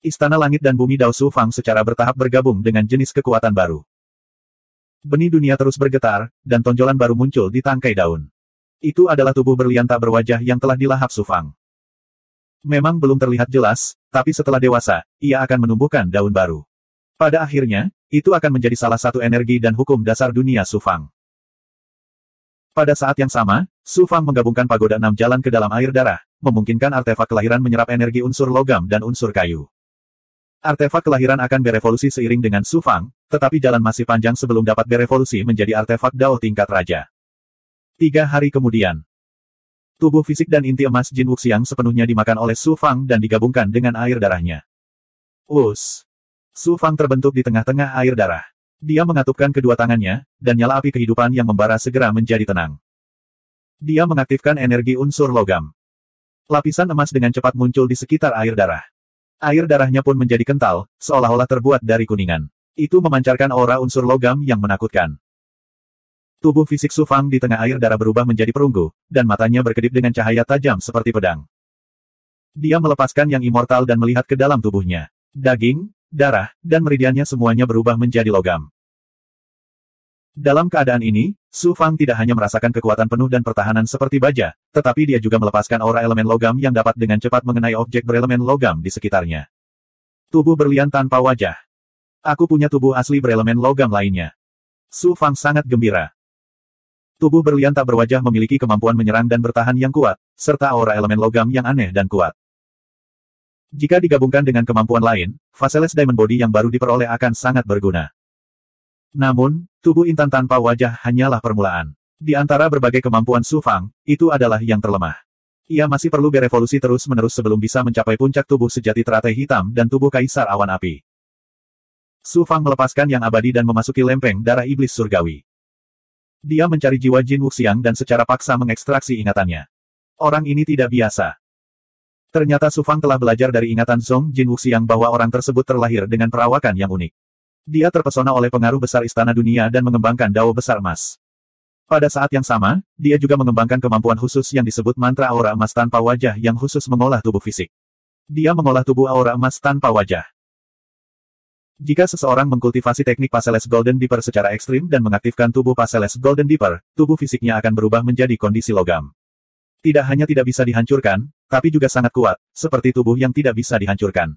Istana Langit dan Bumi Dao Su Fang secara bertahap bergabung dengan jenis kekuatan baru. Benih dunia terus bergetar, dan tonjolan baru muncul di tangkai daun. Itu adalah tubuh berlian tak berwajah yang telah dilahap Su Fang. Memang belum terlihat jelas, tapi setelah dewasa, ia akan menumbuhkan daun baru. Pada akhirnya, itu akan menjadi salah satu energi dan hukum dasar dunia Su Fang. Pada saat yang sama, Su Fang menggabungkan pagoda 6 jalan ke dalam air darah, memungkinkan artefak kelahiran menyerap energi unsur logam dan unsur kayu. Artefak kelahiran akan berevolusi seiring dengan Su Fang, tetapi jalan masih panjang sebelum dapat berevolusi menjadi artefak Dao tingkat raja. 3 hari kemudian, tubuh fisik dan inti emas Jin Wuxiang sepenuhnya dimakan oleh Su Fang dan digabungkan dengan air darahnya. Su Fang terbentuk di tengah-tengah air darah. Dia mengatupkan kedua tangannya, dan nyala api kehidupan yang membara segera menjadi tenang. Dia mengaktifkan energi unsur logam. Lapisan emas dengan cepat muncul di sekitar air darah. Air darahnya pun menjadi kental, seolah-olah terbuat dari kuningan. Itu memancarkan aura unsur logam yang menakutkan. Tubuh fisik Su Fang di tengah air darah berubah menjadi perunggu, dan matanya berkedip dengan cahaya tajam seperti pedang. Dia melepaskan yang immortal dan melihat ke dalam tubuhnya. Daging, darah, dan meridiannya semuanya berubah menjadi logam. Dalam keadaan ini, Su Fang tidak hanya merasakan kekuatan penuh dan pertahanan seperti baja, tetapi dia juga melepaskan aura elemen logam yang dapat dengan cepat mengenai objek berelemen logam di sekitarnya. Tubuh berlian tanpa wajah. Aku punya tubuh asli berelemen logam lainnya. Su Fang sangat gembira. Tubuh berlian tak berwajah memiliki kemampuan menyerang dan bertahan yang kuat, serta aura elemen logam yang aneh dan kuat. Jika digabungkan dengan kemampuan lain, Faceless Diamond Body yang baru diperoleh akan sangat berguna. Namun, tubuh intan tanpa wajah hanyalah permulaan. Di antara berbagai kemampuan Su Fang, itu adalah yang terlemah. Ia masih perlu berevolusi terus-menerus sebelum bisa mencapai puncak tubuh sejati teratai hitam dan tubuh kaisar awan api. Su Fang melepaskan yang abadi dan memasuki lempeng darah iblis surgawi. Dia mencari jiwa Jin Wuxiang dan secara paksa mengekstraksi ingatannya. Orang ini tidak biasa. Ternyata Su Fang telah belajar dari ingatan Zhong Jin Wuxiang bahwa orang tersebut terlahir dengan perawakan yang unik. Dia terpesona oleh pengaruh besar istana dunia dan mengembangkan dao besar emas. Pada saat yang sama, dia juga mengembangkan kemampuan khusus yang disebut mantra aura emas tanpa wajah yang khusus mengolah tubuh fisik. Dia mengolah tubuh aura emas tanpa wajah. Jika seseorang mengkultivasi teknik Faceless Golden Dipper secara ekstrim dan mengaktifkan tubuh Faceless Golden Dipper, tubuh fisiknya akan berubah menjadi kondisi logam. Tidak hanya tidak bisa dihancurkan, tapi juga sangat kuat, seperti tubuh yang tidak bisa dihancurkan.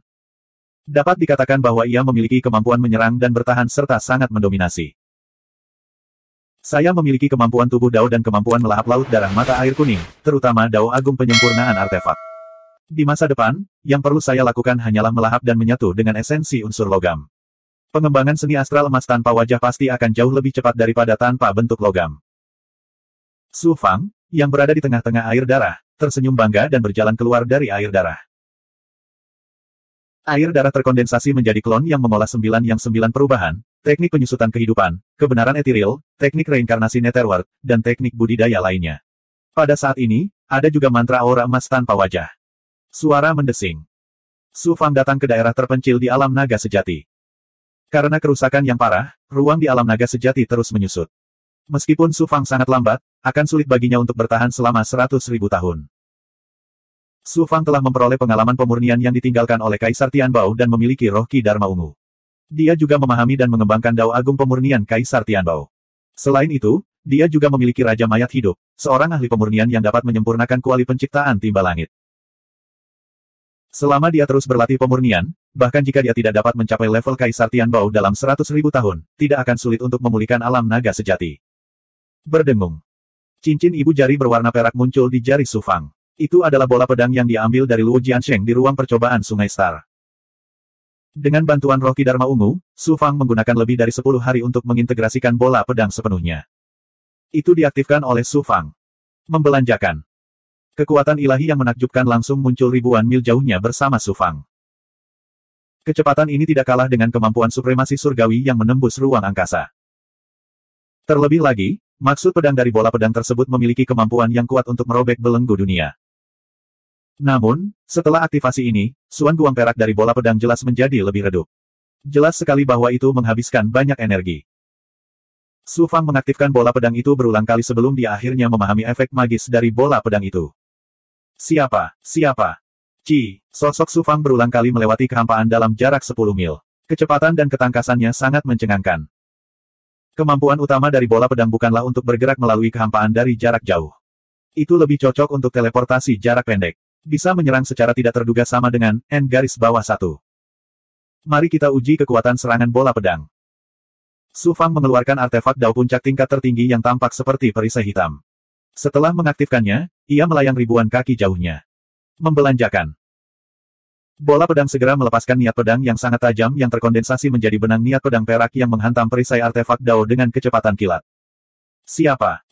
Dapat dikatakan bahwa ia memiliki kemampuan menyerang dan bertahan serta sangat mendominasi. Saya memiliki kemampuan tubuh Dao dan kemampuan melahap laut darah mata air kuning, terutama Dao Agung penyempurnaan artefak. Di masa depan, yang perlu saya lakukan hanyalah melahap dan menyatu dengan esensi unsur logam. Pengembangan seni astral emas tanpa wajah pasti akan jauh lebih cepat daripada tanpa bentuk logam. Su Fang, yang berada di tengah-tengah air darah, tersenyum bangga dan berjalan keluar dari air darah. Air darah terkondensasi menjadi klon yang mengolah 9 perubahan, teknik penyusutan kehidupan, kebenaran etiril, teknik reinkarnasi netherworld, dan teknik budidaya lainnya. Pada saat ini, ada juga mantra aura emas tanpa wajah. Suara mendesing. Su Fang datang ke daerah terpencil di alam naga sejati. Karena kerusakan yang parah, ruang di alam naga sejati terus menyusut. Meskipun Su Fang sangat lambat, akan sulit baginya untuk bertahan selama 100.000 tahun. Su Fang telah memperoleh pengalaman pemurnian yang ditinggalkan oleh Kaisar Tianbao dan memiliki roh Ki Dharma ungu. Dia juga memahami dan mengembangkan Dao Agung pemurnian Kaisar Tianbao. Selain itu, dia juga memiliki Raja Mayat Hidup, seorang ahli pemurnian yang dapat menyempurnakan kuali penciptaan timba langit. Selama dia terus berlatih pemurnian, bahkan jika dia tidak dapat mencapai level Kaisar Tianbao dalam 100.000 tahun, tidak akan sulit untuk memulihkan alam naga sejati. Berdengung. Cincin ibu jari berwarna perak muncul di jari Su Fang. Itu adalah bola pedang yang diambil dari Luo Jiansheng di ruang percobaan Sungai Star. Dengan bantuan roh Ki Dharma ungu, Su Fang menggunakan lebih dari 10 hari untuk mengintegrasikan bola pedang sepenuhnya. Itu diaktifkan oleh Su Fang. Membelanjakan. Kekuatan ilahi yang menakjubkan langsung muncul ribuan mil jauhnya bersama Su Fang. Kecepatan ini tidak kalah dengan kemampuan supremasi surgawi yang menembus ruang angkasa. Terlebih lagi, maksud pedang dari bola pedang tersebut memiliki kemampuan yang kuat untuk merobek belenggu dunia. Namun, setelah aktivasi ini, suan guang perak dari bola pedang jelas menjadi lebih redup. Jelas sekali bahwa itu menghabiskan banyak energi. Su Fang mengaktifkan bola pedang itu berulang kali sebelum dia akhirnya memahami efek magis dari bola pedang itu. Siapa? Sosok Su Fang berulang kali melewati kehampaan dalam jarak 10 mil. Kecepatan dan ketangkasannya sangat mencengangkan. Kemampuan utama dari bola pedang bukanlah untuk bergerak melalui kehampaan dari jarak jauh. Itu lebih cocok untuk teleportasi jarak pendek. Bisa menyerang secara tidak terduga sama dengan N-1. Mari kita uji kekuatan serangan bola pedang. Su Fang mengeluarkan artefak dao puncak tingkat tertinggi yang tampak seperti perisai hitam. Setelah mengaktifkannya, ia melayang ribuan kaki jauhnya. Membelanjakan. Bola pedang segera melepaskan niat pedang yang sangat tajam yang terkondensasi menjadi benang niat pedang perak yang menghantam perisai artefak dao dengan kecepatan kilat. Siapa?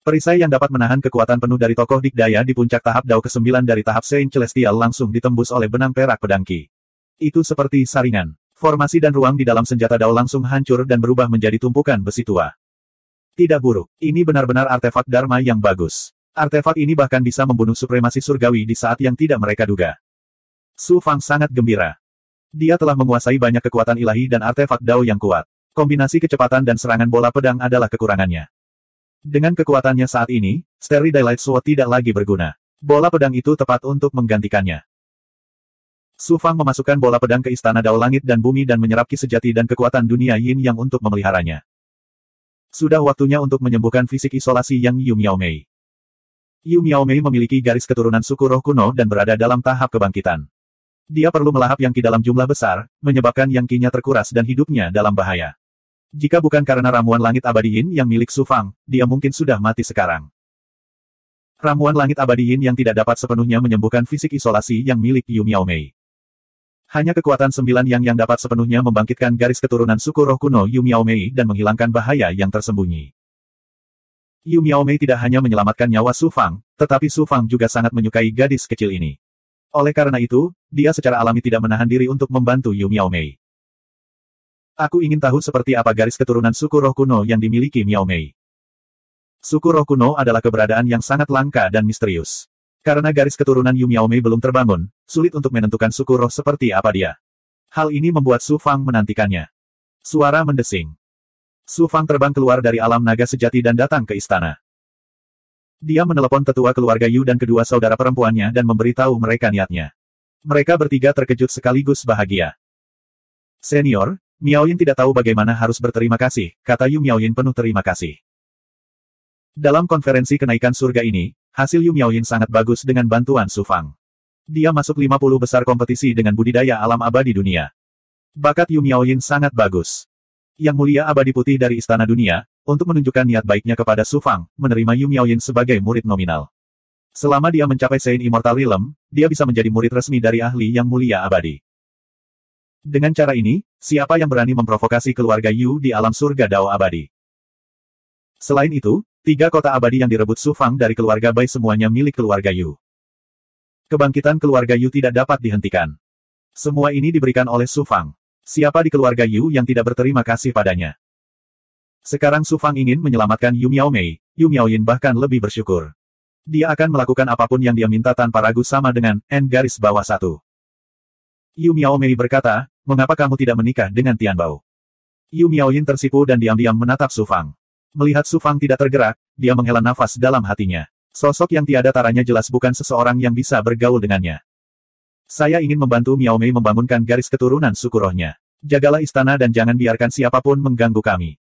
Perisai yang dapat menahan kekuatan penuh dari tokoh dikdaya di puncak tahap dao ke-9 dari tahap Saint Celestial langsung ditembus oleh benang perak pedang Qi. Itu seperti saringan. Formasi dan ruang di dalam senjata dao langsung hancur dan berubah menjadi tumpukan besi tua. Tidak buruk. Ini benar-benar artefak Dharma yang bagus. Artefak ini bahkan bisa membunuh supremasi surgawi di saat yang tidak mereka duga. Su Fang sangat gembira. Dia telah menguasai banyak kekuatan ilahi dan artefak dao yang kuat. Kombinasi kecepatan dan serangan bola pedang adalah kekurangannya. Dengan kekuatannya saat ini, Starry Daylight Sword tidak lagi berguna. Bola pedang itu tepat untuk menggantikannya. Su Fang memasukkan bola pedang ke istana dao langit dan bumi dan menyerap ki sejati dan kekuatan dunia yin yang untuk memeliharanya. Sudah waktunya untuk menyembuhkan fisik isolasi yang Yu Miaomei. Yu Miaomei memiliki garis keturunan suku roh kuno dan berada dalam tahap kebangkitan. Dia perlu melahap Yang Qi dalam jumlah besar, menyebabkan Yang Qi-nya terkuras dan hidupnya dalam bahaya. Jika bukan karena ramuan langit abadi yin yang milik Su Fang, dia mungkin sudah mati sekarang. Ramuan langit abadi yin yang tidak dapat sepenuhnya menyembuhkan fisik isolasi yang milik Yu Miaomei. Hanya kekuatan 9 yang dapat sepenuhnya membangkitkan garis keturunan suku roh kuno Yu Miaomei dan menghilangkan bahaya yang tersembunyi. Yu Miaomei tidak hanya menyelamatkan nyawa Su Fang, tetapi Su Fang juga sangat menyukai gadis kecil ini. Oleh karena itu, dia secara alami tidak menahan diri untuk membantu Yu Miaomei. Aku ingin tahu seperti apa garis keturunan suku roh kuno yang dimiliki Miaomei. Suku roh kuno adalah keberadaan yang sangat langka dan misterius. Karena garis keturunan Yu Miaomei belum terbangun, sulit untuk menentukan suku roh seperti apa dia. Hal ini membuat Su Fang menantikannya. Suara mendesing. Su Fang terbang keluar dari alam naga sejati dan datang ke istana. Dia menelepon tetua keluarga Yu dan kedua saudara perempuannya dan memberitahu mereka niatnya. Mereka bertiga terkejut sekaligus bahagia. Senior, Miaoyin tidak tahu bagaimana harus berterima kasih, kata Yu Miaoyin penuh terima kasih. Dalam konferensi kenaikan surga ini, hasil Yu Miaoyin sangat bagus dengan bantuan Su Fang. Dia masuk 50 besar kompetisi dengan budidaya alam abadi dunia. Bakat Yu Miaoyin sangat bagus. Yang Mulia Abadi Putih dari Istana Dunia, untuk menunjukkan niat baiknya kepada Su Fang, menerima Yu Miaoyin sebagai murid nominal. Selama dia mencapai Saint Immortal Realm, dia bisa menjadi murid resmi dari ahli Yang Mulia Abadi. Dengan cara ini, siapa yang berani memprovokasi keluarga Yu di alam surga Dao Abadi? Selain itu, 3 kota abadi yang direbut Su Fang dari keluarga Bai semuanya milik keluarga Yu. Kebangkitan keluarga Yu tidak dapat dihentikan. Semua ini diberikan oleh Su Fang. Siapa di keluarga Yu yang tidak berterima kasih padanya? Sekarang Su Fang ingin menyelamatkan Yu Miaomei, Yu Miaoyin bahkan lebih bersyukur. Dia akan melakukan apapun yang dia minta tanpa ragu sama dengan N-1. Yu Miaomei berkata, mengapa kamu tidak menikah dengan Tianbao? Yu Miaoyin tersipu dan diam-diam menatap Su Fang. Melihat Su Fang tidak tergerak, dia menghela nafas dalam hatinya. Sosok yang tiada taranya jelas bukan seseorang yang bisa bergaul dengannya. Saya ingin membantu Miaomei membangunkan garis keturunan suku rohnya. Jagalah istana dan jangan biarkan siapapun mengganggu kami.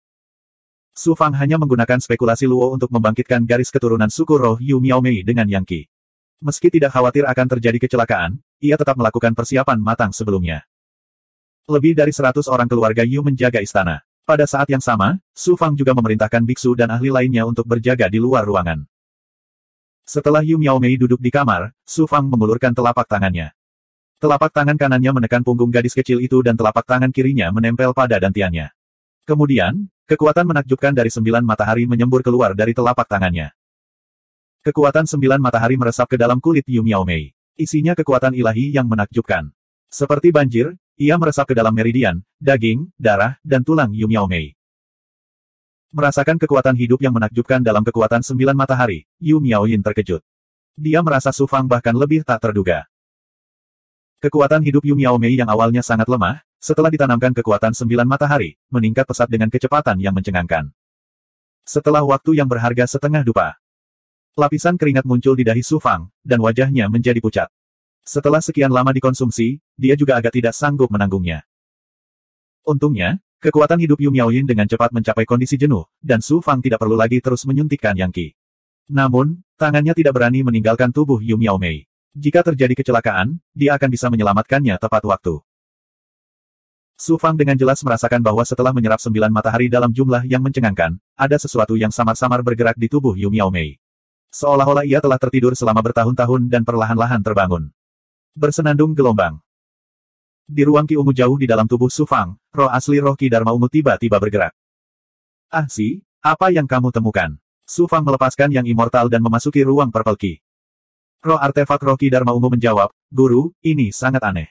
Su Fang hanya menggunakan spekulasi Luo untuk membangkitkan garis keturunan suku roh Yu Miaomei dengan Yang Qi. Meski tidak khawatir akan terjadi kecelakaan, ia tetap melakukan persiapan matang sebelumnya. Lebih dari 100 orang keluarga Yu menjaga istana. Pada saat yang sama, Su Fang juga memerintahkan biksu dan ahli lainnya untuk berjaga di luar ruangan. Setelah Yu Miaomei duduk di kamar, Su Fang mengulurkan telapak tangannya. Telapak tangan kanannya menekan punggung gadis kecil itu dan telapak tangan kirinya menempel pada dantiannya. Kemudian, kekuatan menakjubkan dari 9 matahari menyembur keluar dari telapak tangannya. Kekuatan 9 matahari meresap ke dalam kulit Yu Miaomei. Isinya kekuatan ilahi yang menakjubkan. Seperti banjir, ia meresap ke dalam meridian, daging, darah, dan tulang Yu Miaomei. Merasakan kekuatan hidup yang menakjubkan dalam kekuatan 9 matahari, Yu Miaoyin terkejut. Dia merasa Su Fang bahkan lebih tak terduga. Kekuatan hidup Yu Miaomei yang awalnya sangat lemah, setelah ditanamkan kekuatan 9 matahari, meningkat pesat dengan kecepatan yang mencengangkan. Setelah waktu yang berharga setengah dupa, Lapisan keringat muncul di dahi Su Fang, dan wajahnya menjadi pucat. Setelah sekian lama dikonsumsi, dia juga agak tidak sanggup menanggungnya. Untungnya, kekuatan hidup Yu Miaoyin dengan cepat mencapai kondisi jenuh, dan Su Fang tidak perlu lagi terus menyuntikkan Yang Qi. Namun, tangannya tidak berani meninggalkan tubuh Yu Miaomei. Jika terjadi kecelakaan, dia akan bisa menyelamatkannya tepat waktu. Su Fang dengan jelas merasakan bahwa setelah menyerap 9 matahari dalam jumlah yang mencengangkan, ada sesuatu yang samar-samar bergerak di tubuh Yu Miaomei. Seolah-olah ia telah tertidur selama bertahun-tahun dan perlahan-lahan terbangun. Bersenandung gelombang. Di ruang Qi Ungu jauh di dalam tubuh Su Fang, roh asli roh Qi Dharma Ungu tiba-tiba bergerak. Ah si, apa yang kamu temukan? Su Fang melepaskan yang immortal dan memasuki ruang Purple Qi. Roh artefak roh Qi Dharma Ungu menjawab, Guru, ini sangat aneh.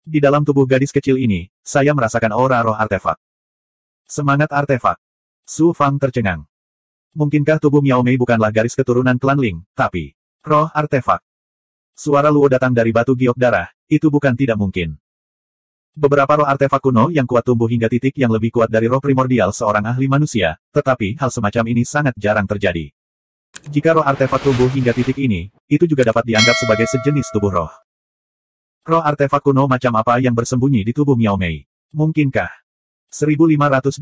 Di dalam tubuh gadis kecil ini, saya merasakan aura roh artefak. Semangat artefak. Su Fang tercengang. Mungkinkah tubuh Miao Mei bukanlah garis keturunan klan Ling, tapi roh artefak? Suara Luo datang dari batu giok darah, itu bukan tidak mungkin. Beberapa roh artefak kuno yang kuat tumbuh hingga titik yang lebih kuat dari roh primordial seorang ahli manusia, tetapi hal semacam ini sangat jarang terjadi. Jika roh artefak tumbuh hingga titik ini, itu juga dapat dianggap sebagai sejenis tubuh roh. Roh artefak kuno macam apa yang bersembunyi di tubuh Miao Mei? Mungkinkah? 1512.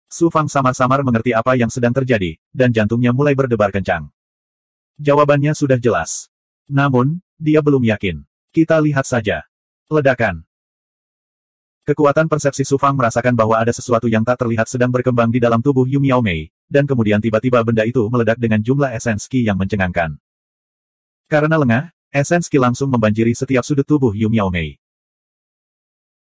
Su Fang samar-samar mengerti apa yang sedang terjadi, dan jantungnya mulai berdebar kencang. Jawabannya sudah jelas. Namun, dia belum yakin. Kita lihat saja. Ledakan. Kekuatan persepsi Su Fang merasakan bahwa ada sesuatu yang tak terlihat sedang berkembang di dalam tubuh Yu Miaomei, dan kemudian tiba-tiba benda itu meledak dengan jumlah esens Qi yang mencengangkan. Karena lengah, esens Qi langsung membanjiri setiap sudut tubuh Yu Miaomei.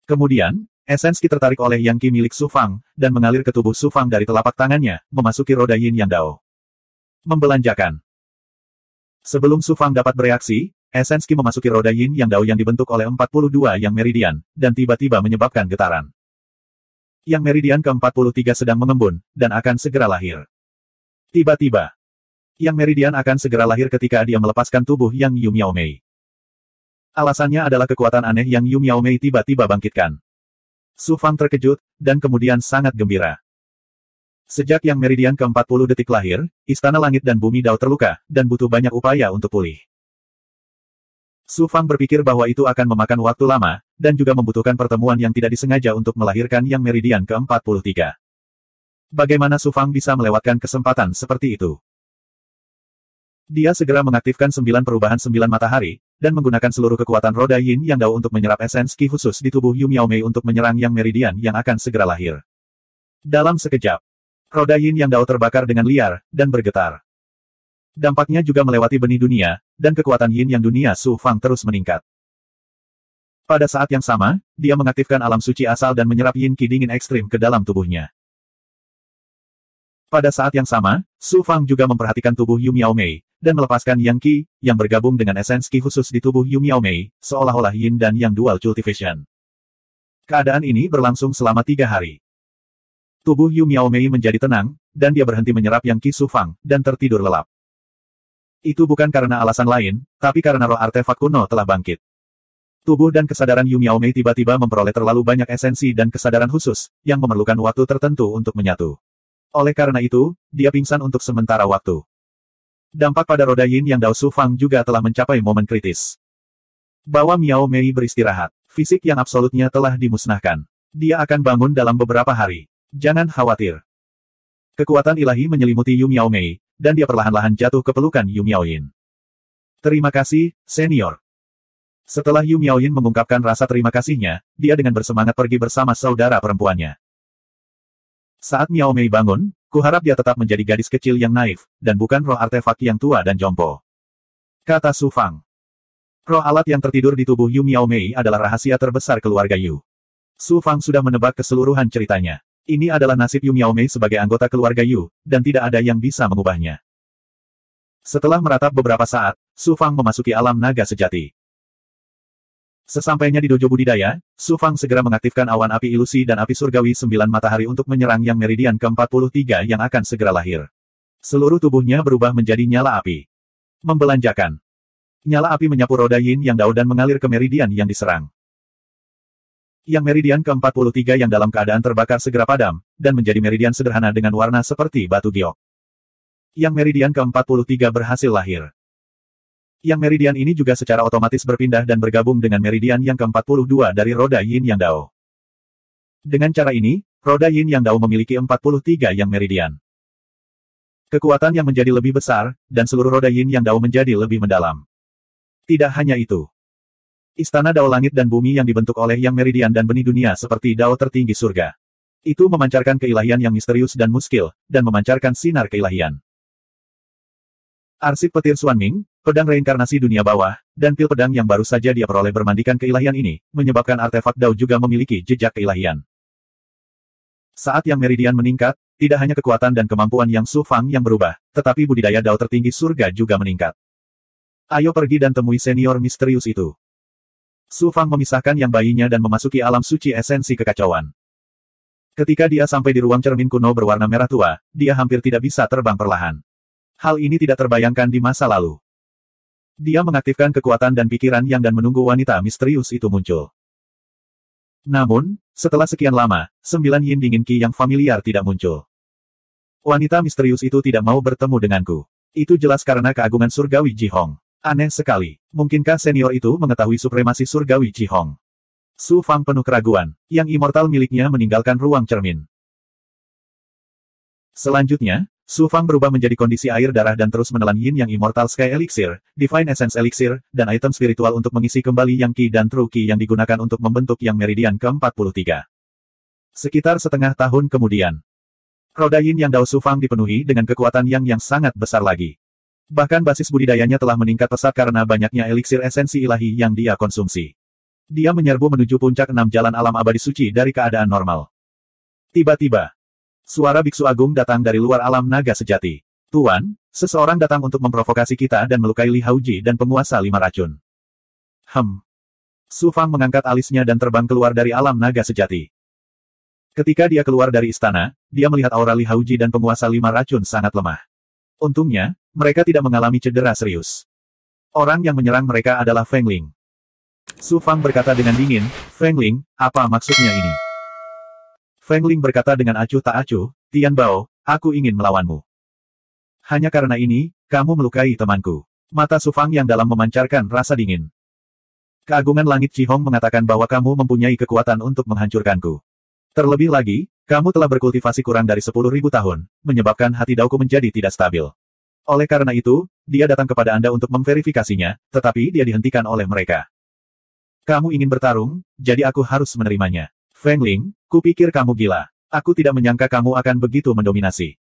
Kemudian, esens Qi tertarik oleh Yang Qi milik Su Fang, dan mengalir ke tubuh Su Fang dari telapak tangannya, memasuki roda Yin Yang Dao. Membelanjakan. Sebelum Su Fang dapat bereaksi, esens Qi memasuki roda Yin Yang Dao yang dibentuk oleh 42 yang meridian, dan tiba-tiba menyebabkan getaran. Yang meridian ke-43 sedang mengembun, dan akan segera lahir. Tiba-tiba, Yang meridian akan segera lahir ketika dia melepaskan tubuh Yang Yu Miaomei. Alasannya adalah kekuatan aneh yang Yu Miaomei tiba-tiba bangkitkan. Su Fang terkejut, dan kemudian sangat gembira. Sejak Yang meridian ke-40 detik lahir, Istana Langit dan Bumi Dao terluka, dan butuh banyak upaya untuk pulih. Su Fang berpikir bahwa itu akan memakan waktu lama, dan juga membutuhkan pertemuan yang tidak disengaja untuk melahirkan Yang meridian ke-43. Bagaimana Su Fang bisa melewatkan kesempatan seperti itu? Dia segera mengaktifkan 9 perubahan 9 matahari, dan menggunakan seluruh kekuatan roda Yin Yang Dao untuk menyerap esens Qi khusus di tubuh Yu Miaomei untuk menyerang Yang meridian yang akan segera lahir. Dalam sekejap, roda Yin Yang Dao terbakar dengan liar, dan bergetar. Dampaknya juga melewati benih dunia, dan kekuatan Yin Yang dunia Su Fang terus meningkat. Pada saat yang sama, dia mengaktifkan alam suci asal dan menyerap Yin Qi dingin ekstrim ke dalam tubuhnya. Pada saat yang sama, Su Fang juga memperhatikan tubuh Yu Miaomei, dan melepaskan Yang Qi, yang bergabung dengan esens Qi khusus di tubuh Yu Miaomei, seolah-olah Yin dan Yang dual cultivation. Keadaan ini berlangsung selama 3 hari. Tubuh Yu Miaomei menjadi tenang, dan dia berhenti menyerap Yang Qi Su Fang, dan tertidur lelap. Itu bukan karena alasan lain, tapi karena roh artefak kuno telah bangkit. Tubuh dan kesadaran Yu Miaomei tiba-tiba memperoleh terlalu banyak esensi dan kesadaran khusus, yang memerlukan waktu tertentu untuk menyatu. Oleh karena itu, dia pingsan untuk sementara waktu. Dampak pada roda Yin Yang Dao Su Fang juga telah mencapai momen kritis. Bawa Miaomei beristirahat. Fisik yang absolutnya telah dimusnahkan. Dia akan bangun dalam beberapa hari. Jangan khawatir. Kekuatan ilahi menyelimuti Yu Miaomei, dan dia perlahan-lahan jatuh ke pelukan Yu Miaoyin. Terima kasih, senior. Setelah Yu Miaoyin mengungkapkan rasa terima kasihnya, dia dengan bersemangat pergi bersama saudara perempuannya. Saat Miaomei bangun, kuharap dia tetap menjadi gadis kecil yang naif, dan bukan roh artefak yang tua dan jompo. Kata Su Fang. Roh alat yang tertidur di tubuh Yu Miaomei adalah rahasia terbesar keluarga Yu. Su Fang sudah menebak keseluruhan ceritanya. Ini adalah nasib Yu Miaomei sebagai anggota keluarga Yu, dan tidak ada yang bisa mengubahnya. Setelah meratap beberapa saat, Su Fang memasuki alam naga sejati. Sesampainya di dojo budidaya, Su Fang segera mengaktifkan awan api ilusi dan api surgawi 9 matahari untuk menyerang Yang meridian ke-43 yang akan segera lahir. Seluruh tubuhnya berubah menjadi nyala api. Membelanjakan. Nyala api menyapu roda Yin Yang Dao dan mengalir ke meridian yang diserang. Yang meridian ke-43 yang dalam keadaan terbakar segera padam, dan menjadi meridian sederhana dengan warna seperti batu giok. Yang meridian ke-43 berhasil lahir. Yang meridian ini juga secara otomatis berpindah dan bergabung dengan meridian yang ke-42 dari roda Yin Yang Dao. Dengan cara ini, roda Yin Yang Dao memiliki 43 yang meridian. Kekuatan yang menjadi lebih besar, dan seluruh roda Yin Yang Dao menjadi lebih mendalam. Tidak hanya itu. Istana Dao langit dan bumi yang dibentuk oleh Yang Meridian dan benih dunia seperti Dao tertinggi surga. Itu memancarkan keilahian yang misterius dan muskil, dan memancarkan sinar keilahian. Arsip petir Xuanming, pedang reinkarnasi dunia bawah, dan pil pedang yang baru saja dia peroleh bermandikan keilahian ini, menyebabkan artefak Dao juga memiliki jejak keilahian. Saat Yang Meridian meningkat, tidak hanya kekuatan dan kemampuan Yang Su Fang yang berubah, tetapi budidaya Dao tertinggi surga juga meningkat. Ayo pergi dan temui senior misterius itu. Su Fang memisahkan yang bayinya dan memasuki alam suci esensi kekacauan. Ketika dia sampai di ruang cermin kuno berwarna merah tua, dia hampir tidak bisa terbang perlahan. Hal ini tidak terbayangkan di masa lalu. Dia mengaktifkan kekuatan dan pikiran yang dan menunggu wanita misterius itu muncul. Namun, setelah sekian lama, 9 yin dingin Qi yang familiar tidak muncul. Wanita misterius itu tidak mau bertemu denganku. Itu jelas karena keagungan surgawi Ji Hong. Aneh sekali. Mungkinkah senior itu mengetahui supremasi surgawi Ji Hong? Su Fang penuh keraguan. Yang immortal miliknya meninggalkan ruang cermin. Selanjutnya, Su Fang berubah menjadi kondisi air darah dan terus menelan Yin Yang Immortal Sky Elixir, Divine Essence Elixir, dan item spiritual untuk mengisi kembali Yang Qi dan True Qi yang digunakan untuk membentuk Yang Meridian ke-43. Sekitar setengah tahun kemudian, roda Yin Yang Dao Su Fang dipenuhi dengan kekuatan yang sangat besar lagi. Bahkan basis budidayanya telah meningkat pesat karena banyaknya eliksir esensi ilahi yang dia konsumsi. Dia menyerbu menuju puncak 6 jalan alam abadi suci dari keadaan normal. Tiba-tiba, suara biksu agung datang dari luar alam naga sejati. Tuan, seseorang datang untuk memprovokasi kita dan melukai Li Haoji dan penguasa 5 racun. Su Fang mengangkat alisnya dan terbang keluar dari alam naga sejati. Ketika dia keluar dari istana, dia melihat aura Li Haoji dan penguasa 5 racun sangat lemah. Untungnya, mereka tidak mengalami cedera serius. Orang yang menyerang mereka adalah Feng Ling. Su Fang berkata dengan dingin, "Feng Ling, apa maksudnya ini?" Feng Ling berkata dengan acuh tak acuh, "Tian Bao, aku ingin melawanmu. Hanya karena ini, kamu melukai temanku." Mata Su Fang yang dalam memancarkan rasa dingin. Keagungan langit Ji Hong mengatakan bahwa kamu mempunyai kekuatan untuk menghancurkanku. Terlebih lagi, kamu telah berkultivasi kurang dari 10.000 tahun, menyebabkan hati Daoku menjadi tidak stabil. Oleh karena itu, dia datang kepada Anda untuk memverifikasinya, tetapi dia dihentikan oleh mereka. Kamu ingin bertarung, jadi aku harus menerimanya. Feng Ling, kupikir kamu gila. Aku tidak menyangka kamu akan begitu mendominasi.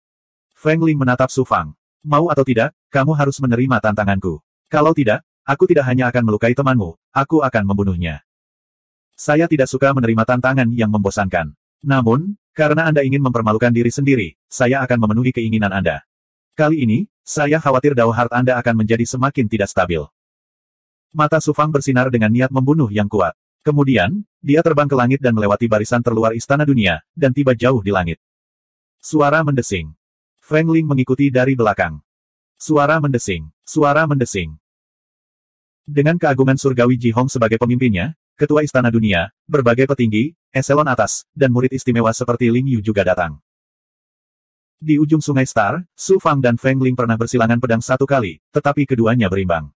Feng Ling menatap Su Fang. Mau atau tidak, kamu harus menerima tantanganku. Kalau tidak, aku tidak hanya akan melukai temanmu, aku akan membunuhnya. Saya tidak suka menerima tantangan yang membosankan. Namun, karena Anda ingin mempermalukan diri sendiri, saya akan memenuhi keinginan Anda. Kali ini, saya khawatir Dao Heart Anda akan menjadi semakin tidak stabil. Mata Su Fang bersinar dengan niat membunuh yang kuat. Kemudian, dia terbang ke langit dan melewati barisan terluar istana dunia, dan tiba jauh di langit. Suara mendesing. Feng Ling mengikuti dari belakang. Suara mendesing. Suara mendesing. Dengan keagungan surgawi Ji Hong sebagai pemimpinnya, ketua istana dunia, berbagai petinggi, eselon atas, dan murid istimewa seperti Ling Yu juga datang. Di ujung sungai Star, Su Fang dan Feng Ling pernah bersilangan pedang 1 kali, tetapi keduanya berimbang.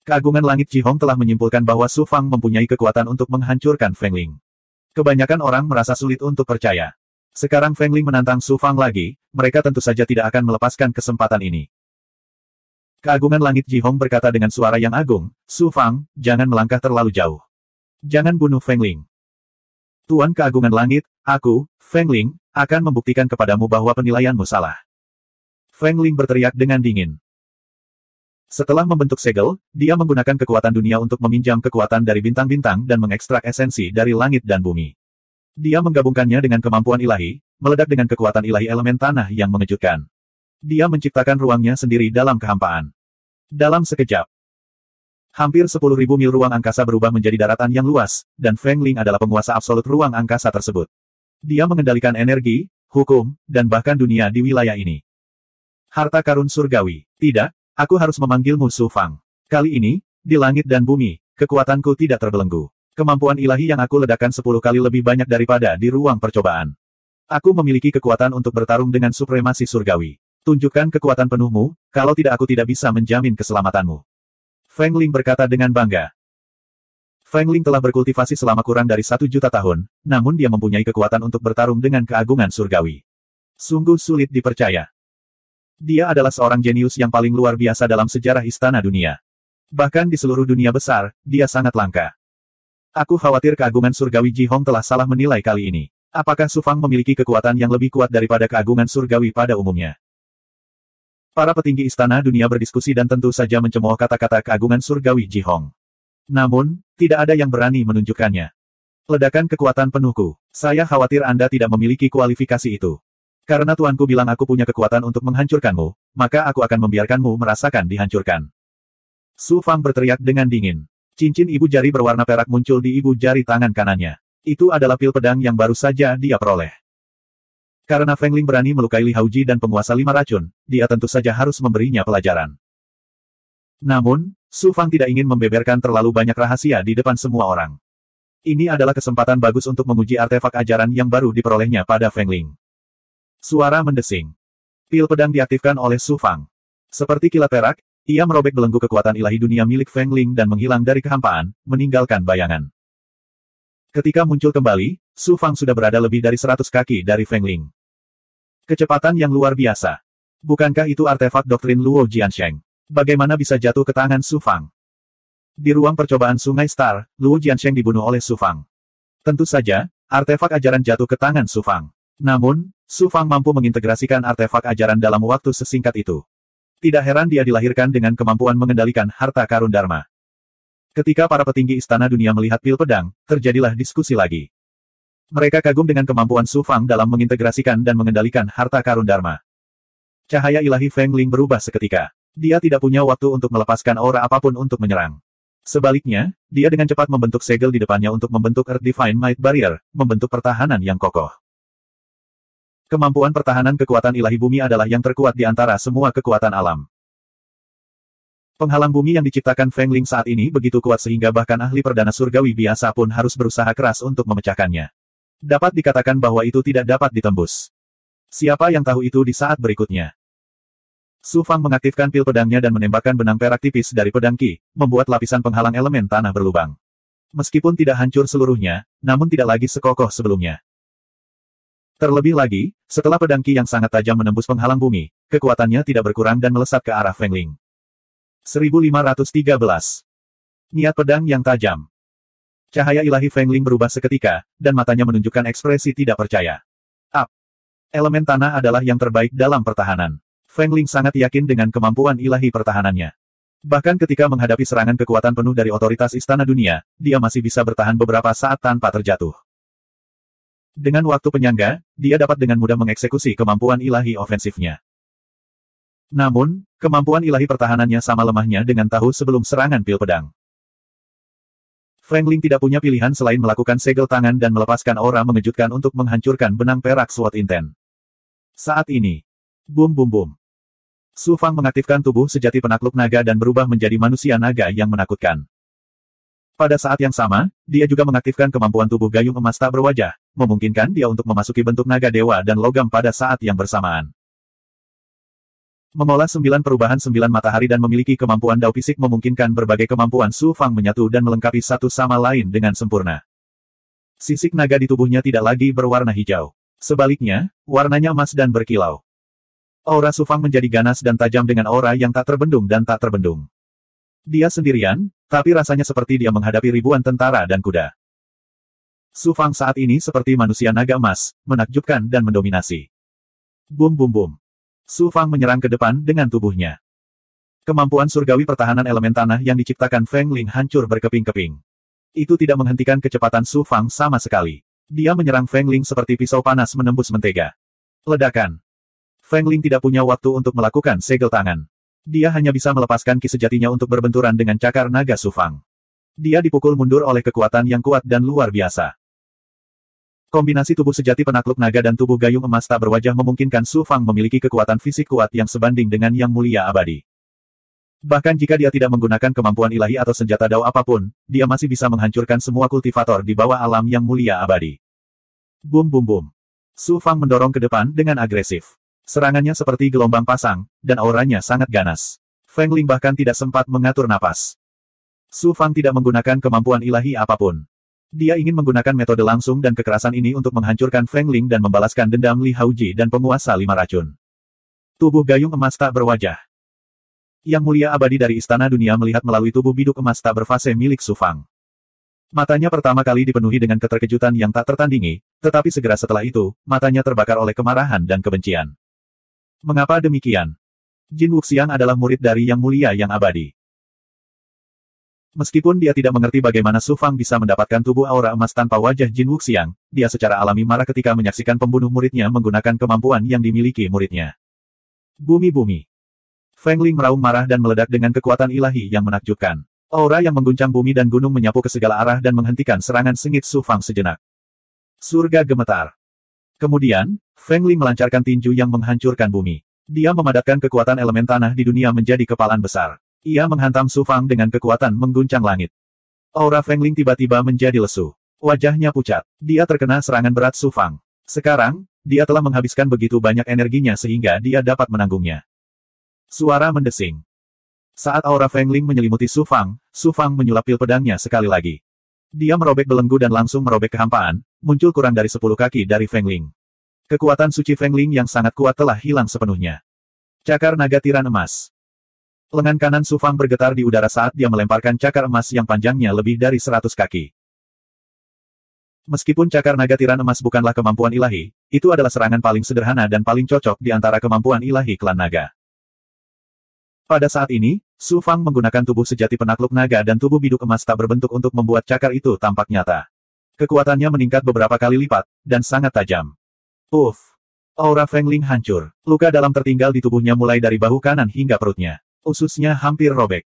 Keagungan langit Ji Hong telah menyimpulkan bahwa Su Fang mempunyai kekuatan untuk menghancurkan Feng Ling. Kebanyakan orang merasa sulit untuk percaya. Sekarang Feng Ling menantang Su Fang lagi, mereka tentu saja tidak akan melepaskan kesempatan ini. Keagungan langit Ji Hong berkata dengan suara yang agung, "Su Fang, jangan melangkah terlalu jauh. Jangan bunuh Feng Ling. Tuan keagungan langit, aku, Feng Ling, akan membuktikan kepadamu bahwa penilaianmu salah." Feng Ling berteriak dengan dingin. Setelah membentuk segel, dia menggunakan kekuatan dunia untuk meminjam kekuatan dari bintang-bintang dan mengekstrak esensi dari langit dan bumi. Dia menggabungkannya dengan kemampuan ilahi, meledak dengan kekuatan ilahi elemen tanah yang mengejutkan. Dia menciptakan ruangnya sendiri dalam kehampaan. Dalam sekejap, hampir 10.000 mil ruang angkasa berubah menjadi daratan yang luas, dan Feng Ling adalah penguasa absolut ruang angkasa tersebut. Dia mengendalikan energi, hukum, dan bahkan dunia di wilayah ini. Harta karun surgawi. Tidak, aku harus memanggilmu Su Fang. Kali ini, di langit dan bumi, kekuatanku tidak terbelenggu. Kemampuan ilahi yang aku ledakan 10 kali lebih banyak daripada di ruang percobaan. Aku memiliki kekuatan untuk bertarung dengan supremasi surgawi. Tunjukkan kekuatan penuhmu, kalau tidak aku tidak bisa menjamin keselamatanmu. Feng Ling berkata dengan bangga. Feng Ling telah berkultivasi selama kurang dari 1 juta tahun, namun dia mempunyai kekuatan untuk bertarung dengan keagungan surgawi. Sungguh sulit dipercaya. Dia adalah seorang jenius yang paling luar biasa dalam sejarah istana dunia. Bahkan di seluruh dunia besar, dia sangat langka. Aku khawatir keagungan surgawi Ji Hong telah salah menilai kali ini. Apakah Su Fang memiliki kekuatan yang lebih kuat daripada keagungan surgawi pada umumnya? Para petinggi istana dunia berdiskusi dan tentu saja mencemooh kata-kata keagungan surgawi Ji Hong. Namun, tidak ada yang berani menunjukkannya. Ledakan kekuatan penuhku. Saya khawatir Anda tidak memiliki kualifikasi itu. Karena tuanku bilang aku punya kekuatan untuk menghancurkanmu, maka aku akan membiarkanmu merasakan dihancurkan. Su Fang berteriak dengan dingin. Cincin ibu jari berwarna perak muncul di ibu jari tangan kanannya. Itu adalah pil pedang yang baru saja dia peroleh. Karena Feng Ling berani melukai Li Haoji dan penguasa 5 racun, dia tentu saja harus memberinya pelajaran. Namun, Su Fang tidak ingin membeberkan terlalu banyak rahasia di depan semua orang. Ini adalah kesempatan bagus untuk menguji artefak ajaran yang baru diperolehnya pada Feng Ling. Suara mendesing. Pil pedang diaktifkan oleh Su Fang. Seperti kilat perak, ia merobek belenggu kekuatan ilahi dunia milik Feng Ling dan menghilang dari kehampaan, meninggalkan bayangan. Ketika muncul kembali, Su Fang sudah berada lebih dari 100 kaki dari Feng Ling. Kecepatan yang luar biasa. Bukankah itu artefak doktrin Luo Jiansheng? Bagaimana bisa jatuh ke tangan Su Fang? Di ruang percobaan Sungai Star, Luo Jiansheng dibunuh oleh Su Fang. Tentu saja, artefak ajaran jatuh ke tangan Su Fang. Namun, Su Fang mampu mengintegrasikan artefak ajaran dalam waktu sesingkat itu. Tidak heran dia dilahirkan dengan kemampuan mengendalikan harta karun Dharma. Ketika para petinggi istana dunia melihat pil pedang, terjadilah diskusi lagi. Mereka kagum dengan kemampuan Su Fang dalam mengintegrasikan dan mengendalikan harta karun Dharma. Cahaya ilahi Feng Ling berubah seketika. Dia tidak punya waktu untuk melepaskan aura apapun untuk menyerang. Sebaliknya, dia dengan cepat membentuk segel di depannya untuk membentuk Earth Divine Might Barrier, membentuk pertahanan yang kokoh. Kemampuan pertahanan kekuatan ilahi bumi adalah yang terkuat di antara semua kekuatan alam. Penghalang bumi yang diciptakan Feng Ling saat ini begitu kuat sehingga bahkan ahli perdana surgawi biasa pun harus berusaha keras untuk memecahkannya. Dapat dikatakan bahwa itu tidak dapat ditembus. Siapa yang tahu itu di saat berikutnya? Su Fang mengaktifkan pil pedangnya dan menembakkan benang perak tipis dari pedang Qi, membuat lapisan penghalang elemen tanah berlubang. Meskipun tidak hancur seluruhnya, namun tidak lagi sekokoh sebelumnya. Terlebih lagi, setelah pedang Qi yang sangat tajam menembus penghalang bumi, kekuatannya tidak berkurang dan melesat ke arah Feng Ling. 1513. Niat pedang yang tajam. Cahaya ilahi Feng Ling berubah seketika, dan matanya menunjukkan ekspresi tidak percaya. Elemen tanah adalah yang terbaik dalam pertahanan. Feng Ling sangat yakin dengan kemampuan ilahi pertahanannya. Bahkan ketika menghadapi serangan kekuatan penuh dari otoritas istana dunia, dia masih bisa bertahan beberapa saat tanpa terjatuh. Dengan waktu penyangga, dia dapat dengan mudah mengeksekusi kemampuan ilahi ofensifnya. Namun, kemampuan ilahi pertahanannya sama lemahnya dengan tahun sebelum serangan pil pedang. Feng Ling tidak punya pilihan selain melakukan segel tangan dan melepaskan aura mengejutkan untuk menghancurkan benang perak SWOT Inten. Saat ini, bum bum bum. Su Fang mengaktifkan tubuh sejati penakluk naga dan berubah menjadi manusia naga yang menakutkan. Pada saat yang sama, dia juga mengaktifkan kemampuan tubuh gayung emas tak berwajah, memungkinkan dia untuk memasuki bentuk naga dewa dan logam pada saat yang bersamaan. Mengolah 9 perubahan 9 matahari dan memiliki kemampuan dao fisik memungkinkan berbagai kemampuan Su Fang menyatu dan melengkapi satu sama lain dengan sempurna. Sisik naga di tubuhnya tidak lagi berwarna hijau. Sebaliknya, warnanya emas dan berkilau. Aura Su Fang menjadi ganas dan tajam dengan aura yang tak terbendung dan tak terbendung. Dia sendirian, tapi rasanya seperti dia menghadapi ribuan tentara dan kuda. Su Fang saat ini seperti manusia naga emas, menakjubkan dan mendominasi. Bum bum bum. Su Fang menyerang ke depan dengan tubuhnya. Kemampuan surgawi pertahanan elemen tanah yang diciptakan Feng Ling hancur berkeping-keping. Itu tidak menghentikan kecepatan Su Fang sama sekali. Dia menyerang Feng Ling seperti pisau panas menembus mentega. Ledakan. Feng Ling tidak punya waktu untuk melakukan segel tangan. Dia hanya bisa melepaskan ki sejatinya untuk berbenturan dengan cakar naga Su Fang. Dia dipukul mundur oleh kekuatan yang kuat dan luar biasa. Kombinasi tubuh sejati penakluk naga dan tubuh gayung emas tak berwajah memungkinkan Su Fang memiliki kekuatan fisik kuat yang sebanding dengan yang mulia abadi. Bahkan jika dia tidak menggunakan kemampuan ilahi atau senjata dao apapun, dia masih bisa menghancurkan semua kultivator di bawah alam yang mulia abadi. Bum bum bum. Su Fang mendorong ke depan dengan agresif. Serangannya seperti gelombang pasang, dan auranya sangat ganas. Feng Ling bahkan tidak sempat mengatur napas. Su Fang tidak menggunakan kemampuan ilahi apapun. Dia ingin menggunakan metode langsung dan kekerasan ini untuk menghancurkan Feng Ling dan membalaskan dendam Li Haoji dan penguasa 5 racun. Tubuh gayung emas tak berwajah. Yang Mulia Abadi dari Istana Dunia melihat melalui tubuh biduk emas tak berfase milik Su Fang. Matanya pertama kali dipenuhi dengan keterkejutan yang tak tertandingi, tetapi segera setelah itu, matanya terbakar oleh kemarahan dan kebencian. Mengapa demikian? Jin Wuxiang adalah murid dari Yang Mulia yang Abadi. Meskipun dia tidak mengerti bagaimana Su Fang bisa mendapatkan tubuh aura emas tanpa wajah Jin Wuxiang, dia secara alami marah ketika menyaksikan pembunuh muridnya menggunakan kemampuan yang dimiliki muridnya. Bumi-bumi. Feng Ling meraung marah dan meledak dengan kekuatan ilahi yang menakjubkan. Aura yang mengguncang bumi dan gunung menyapu ke segala arah dan menghentikan serangan sengit Su Fang sejenak. Surga gemetar. Kemudian, Feng Ling melancarkan tinju yang menghancurkan bumi. Dia memadatkan kekuatan elemen tanah di dunia menjadi kepalan besar. Ia menghantam Su Fang dengan kekuatan mengguncang langit. Aura Feng Ling tiba-tiba menjadi lesu. Wajahnya pucat. Dia terkena serangan berat Su Fang. Sekarang, dia telah menghabiskan begitu banyak energinya sehingga dia dapat menanggungnya. Suara mendesing. Saat aura Feng Ling menyelimuti Su Fang menyulap pil pedangnya sekali lagi. Dia merobek belenggu dan langsung merobek kehampaan, muncul kurang dari 10 kaki dari Feng Ling. Kekuatan suci Feng Ling yang sangat kuat telah hilang sepenuhnya. Cakar naga tiran emas. Lengan kanan Su Fang bergetar di udara saat dia melemparkan cakar emas yang panjangnya lebih dari 100 kaki. Meskipun cakar naga tiran emas bukanlah kemampuan ilahi, itu adalah serangan paling sederhana dan paling cocok di antara kemampuan ilahi klan naga. Pada saat ini, Su Fang menggunakan tubuh sejati penakluk naga dan tubuh biduk emas tak berbentuk untuk membuat cakar itu tampak nyata. Kekuatannya meningkat beberapa kali lipat, dan sangat tajam. Uff! Aura Feng Ling hancur. Luka dalam tertinggal di tubuhnya mulai dari bahu kanan hingga perutnya. Ususnya hampir robek.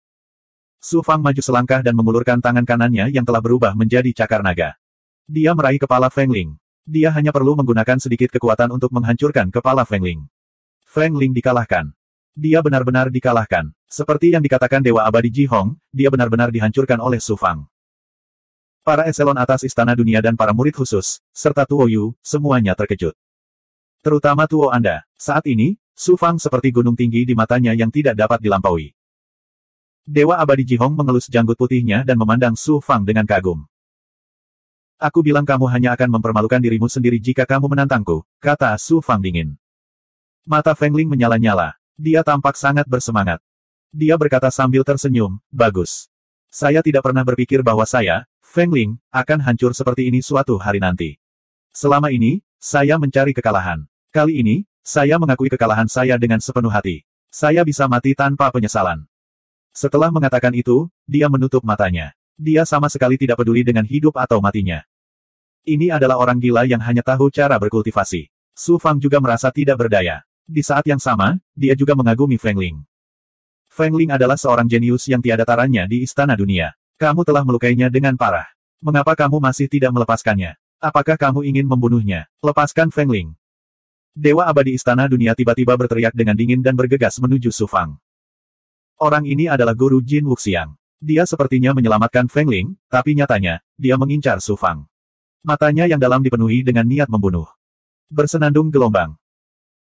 Su Fang maju selangkah dan mengulurkan tangan kanannya yang telah berubah menjadi cakar naga. Dia meraih kepala Feng Ling. Dia hanya perlu menggunakan sedikit kekuatan untuk menghancurkan kepala Feng Ling. Feng Ling dikalahkan. Dia benar-benar dikalahkan. Seperti yang dikatakan Dewa Abadi Ji Hong, dia benar-benar dihancurkan oleh Su Fang. Para eselon atas Istana Dunia dan para murid khusus, serta Tuo Yu, semuanya terkejut. Terutama Tuo Anda. Saat ini, Su Fang seperti gunung tinggi di matanya yang tidak dapat dilampaui. Dewa Abadi Ji Hong mengelus janggut putihnya dan memandang Su Fang dengan kagum. Aku bilang kamu hanya akan mempermalukan dirimu sendiri jika kamu menantangku, kata Su Fang dingin. Mata Feng Ling menyala-nyala. Dia tampak sangat bersemangat. Dia berkata sambil tersenyum, bagus. Saya tidak pernah berpikir bahwa saya, Feng Ling, akan hancur seperti ini suatu hari nanti. Selama ini, saya mencari kekalahan. Kali ini, saya mengakui kekalahan saya dengan sepenuh hati. Saya bisa mati tanpa penyesalan. Setelah mengatakan itu, dia menutup matanya. Dia sama sekali tidak peduli dengan hidup atau matinya. Ini adalah orang gila yang hanya tahu cara berkultivasi. Su Fang juga merasa tidak berdaya. Di saat yang sama, dia juga mengagumi Feng Ling. Feng Ling adalah seorang jenius yang tiada taranya di Istana Dunia. Kamu telah melukainya dengan parah. Mengapa kamu masih tidak melepaskannya? Apakah kamu ingin membunuhnya? Lepaskan Feng Ling. Dewa Abadi Istana Dunia tiba-tiba berteriak dengan dingin dan bergegas menuju Su Fang. Orang ini adalah guru Jin Wuxiang. Dia sepertinya menyelamatkan Feng Ling, tapi nyatanya, dia mengincar Su Fang. Matanya yang dalam dipenuhi dengan niat membunuh. Bersenandung gelombang.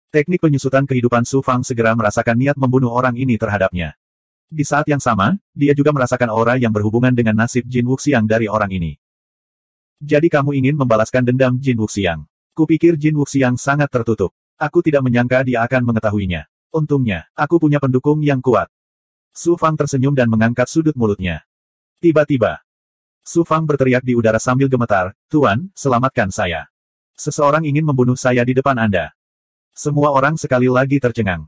Teknik penyusutan kehidupan Su Fang segera merasakan niat membunuh orang ini terhadapnya. Di saat yang sama, dia juga merasakan aura yang berhubungan dengan nasib Jin Wuxiang dari orang ini. Jadi kamu ingin membalaskan dendam Jin Wuxiang. Kupikir Jin Wuxiang sangat tertutup. Aku tidak menyangka dia akan mengetahuinya. Untungnya, aku punya pendukung yang kuat. Su Fang tersenyum dan mengangkat sudut mulutnya. Tiba-tiba, Su Fang berteriak di udara sambil gemetar, Tuan, selamatkan saya. Seseorang ingin membunuh saya di depan Anda. Semua orang sekali lagi tercengang.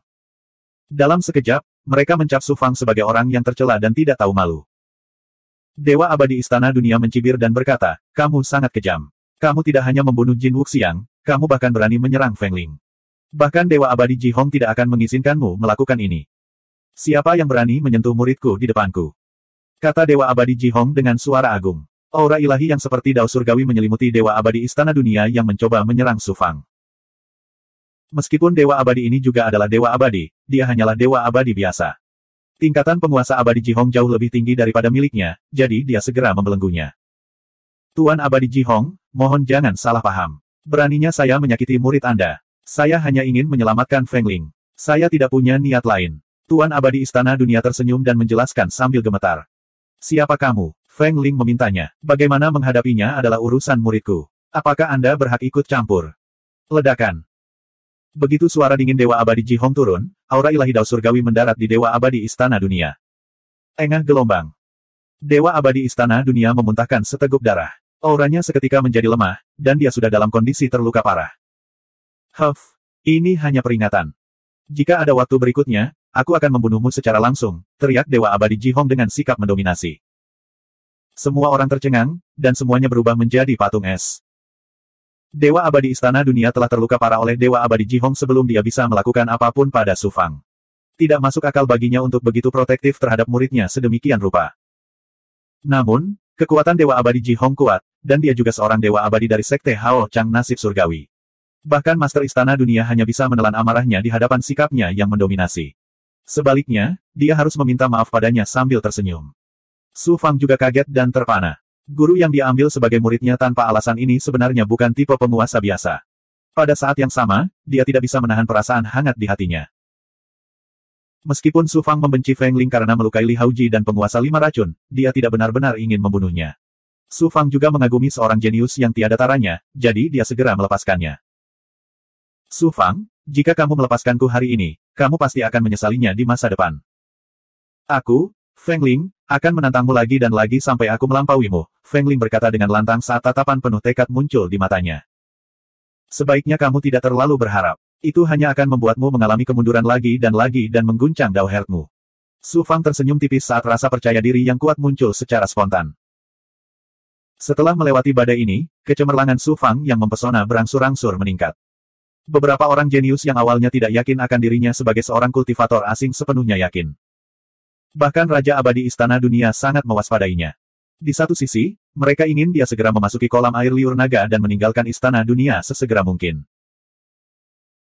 Dalam sekejap, mereka mencap Su Fang sebagai orang yang tercela dan tidak tahu malu. Dewa Abadi Istana Dunia mencibir dan berkata, kamu sangat kejam. Kamu tidak hanya membunuh Jin Wuxiang, kamu bahkan berani menyerang Feng Ling. Bahkan Dewa Abadi Ji Hong tidak akan mengizinkanmu melakukan ini. Siapa yang berani menyentuh muridku di depanku? Kata Dewa Abadi Ji Hong dengan suara agung. Aura ilahi yang seperti dao surgawi menyelimuti Dewa Abadi Istana Dunia yang mencoba menyerang Su Fang. Meskipun Dewa Abadi ini juga adalah Dewa Abadi, dia hanyalah Dewa Abadi biasa. Tingkatan penguasa Abadi Ji Hong jauh lebih tinggi daripada miliknya, jadi dia segera membelenggunya. Tuan Abadi Ji Hong, mohon jangan salah paham. Beraninya saya menyakiti murid Anda. Saya hanya ingin menyelamatkan Feng Ling. Saya tidak punya niat lain. Tuan Abadi Istana Dunia tersenyum dan menjelaskan sambil gemetar. Siapa kamu? Feng Ling memintanya. Bagaimana menghadapinya adalah urusan muridku. Apakah Anda berhak ikut campur? Ledakan. Begitu suara dingin Dewa Abadi Ji Hong turun, aura ilahi Dao Surgawi mendarat di Dewa Abadi Istana Dunia. Engah gelombang. Dewa Abadi Istana Dunia memuntahkan seteguk darah. Auranya seketika menjadi lemah, dan dia sudah dalam kondisi terluka parah. Ini hanya peringatan. Jika ada waktu berikutnya, aku akan membunuhmu secara langsung, teriak Dewa Abadi Ji Hong dengan sikap mendominasi. Semua orang tercengang, dan semuanya berubah menjadi patung es. Dewa Abadi Istana Dunia telah terluka parah oleh Dewa Abadi Ji Hong sebelum dia bisa melakukan apapun pada Su Fang. Tidak masuk akal baginya untuk begitu protektif terhadap muridnya sedemikian rupa. Namun, kekuatan Dewa Abadi Ji Hong kuat, dan dia juga seorang Dewa Abadi dari Sekte Hao Chang Nasib Surgawi. Bahkan Master Istana Dunia hanya bisa menelan amarahnya di hadapan sikapnya yang mendominasi. Sebaliknya, dia harus meminta maaf padanya sambil tersenyum. Su Fang juga kaget dan terpana. Guru yang dia ambil sebagai muridnya tanpa alasan ini sebenarnya bukan tipe penguasa biasa. Pada saat yang sama, dia tidak bisa menahan perasaan hangat di hatinya. Meskipun Su Fang membenci Feng Ling karena melukai Li Haoji dan penguasa 5 racun, dia tidak benar-benar ingin membunuhnya. Su Fang juga mengagumi seorang jenius yang tiada taranya, jadi dia segera melepaskannya. Su Fang, jika kamu melepaskanku hari ini, kamu pasti akan menyesalinya di masa depan. Aku, Feng Ling, akan menantangmu lagi dan lagi sampai aku melampauimu, Feng Ling berkata dengan lantang saat tatapan penuh tekad muncul di matanya. Sebaiknya kamu tidak terlalu berharap. Itu hanya akan membuatmu mengalami kemunduran lagi dan mengguncang Dao Heartmu. Su Fang tersenyum tipis saat rasa percaya diri yang kuat muncul secara spontan. Setelah melewati badai ini, kecemerlangan Su Fang yang mempesona berangsur-angsur meningkat. Beberapa orang jenius yang awalnya tidak yakin akan dirinya sebagai seorang kultivator asing sepenuhnya yakin. Bahkan Raja Abadi Istana Dunia sangat mewaspadainya. Di satu sisi, mereka ingin dia segera memasuki kolam air liur naga dan meninggalkan Istana Dunia sesegera mungkin.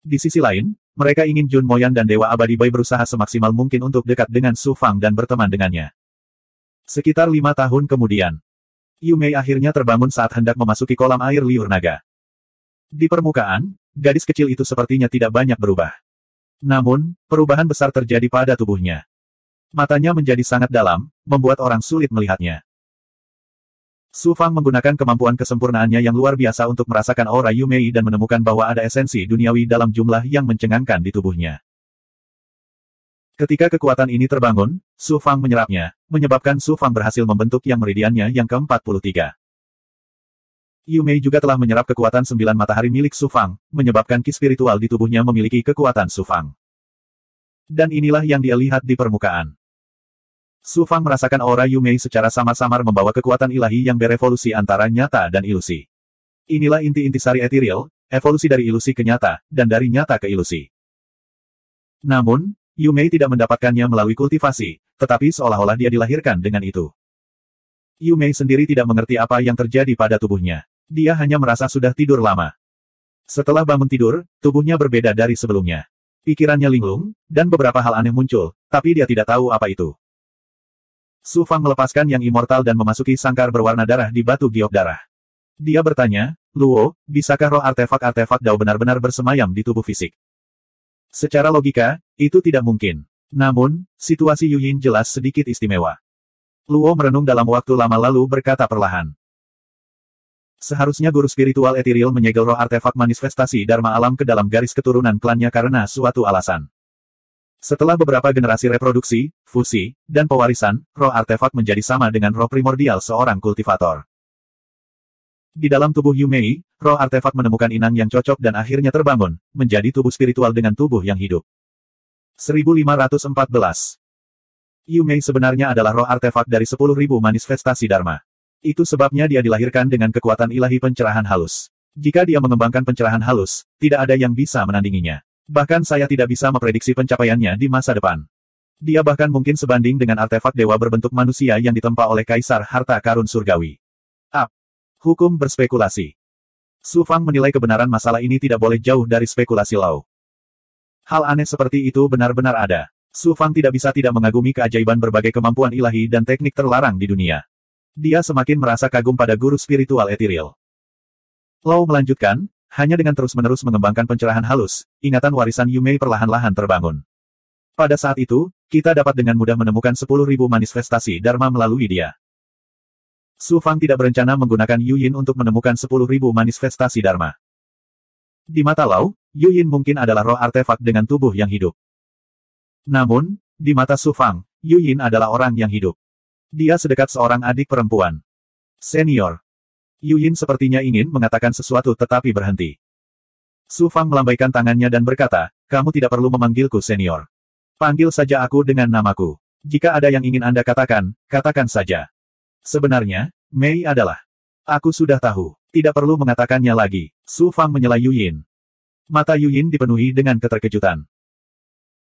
Di sisi lain, mereka ingin Jun Moyan dan Dewa Abadi Bai berusaha semaksimal mungkin untuk dekat dengan Su Fang dan berteman dengannya. Sekitar 5 tahun kemudian, Yu Mei akhirnya terbangun saat hendak memasuki kolam air liur naga. Di permukaan, gadis kecil itu sepertinya tidak banyak berubah. Namun, perubahan besar terjadi pada tubuhnya. Matanya menjadi sangat dalam, membuat orang sulit melihatnya. Su Fang menggunakan kemampuan kesempurnaannya yang luar biasa untuk merasakan aura Yu Mei dan menemukan bahwa ada esensi duniawi dalam jumlah yang mencengangkan di tubuhnya. Ketika kekuatan ini terbangun, Su Fang menyerapnya, menyebabkan Su Fang berhasil membentuk yang meridiannya yang ke-43. Yu Mei juga telah menyerap kekuatan 9 matahari milik Su Fang, menyebabkan ki spiritual di tubuhnya memiliki kekuatan Su Fang. Dan inilah yang dia lihat di permukaan. Su Fang merasakan aura Yu Mei secara samar-samar membawa kekuatan ilahi yang berevolusi antara nyata dan ilusi. Inilah inti-inti sari etiril, evolusi dari ilusi ke nyata, dan dari nyata ke ilusi. Namun, Yu Mei tidak mendapatkannya melalui kultivasi, tetapi seolah-olah dia dilahirkan dengan itu. Yu Mei sendiri tidak mengerti apa yang terjadi pada tubuhnya. Dia hanya merasa sudah tidur lama. Setelah bangun tidur, tubuhnya berbeda dari sebelumnya. Pikirannya linglung, dan beberapa hal aneh muncul, tapi dia tidak tahu apa itu. Su Fang melepaskan yang immortal dan memasuki sangkar berwarna darah di batu giok darah. Dia bertanya, Luo, bisakah roh artefak-artefak Dao benar-benar bersemayam di tubuh fisik? Secara logika, itu tidak mungkin. Namun, situasi Yu Yin jelas sedikit istimewa. Luo merenung dalam waktu lama lalu berkata perlahan. Seharusnya guru spiritual etiril menyegel roh artefak manifestasi Dharma alam ke dalam garis keturunan klannya karena suatu alasan. Setelah beberapa generasi reproduksi, fusi, dan pewarisan, roh artefak menjadi sama dengan roh primordial seorang kultivator. Di dalam tubuh Yu Mei, roh artefak menemukan inang yang cocok dan akhirnya terbangun, menjadi tubuh spiritual dengan tubuh yang hidup. 1514. Yu Mei sebenarnya adalah roh artefak dari 10.000 manifestasi Dharma. Itu sebabnya dia dilahirkan dengan kekuatan ilahi pencerahan halus. Jika dia mengembangkan pencerahan halus, tidak ada yang bisa menandinginya. Bahkan saya tidak bisa memprediksi pencapaiannya di masa depan. Dia bahkan mungkin sebanding dengan artefak dewa berbentuk manusia yang ditempa oleh Kaisar Harta Karun Surgawi. Hukum berspekulasi. Su Fang menilai kebenaran masalah ini tidak boleh jauh dari spekulasi Lao. Hal aneh seperti itu benar-benar ada. Su Fang tidak bisa tidak mengagumi keajaiban berbagai kemampuan ilahi dan teknik terlarang di dunia. Dia semakin merasa kagum pada guru spiritual etiril. Lao melanjutkan, Hanya dengan terus-menerus mengembangkan pencerahan halus, ingatan warisan Yumei perlahan-lahan terbangun. Pada saat itu, kita dapat dengan mudah menemukan 10.000 manifestasi Dharma melalui dia. Su Fang tidak berencana menggunakan Yu Yin untuk menemukan 10.000 manifestasi Dharma. Di mata Lau, Yu Yin mungkin adalah roh artefak dengan tubuh yang hidup. Namun, di mata Su Fang, Yu Yin adalah orang yang hidup. Dia sedekat seorang adik perempuan. Senior. Yu Yin sepertinya ingin mengatakan sesuatu tetapi berhenti. Su Fang melambaikan tangannya dan berkata, kamu tidak perlu memanggilku senior. Panggil saja aku dengan namaku. Jika ada yang ingin Anda katakan, katakan saja. Sebenarnya, Mei adalah. Aku sudah tahu. Tidak perlu mengatakannya lagi. Su Fang menyela Yu Yin. Mata Yu Yin dipenuhi dengan keterkejutan.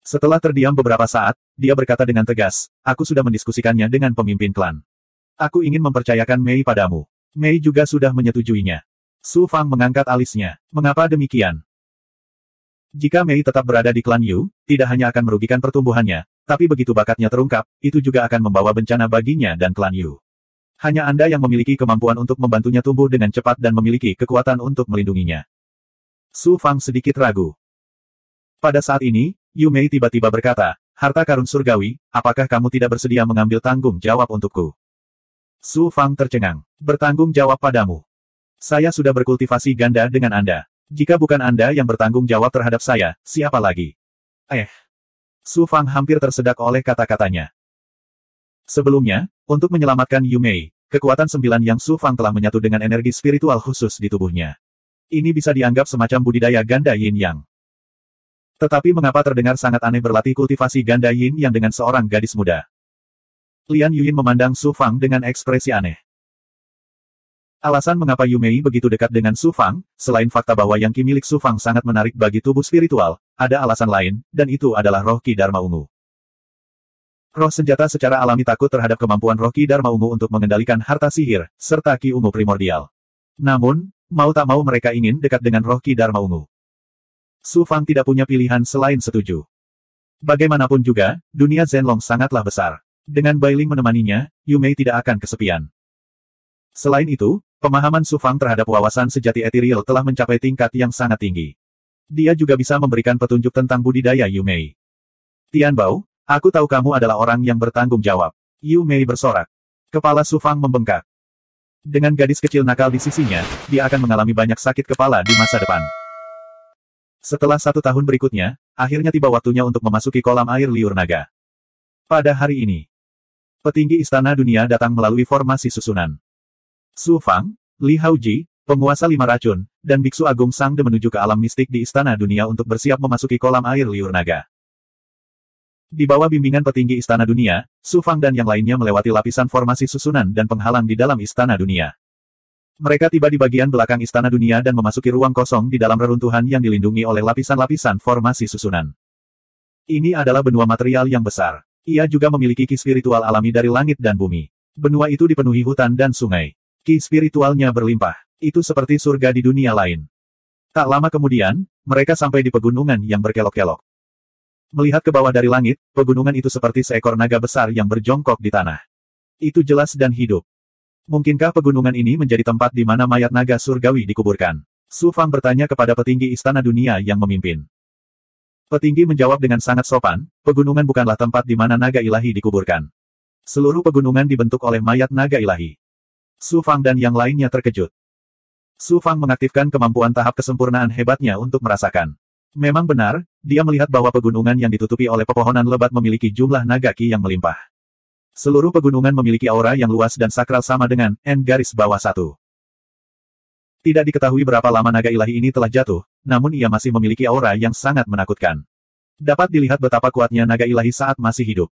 Setelah terdiam beberapa saat, dia berkata dengan tegas, aku sudah mendiskusikannya dengan pemimpin klan. Aku ingin mempercayakan Mei padamu. Mei juga sudah menyetujuinya. Su Fang mengangkat alisnya. Mengapa demikian? Jika Mei tetap berada di klan Yu, tidak hanya akan merugikan pertumbuhannya, tapi begitu bakatnya terungkap, itu juga akan membawa bencana baginya dan klan Yu. Hanya Anda yang memiliki kemampuan untuk membantunya tumbuh dengan cepat dan memiliki kekuatan untuk melindunginya. Su Fang sedikit ragu. Pada saat ini, Yu Mei tiba-tiba berkata, harta karun surgawi, apakah kamu tidak bersedia mengambil tanggung jawab untukku? Su Fang tercengang. Bertanggung jawab padamu. Saya sudah berkultivasi ganda dengan Anda. Jika bukan Anda yang bertanggung jawab terhadap saya, siapa lagi? Su Fang hampir tersedak oleh kata-katanya. Sebelumnya, untuk menyelamatkan Yu Mei, kekuatan 9 yang Su Fang telah menyatu dengan energi spiritual khusus di tubuhnya. Ini bisa dianggap semacam budidaya ganda Yin Yang. Tetapi mengapa terdengar sangat aneh berlatih kultivasi ganda Yin Yang dengan seorang gadis muda? Lian Yuyin memandang Su Fang dengan ekspresi aneh. Alasan mengapa Yu Mei begitu dekat dengan Su Fang, selain fakta bahwa yang Qi milik Su Fang sangat menarik bagi tubuh spiritual, ada alasan lain, dan itu adalah roh Qi Dharma Ungu. Roh senjata secara alami takut terhadap kemampuan roh Qi Dharma Ungu untuk mengendalikan harta sihir, serta Qi Ungu primordial. Namun, mau tak mau mereka ingin dekat dengan roh Qi Dharma Ungu. Su Fang tidak punya pilihan selain setuju. Bagaimanapun juga, dunia Zenlong sangatlah besar. Dengan Bai Ling menemaninya, Yu Mei tidak akan kesepian. Selain itu, pemahaman Su Fang terhadap wawasan sejati ethereal telah mencapai tingkat yang sangat tinggi. Dia juga bisa memberikan petunjuk tentang budidaya Yu Mei. Tian Bao, aku tahu kamu adalah orang yang bertanggung jawab. Yu Mei bersorak. Kepala Su Fang membengkak. Dengan gadis kecil nakal di sisinya, dia akan mengalami banyak sakit kepala di masa depan. Setelah 1 tahun berikutnya, akhirnya tiba waktunya untuk memasuki kolam air liur naga. Pada hari ini, petinggi Istana Dunia datang melalui formasi susunan. Su Fang, Li Haoji, penguasa 5 racun, dan Biksu Agung Sangde menuju ke alam mistik di Istana Dunia untuk bersiap memasuki kolam air liur naga. Di bawah bimbingan petinggi Istana Dunia, Su Fang dan yang lainnya melewati lapisan formasi susunan dan penghalang di dalam Istana Dunia. Mereka tiba di bagian belakang Istana Dunia dan memasuki ruang kosong di dalam reruntuhan yang dilindungi oleh lapisan-lapisan formasi susunan. Ini adalah benua material yang besar. Ia juga memiliki ki spiritual alami dari langit dan bumi. Benua itu dipenuhi hutan dan sungai. Ki spiritualnya berlimpah. Itu seperti surga di dunia lain. Tak lama kemudian, mereka sampai di pegunungan yang berkelok-kelok. Melihat ke bawah dari langit, pegunungan itu seperti seekor naga besar yang berjongkok di tanah. Itu jelas dan hidup. Mungkinkah pegunungan ini menjadi tempat di mana mayat naga surgawi dikuburkan? Su Fang bertanya kepada petinggi Istana Dunia yang memimpin. Petinggi menjawab dengan sangat sopan, pegunungan bukanlah tempat di mana naga ilahi dikuburkan. Seluruh pegunungan dibentuk oleh mayat naga ilahi. Su Fang dan yang lainnya terkejut. Su Fang mengaktifkan kemampuan tahap kesempurnaan hebatnya untuk merasakan. Memang benar, dia melihat bahwa pegunungan yang ditutupi oleh pepohonan lebat memiliki jumlah naga ki yang melimpah. Seluruh pegunungan memiliki aura yang luas dan sakral sama dengan N-1. Tidak diketahui berapa lama naga ilahi ini telah jatuh, namun ia masih memiliki aura yang sangat menakutkan. Dapat dilihat betapa kuatnya naga ilahi saat masih hidup.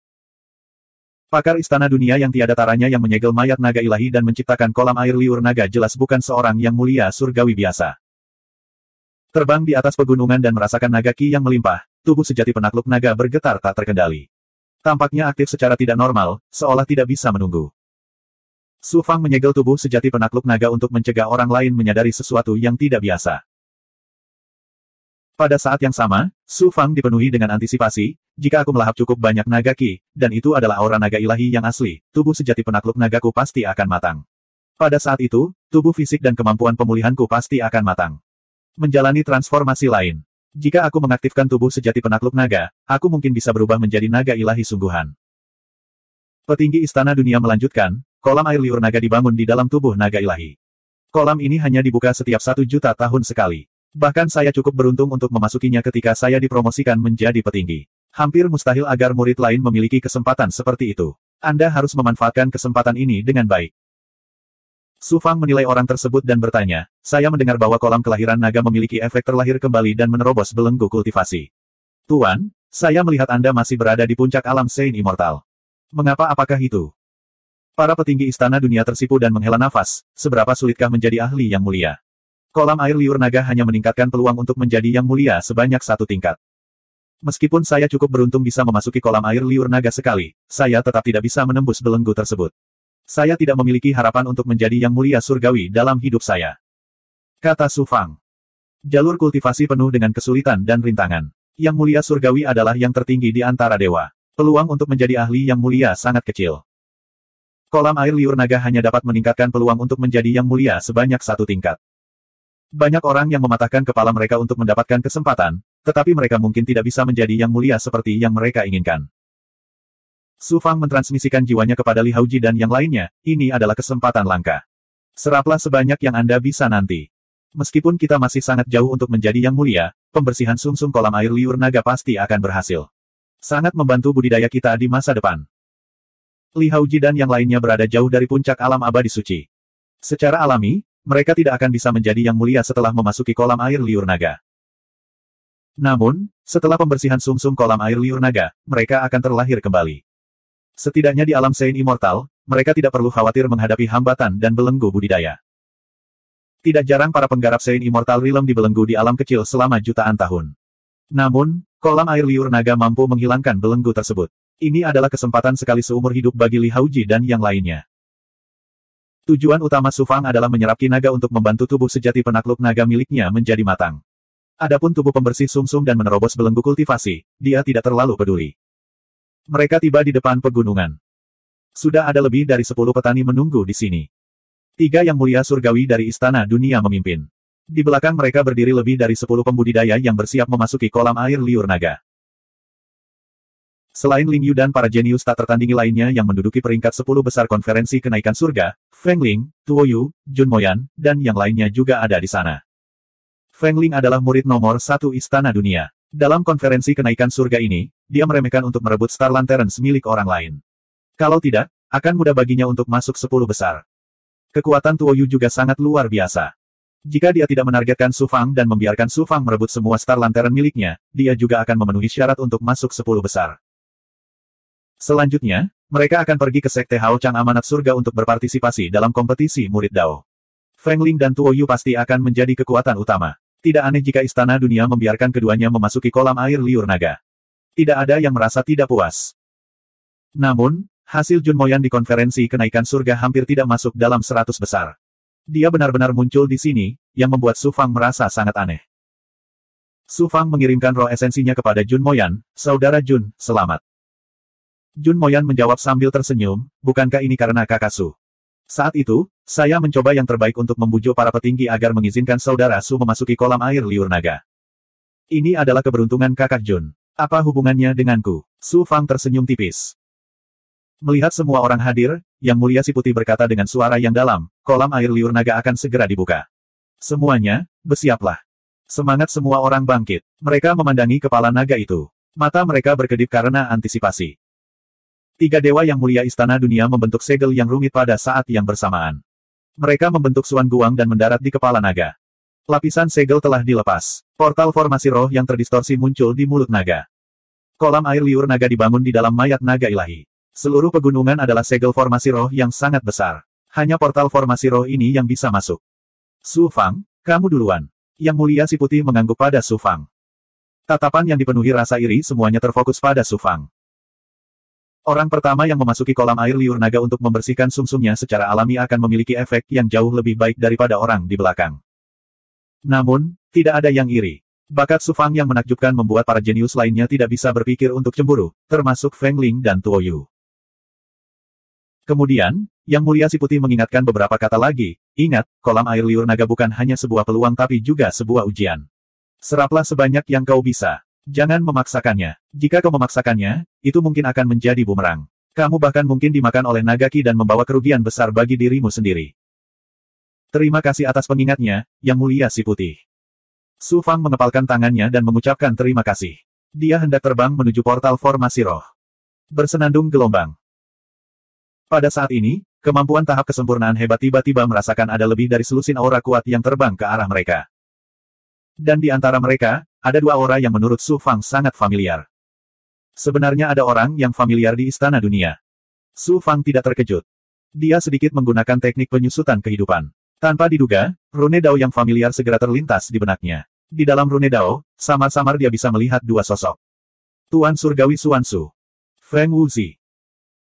Pakar Istana Dunia yang tiada taranya yang menyegel mayat naga ilahi dan menciptakan kolam air liur naga jelas bukan seorang yang mulia surgawi biasa. Terbang di atas pegunungan dan merasakan naga ki yang melimpah, tubuh sejati penakluk naga bergetar tak terkendali. Tampaknya aktif secara tidak normal, seolah tidak bisa menunggu. Su Fang menyegel tubuh sejati penakluk naga untuk mencegah orang lain menyadari sesuatu yang tidak biasa. Pada saat yang sama, Su Fang dipenuhi dengan antisipasi, jika aku melahap cukup banyak naga ki, dan itu adalah aura naga ilahi yang asli, tubuh sejati penakluk nagaku pasti akan matang. Pada saat itu, tubuh fisik dan kemampuan pemulihanku pasti akan matang. Menjalani transformasi lain. Jika aku mengaktifkan tubuh sejati penakluk naga, aku mungkin bisa berubah menjadi naga ilahi sungguhan. Petinggi Istana Dunia melanjutkan, kolam air liur naga dibangun di dalam tubuh naga ilahi. Kolam ini hanya dibuka setiap 1 juta tahun sekali. Bahkan saya cukup beruntung untuk memasukinya ketika saya dipromosikan menjadi petinggi. Hampir mustahil agar murid lain memiliki kesempatan seperti itu. Anda harus memanfaatkan kesempatan ini dengan baik. Su Fang menilai orang tersebut dan bertanya, saya mendengar bahwa kolam kelahiran naga memiliki efek terlahir kembali dan menerobos belenggu kultivasi. Tuan, saya melihat Anda masih berada di puncak alam Sein Immortal. Mengapa apakah itu? Para petinggi Istana Dunia tersipu dan menghela nafas, seberapa sulitkah menjadi ahli yang mulia? Kolam air liur naga hanya meningkatkan peluang untuk menjadi yang mulia sebanyak 1 tingkat. Meskipun saya cukup beruntung bisa memasuki kolam air liur naga sekali, saya tetap tidak bisa menembus belenggu tersebut. Saya tidak memiliki harapan untuk menjadi yang mulia surgawi dalam hidup saya. Kata Su Fang. Jalur kultivasi penuh dengan kesulitan dan rintangan. Yang mulia surgawi adalah yang tertinggi di antara dewa. Peluang untuk menjadi ahli yang mulia sangat kecil. Kolam air liur naga hanya dapat meningkatkan peluang untuk menjadi yang mulia sebanyak 1 tingkat. Banyak orang yang mematahkan kepala mereka untuk mendapatkan kesempatan, tetapi mereka mungkin tidak bisa menjadi yang mulia seperti yang mereka inginkan. Su Fang mentransmisikan jiwanya kepada Li Haoji dan yang lainnya, ini adalah kesempatan langka. Seraplah sebanyak yang Anda bisa nanti. Meskipun kita masih sangat jauh untuk menjadi yang mulia, pembersihan sumsum kolam air liur naga pasti akan berhasil. Sangat membantu budidaya kita di masa depan. Li Haoji dan yang lainnya berada jauh dari puncak alam abadi suci. Secara alami, mereka tidak akan bisa menjadi yang mulia setelah memasuki kolam air liur naga. Namun, setelah pembersihan sumsum kolam air liur naga, mereka akan terlahir kembali. Setidaknya di alam Sein Immortal, mereka tidak perlu khawatir menghadapi hambatan dan belenggu budidaya. Tidak jarang para penggarap Sein Immortal Realm dibelenggu di alam kecil selama jutaan tahun. Namun, kolam air liur naga mampu menghilangkan belenggu tersebut. Ini adalah kesempatan sekali seumur hidup bagi Li Haoji dan yang lainnya. Tujuan utama Su Fang adalah menyerap ki naga untuk membantu tubuh sejati penakluk naga miliknya menjadi matang. Adapun tubuh pembersih sumsum dan menerobos belenggu kultivasi, dia tidak terlalu peduli. Mereka tiba di depan pegunungan. Sudah ada lebih dari 10 petani menunggu di sini. 3 yang mulia surgawi dari Istana Dunia memimpin. Di belakang mereka berdiri lebih dari 10 pembudidaya yang bersiap memasuki kolam air liur naga. Selain Ling Yu dan para jenius tak tertandingi lainnya yang menduduki peringkat 10 besar konferensi kenaikan surga, Feng Ling, Tuo Yu, Jun Moyan, dan yang lainnya juga ada di sana. Feng Ling adalah murid nomor 1 Istana Dunia. Dalam konferensi kenaikan surga ini, dia meremehkan untuk merebut Star Lanterns milik orang lain. Kalau tidak, akan mudah baginya untuk masuk 10 besar. Kekuatan Tuo Yu juga sangat luar biasa. Jika dia tidak menargetkan Su Fang dan membiarkan Su Fang merebut semua Star Lantern miliknya, dia juga akan memenuhi syarat untuk masuk 10 besar. Selanjutnya, mereka akan pergi ke Sekte Hao Chang Amanat Surga untuk berpartisipasi dalam kompetisi murid Dao. Feng Ling dan Tuo Yu pasti akan menjadi kekuatan utama. Tidak aneh jika Istana Dunia membiarkan keduanya memasuki kolam air liur naga. Tidak ada yang merasa tidak puas. Namun, hasil Jun Moyan di konferensi kenaikan surga hampir tidak masuk dalam 100 besar. Dia benar-benar muncul di sini, yang membuat Su Fang merasa sangat aneh. Su Fang mengirimkan roh esensinya kepada Jun Moyan, saudara Jun, selamat. Jun Moyan menjawab sambil tersenyum, bukankah ini karena kakak Su? Saat itu, saya mencoba yang terbaik untuk membujuk para petinggi agar mengizinkan saudara Su memasuki kolam air liur naga. Ini adalah keberuntungan kakak Jun. Apa hubungannya denganku? Su Fang tersenyum tipis. Melihat semua orang hadir, Yang Mulia Si Putih berkata dengan suara yang dalam, kolam air liur naga akan segera dibuka. Semuanya, bersiaplah. Semangat semua orang bangkit. Mereka memandangi kepala naga itu. Mata mereka berkedip karena antisipasi. 3 dewa yang mulia Istana Dunia membentuk segel yang rumit pada saat yang bersamaan. Mereka membentuk Suan Guang dan mendarat di kepala naga. Lapisan segel telah dilepas. Portal formasi roh yang terdistorsi muncul di mulut naga. Kolam air liur naga dibangun di dalam mayat naga ilahi. Seluruh pegunungan adalah segel formasi roh yang sangat besar. Hanya portal formasi roh ini yang bisa masuk. Su Fang, kamu duluan. Yang Mulia Si Putih mengangguk pada Su Fang. Tatapan yang dipenuhi rasa iri semuanya terfokus pada Su Fang. Orang pertama yang memasuki kolam air liur naga untuk membersihkan sumsumnya secara alami akan memiliki efek yang jauh lebih baik daripada orang di belakang. Namun, tidak ada yang iri. Bakat Su Fang yang menakjubkan membuat para jenius lainnya tidak bisa berpikir untuk cemburu, termasuk Feng Ling dan Tuo Yu. Kemudian, Yang Mulia Si Putih mengingatkan beberapa kata lagi, ingat, kolam air liur naga bukan hanya sebuah peluang tapi juga sebuah ujian. Seraplah sebanyak yang kau bisa. Jangan memaksakannya. Jika kau memaksakannya, itu mungkin akan menjadi bumerang. Kamu bahkan mungkin dimakan oleh Nagaki dan membawa kerugian besar bagi dirimu sendiri. Terima kasih atas pengingatnya, Yang Mulia Si Putih. Su Fang mengepalkan tangannya dan mengucapkan terima kasih. Dia hendak terbang menuju portal formasi roh. Bersenandung gelombang. Pada saat ini, kemampuan tahap kesempurnaan hebat tiba-tiba merasakan ada lebih dari selusin aura kuat yang terbang ke arah mereka. Dan di antara mereka, ada dua aura yang menurut Su Fang sangat familiar. Sebenarnya ada orang yang familiar di Istana Dunia. Su Fang tidak terkejut. Dia sedikit menggunakan teknik penyusutan kehidupan. Tanpa diduga, rune Dao yang familiar segera terlintas di benaknya. Di dalam rune Dao, samar-samar dia bisa melihat dua sosok. Tuan Surgawi Xuanzu. Feng Wuzi.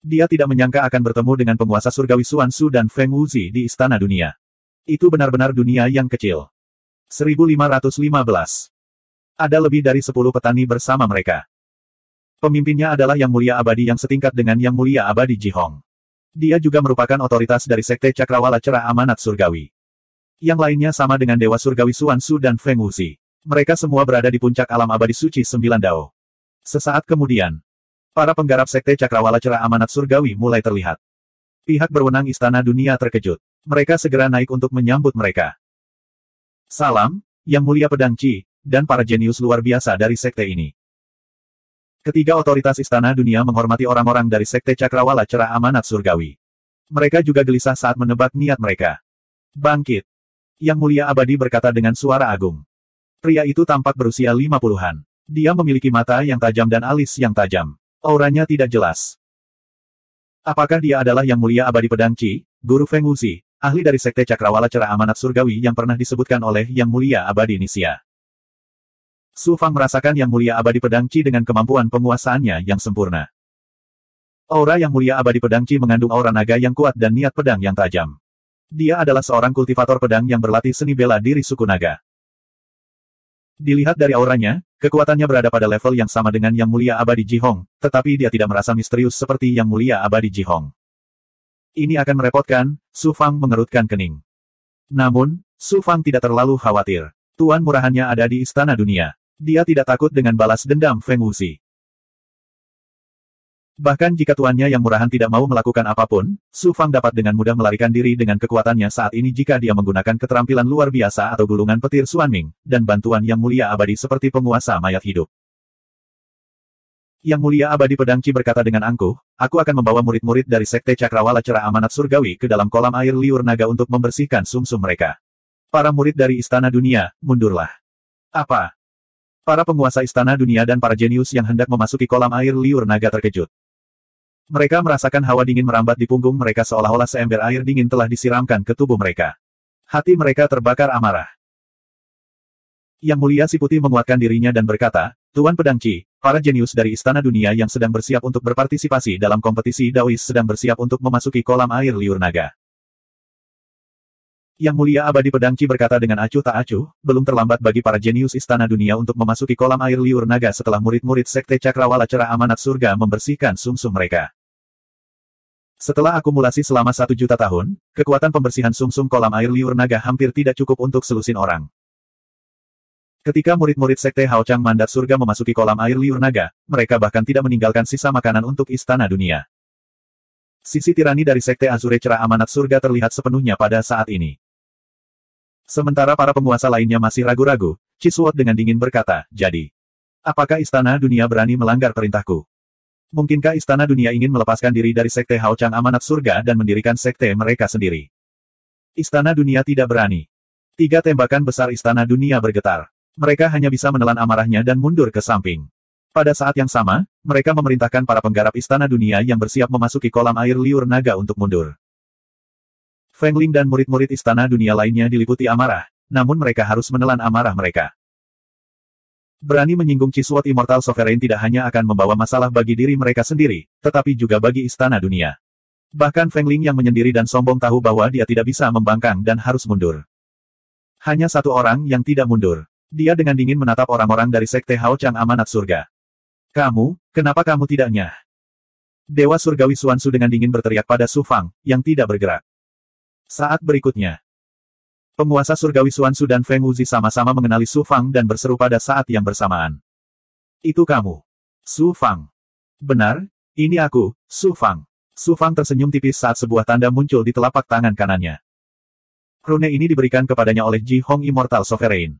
Dia tidak menyangka akan bertemu dengan penguasa Surgawi Xuanzu dan Feng Wuzi di Istana Dunia. Itu benar-benar dunia yang kecil. 1515. Ada lebih dari 10 petani bersama mereka. Pemimpinnya adalah Yang Mulia Abadi yang setingkat dengan Yang Mulia Abadi Jihong. Dia juga merupakan otoritas dari Sekte Cakrawala Cerah Amanat Surgawi. Yang lainnya sama dengan Dewa Surgawi Xuanzu dan Feng Wuzi. Mereka semua berada di puncak alam abadi suci 9 Dao. Sesaat kemudian, para penggarap Sekte Cakrawala Cerah Amanat Surgawi mulai terlihat. Pihak berwenang Istana Dunia terkejut. Mereka segera naik untuk menyambut mereka. Salam, Yang Mulia Pedang Qi, dan para jenius luar biasa dari sekte ini. Ketiga otoritas Istana Dunia menghormati orang-orang dari Sekte Cakrawala Cerah Amanat Surgawi. Mereka juga gelisah saat menebak niat mereka. Bangkit. Yang Mulia Abadi berkata dengan suara agung. Pria itu tampak berusia 50-an. Dia memiliki mata yang tajam dan alis yang tajam. Auranya tidak jelas. Apakah dia adalah Yang Mulia Abadi Pedang Qi, Guru Feng Wuzi, ahli dari Sekte Cakrawala Cerah Amanat Surgawi yang pernah disebutkan oleh Yang Mulia Abadi Nisia? Su Fang merasakan Yang Mulia Abadi Pedang Qi dengan kemampuan penguasaannya yang sempurna. Aura Yang Mulia Abadi Pedang Qi mengandung aura naga yang kuat dan niat pedang yang tajam. Dia adalah seorang kultivator pedang yang berlatih seni bela diri suku naga. Dilihat dari auranya, kekuatannya berada pada level yang sama dengan Yang Mulia Abadi Jihong, tetapi dia tidak merasa misterius seperti Yang Mulia Abadi Jihong. Ini akan merepotkan, Su Fang mengerutkan kening. Namun, Su Fang tidak terlalu khawatir. Tuan murahannya ada di Istana Dunia. Dia tidak takut dengan balas dendam Feng Wuzi. Bahkan jika tuannya Yang Murahan tidak mau melakukan apapun, Su Fang dapat dengan mudah melarikan diri dengan kekuatannya saat ini jika dia menggunakan keterampilan luar biasa atau gulungan petir Xuanming, dan bantuan Yang Mulia Abadi seperti penguasa mayat hidup. Yang Mulia Abadi Pedang Qi berkata dengan angkuh, aku akan membawa murid-murid dari Sekte Cakrawala Cerah Amanat Surgawi ke dalam kolam air liur naga untuk membersihkan sumsum mereka. Para murid dari Istana Dunia, mundurlah. Apa? Para penguasa Istana Dunia dan para jenius yang hendak memasuki kolam air liur naga terkejut. Mereka merasakan hawa dingin merambat di punggung mereka seolah-olah seember air dingin telah disiramkan ke tubuh mereka. Hati mereka terbakar amarah. Yang Mulia Si Putih menguatkan dirinya dan berkata, Tuan Pedang Qi, para jenius dari Istana Dunia yang sedang bersiap untuk berpartisipasi dalam kompetisi Daois sedang bersiap untuk memasuki kolam air liur naga. Yang Mulia Abadi Pedang Qi berkata dengan acuh tak acuh, belum terlambat bagi para jenius Istana Dunia untuk memasuki kolam air liur naga setelah murid-murid Sekte Cakrawala Cerah Amanat Surga membersihkan sumsum mereka. Setelah akumulasi selama 1 juta tahun, kekuatan pembersihan sumsum kolam air liur naga hampir tidak cukup untuk selusin orang. Ketika murid-murid Sekte Hao Chang Mandat Surga memasuki kolam air liur naga, mereka bahkan tidak meninggalkan sisa makanan untuk Istana Dunia. Sisi tirani dari Sekte Azure Cerah Amanat Surga terlihat sepenuhnya pada saat ini. Sementara para penguasa lainnya masih ragu-ragu, Ciswot dengan dingin berkata, jadi, apakah Istana Dunia berani melanggar perintahku? Mungkinkah Istana Dunia ingin melepaskan diri dari Sekte Hao Chang Amanat Surga dan mendirikan sekte mereka sendiri? Istana Dunia tidak berani. 3 tembakan besar Istana Dunia bergetar. Mereka hanya bisa menelan amarahnya dan mundur ke samping. Pada saat yang sama, mereka memerintahkan para penggarap Istana Dunia yang bersiap memasuki kolam air liur naga untuk mundur. Feng Ling dan murid-murid Istana Dunia lainnya diliputi amarah, namun mereka harus menelan amarah mereka. Berani menyinggung Ciswot Immortal Sovereign tidak hanya akan membawa masalah bagi diri mereka sendiri, tetapi juga bagi Istana Dunia. Bahkan Feng Ling yang menyendiri dan sombong tahu bahwa dia tidak bisa membangkang dan harus mundur. Hanya satu orang yang tidak mundur. Dia dengan dingin menatap orang-orang dari Sekte Hao Chang Amanat Surga. Kamu, kenapa kamu tidak nyah? Dewa Surgawi Xuanzu dengan dingin berteriak pada Su Fang, yang tidak bergerak. Saat berikutnya, penguasa Surgawi Xuanzu dan Feng Wuzi sama-sama mengenali Su Fang dan berseru pada saat yang bersamaan. Itu kamu, Su Fang. Benar, ini aku, Su Fang. Su Fang tersenyum tipis saat sebuah tanda muncul di telapak tangan kanannya. Rune ini diberikan kepadanya oleh Ji Hong Immortal Sovereign.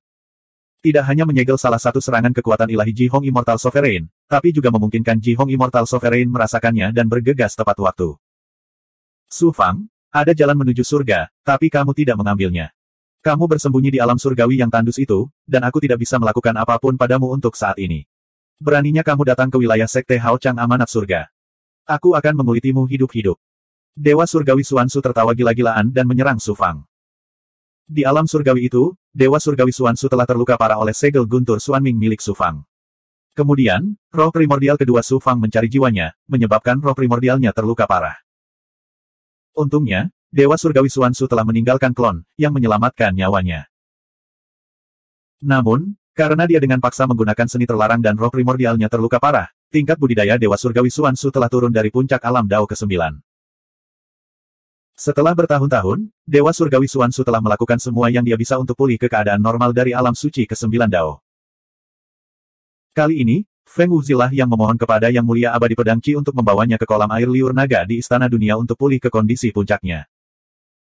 Tidak hanya menyegel salah satu serangan kekuatan ilahi Ji Hong Immortal Sovereign, tapi juga memungkinkan Ji Hong Immortal Sovereign merasakannya dan bergegas tepat waktu. Su Fang, ada jalan menuju surga, tapi kamu tidak mengambilnya. Kamu bersembunyi di alam surgawi yang tandus itu, dan aku tidak bisa melakukan apapun padamu untuk saat ini. Beraninya kamu datang ke wilayah Sekte Hao Chang Amanat Surga. Aku akan mengulitimu hidup-hidup. Dewa Surgawi Xuanzu tertawa gila-gilaan dan menyerang Su Fang. Di alam surgawi itu, Dewa Surgawi Xuanzu telah terluka parah oleh segel guntur Xuanming milik Su Fang. Kemudian, roh primordial kedua Su Fang mencari jiwanya, menyebabkan roh primordialnya terluka parah. Untungnya, Dewa Surgawi Xuanzu telah meninggalkan klon, yang menyelamatkan nyawanya. Namun, karena dia dengan paksa menggunakan seni terlarang dan roh primordialnya terluka parah, tingkat budidaya Dewa Surgawi Xuanzu telah turun dari puncak alam Dao ke-9. Setelah bertahun-tahun, Dewa Surgawi Xuanzu telah melakukan semua yang dia bisa untuk pulih ke keadaan normal dari alam suci ke-9 Dao. Kali ini, Feng Wuzi lah yang memohon kepada Yang Mulia Abadi Pedang Qi untuk membawanya ke kolam air liur naga di Istana Dunia untuk pulih ke kondisi puncaknya.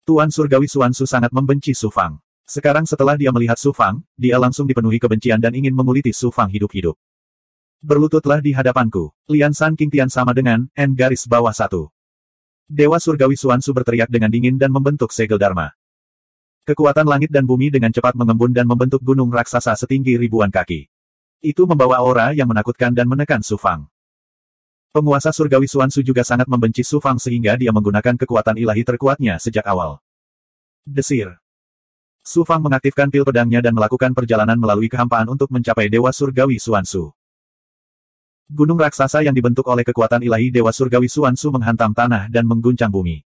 Tuan Surgawi Xuanzu sangat membenci Su Fang. Sekarang setelah dia melihat Su Fang, dia langsung dipenuhi kebencian dan ingin menguliti Su Fang hidup-hidup. Berlututlah di hadapanku. Lian San King Tian sama dengan N garis bawah 1. Dewa Surgawi Xuanzu berteriak dengan dingin dan membentuk segel Dharma. Kekuatan langit dan bumi dengan cepat mengembun dan membentuk gunung raksasa setinggi ribuan kaki. Itu membawa aura yang menakutkan dan menekan Su Fang. Penguasa Surgawi Xuanzu juga sangat membenci Su Fang sehingga dia menggunakan kekuatan ilahi terkuatnya sejak awal. Desir. Su Fang mengaktifkan pil pedangnya dan melakukan perjalanan melalui kehampaan untuk mencapai Dewa Surgawi Xuanzu. Gunung raksasa yang dibentuk oleh kekuatan ilahi Dewa Surgawi Xuanzu menghantam tanah dan mengguncang bumi.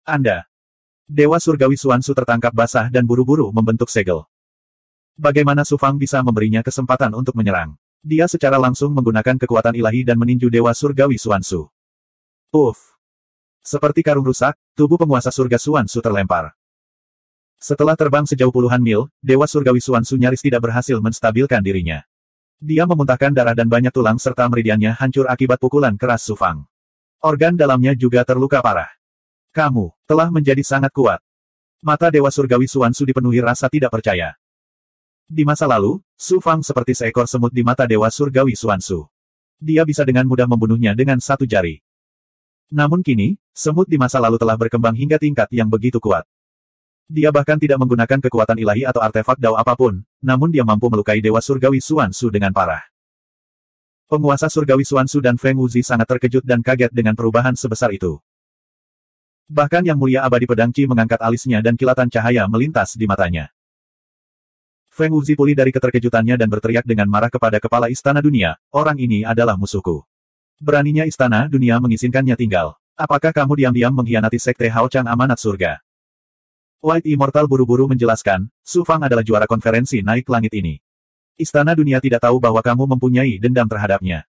Anda. Dewa Surgawi Xuanzu tertangkap basah dan buru-buru membentuk segel. Bagaimana Su Fang bisa memberinya kesempatan untuk menyerang? Dia secara langsung menggunakan kekuatan ilahi dan meninju Dewa Surgawi Xuanzu. Uff. Seperti karung rusak, tubuh penguasa surga Xuanzu terlempar. Setelah terbang sejauh puluhan mil, Dewa Surgawi Xuanzu nyaris tidak berhasil menstabilkan dirinya. Dia memuntahkan darah dan banyak tulang serta meridiannya hancur akibat pukulan keras Su Fang. Organ dalamnya juga terluka parah. Kamu telah menjadi sangat kuat. Mata Dewa Surgawi Xuanzu dipenuhi rasa tidak percaya. Di masa lalu, Su Fang seperti seekor semut di mata Dewa Surgawi Xuanzu. Dia bisa dengan mudah membunuhnya dengan satu jari. Namun kini, semut di masa lalu telah berkembang hingga tingkat yang begitu kuat. Dia bahkan tidak menggunakan kekuatan ilahi atau artefak Dao apapun, namun dia mampu melukai Dewa Surgawi Xuanzu dengan parah. Penguasa Surgawi Xuanzu dan Feng Wuzi sangat terkejut dan kaget dengan perubahan sebesar itu. Bahkan Yang Mulia Abadi Pedang Qi mengangkat alisnya dan kilatan cahaya melintas di matanya. Feng Wuzi pulih dari keterkejutannya dan berteriak dengan marah kepada Kepala Istana Dunia, orang ini adalah musuhku. Beraninya Istana Dunia mengizinkannya tinggal. Apakah kamu diam-diam mengkhianati Sekte Hao Chang Amanat Surga? White Immortal buru-buru menjelaskan, Su Fang adalah juara konferensi naik langit ini. Istana Dunia tidak tahu bahwa kamu mempunyai dendam terhadapnya.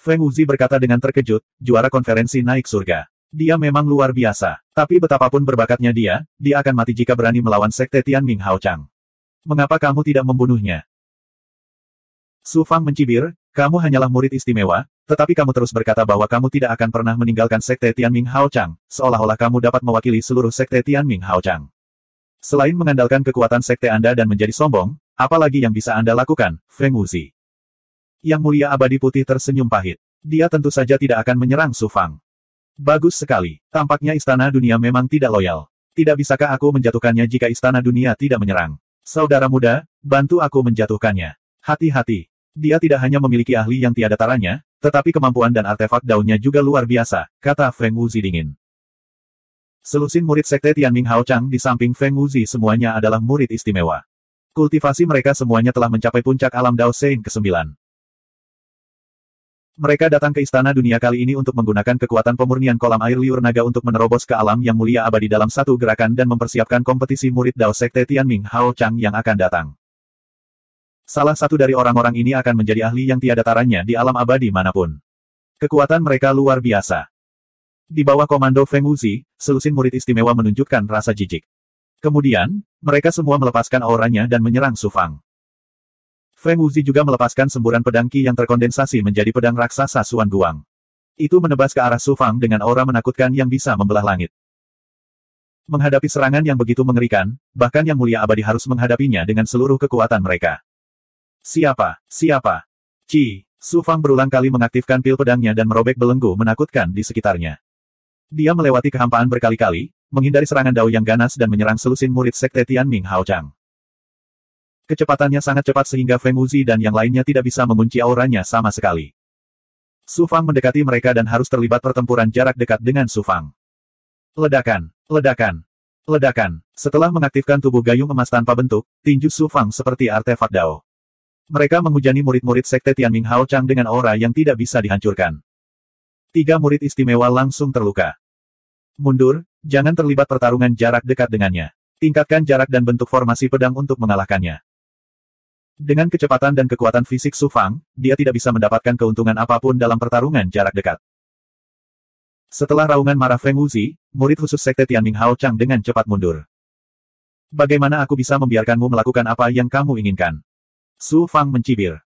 Feng Wuzi berkata dengan terkejut, juara konferensi naik surga. Dia memang luar biasa, tapi betapapun berbakatnya dia akan mati jika berani melawan Sekte Tianming Hao Chang. Mengapa kamu tidak membunuhnya? Su Fang mencibir, kamu hanyalah murid istimewa, tetapi kamu terus berkata bahwa kamu tidak akan pernah meninggalkan Sekte Tianming Hao Chang, seolah-olah kamu dapat mewakili seluruh Sekte Tianming Hao Chang. Selain mengandalkan kekuatan Sekte Anda dan menjadi sombong, apa lagi yang bisa Anda lakukan, Feng Wuzi? Yang Mulia Abadi Putih tersenyum pahit. Dia tentu saja tidak akan menyerang Su Fang. Bagus sekali, tampaknya Istana Dunia memang tidak loyal. Tidak bisakah aku menjatuhkannya jika Istana Dunia tidak menyerang? Saudara muda, bantu aku menjatuhkannya. Hati-hati. Dia tidak hanya memiliki ahli yang tiada taranya, tetapi kemampuan dan artefak daunnya juga luar biasa, kata Feng Wuzi dingin. Selusin murid Sekte Tianming Hao Chang di samping Feng Wuzi semuanya adalah murid istimewa. Kultivasi mereka semuanya telah mencapai puncak alam Dao Sein ke-9. Mereka datang ke Istana Dunia kali ini untuk menggunakan kekuatan pemurnian kolam air liur naga untuk menerobos ke alam yang mulia abadi dalam satu gerakan dan mempersiapkan kompetisi murid Dao Sekte Tianming Hao Chang yang akan datang. Salah satu dari orang-orang ini akan menjadi ahli yang tiada taranya di alam abadi manapun. Kekuatan mereka luar biasa. Di bawah komando Feng Wuzi, selusin murid istimewa menunjukkan rasa jijik. Kemudian, mereka semua melepaskan auranya dan menyerang Su Fang. Feng Wuzi juga melepaskan semburan pedang Qi yang terkondensasi menjadi pedang raksasa Suan Guang. Itu menebas ke arah Su Fang dengan aura menakutkan yang bisa membelah langit. Menghadapi serangan yang begitu mengerikan, bahkan Yang Mulia Abadi harus menghadapinya dengan seluruh kekuatan mereka. Siapa? Siapa? Qi. Su Fang berulang kali mengaktifkan pil pedangnya dan merobek belenggu menakutkan di sekitarnya. Dia melewati kehampaan berkali-kali, menghindari serangan Dao yang ganas dan menyerang selusin murid sekte Tianming Hao Chang. Kecepatannya sangat cepat sehingga Feng Wuzi dan yang lainnya tidak bisa mengunci auranya sama sekali. Su Fang mendekati mereka dan harus terlibat pertempuran jarak dekat dengan Su Fang. Ledakan, ledakan, ledakan. Setelah mengaktifkan tubuh gayung emas tanpa bentuk, tinju Su Fang seperti artefak Dao. Mereka menghujani murid-murid sekte Tianming Hao Chang dengan aura yang tidak bisa dihancurkan. 3 murid istimewa langsung terluka. Mundur, jangan terlibat pertarungan jarak dekat dengannya. Tingkatkan jarak dan bentuk formasi pedang untuk mengalahkannya. Dengan kecepatan dan kekuatan fisik Su Fang, dia tidak bisa mendapatkan keuntungan apapun dalam pertarungan jarak dekat. Setelah raungan marah Feng Wuzi, murid khusus sekte Tianming Hao Chang dengan cepat mundur. Bagaimana aku bisa membiarkanmu melakukan apa yang kamu inginkan? Su Fang mencibir.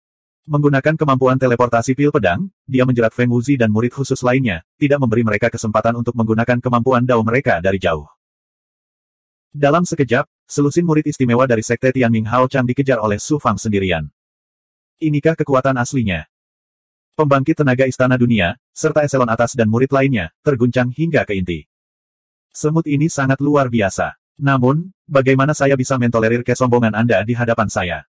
Menggunakan kemampuan teleportasi pil pedang, dia menjerat Feng Wuzi dan murid khusus lainnya, tidak memberi mereka kesempatan untuk menggunakan kemampuan Dao mereka dari jauh. Dalam sekejap, selusin murid istimewa dari sekte Tianming Hao Chang dikejar oleh Su Fang sendirian. Inikah kekuatan aslinya? Pembangkit tenaga istana dunia, serta eselon atas dan murid lainnya, terguncang hingga ke inti. Semut ini sangat luar biasa. Namun, bagaimana saya bisa mentolerir kesombongan Anda di hadapan saya?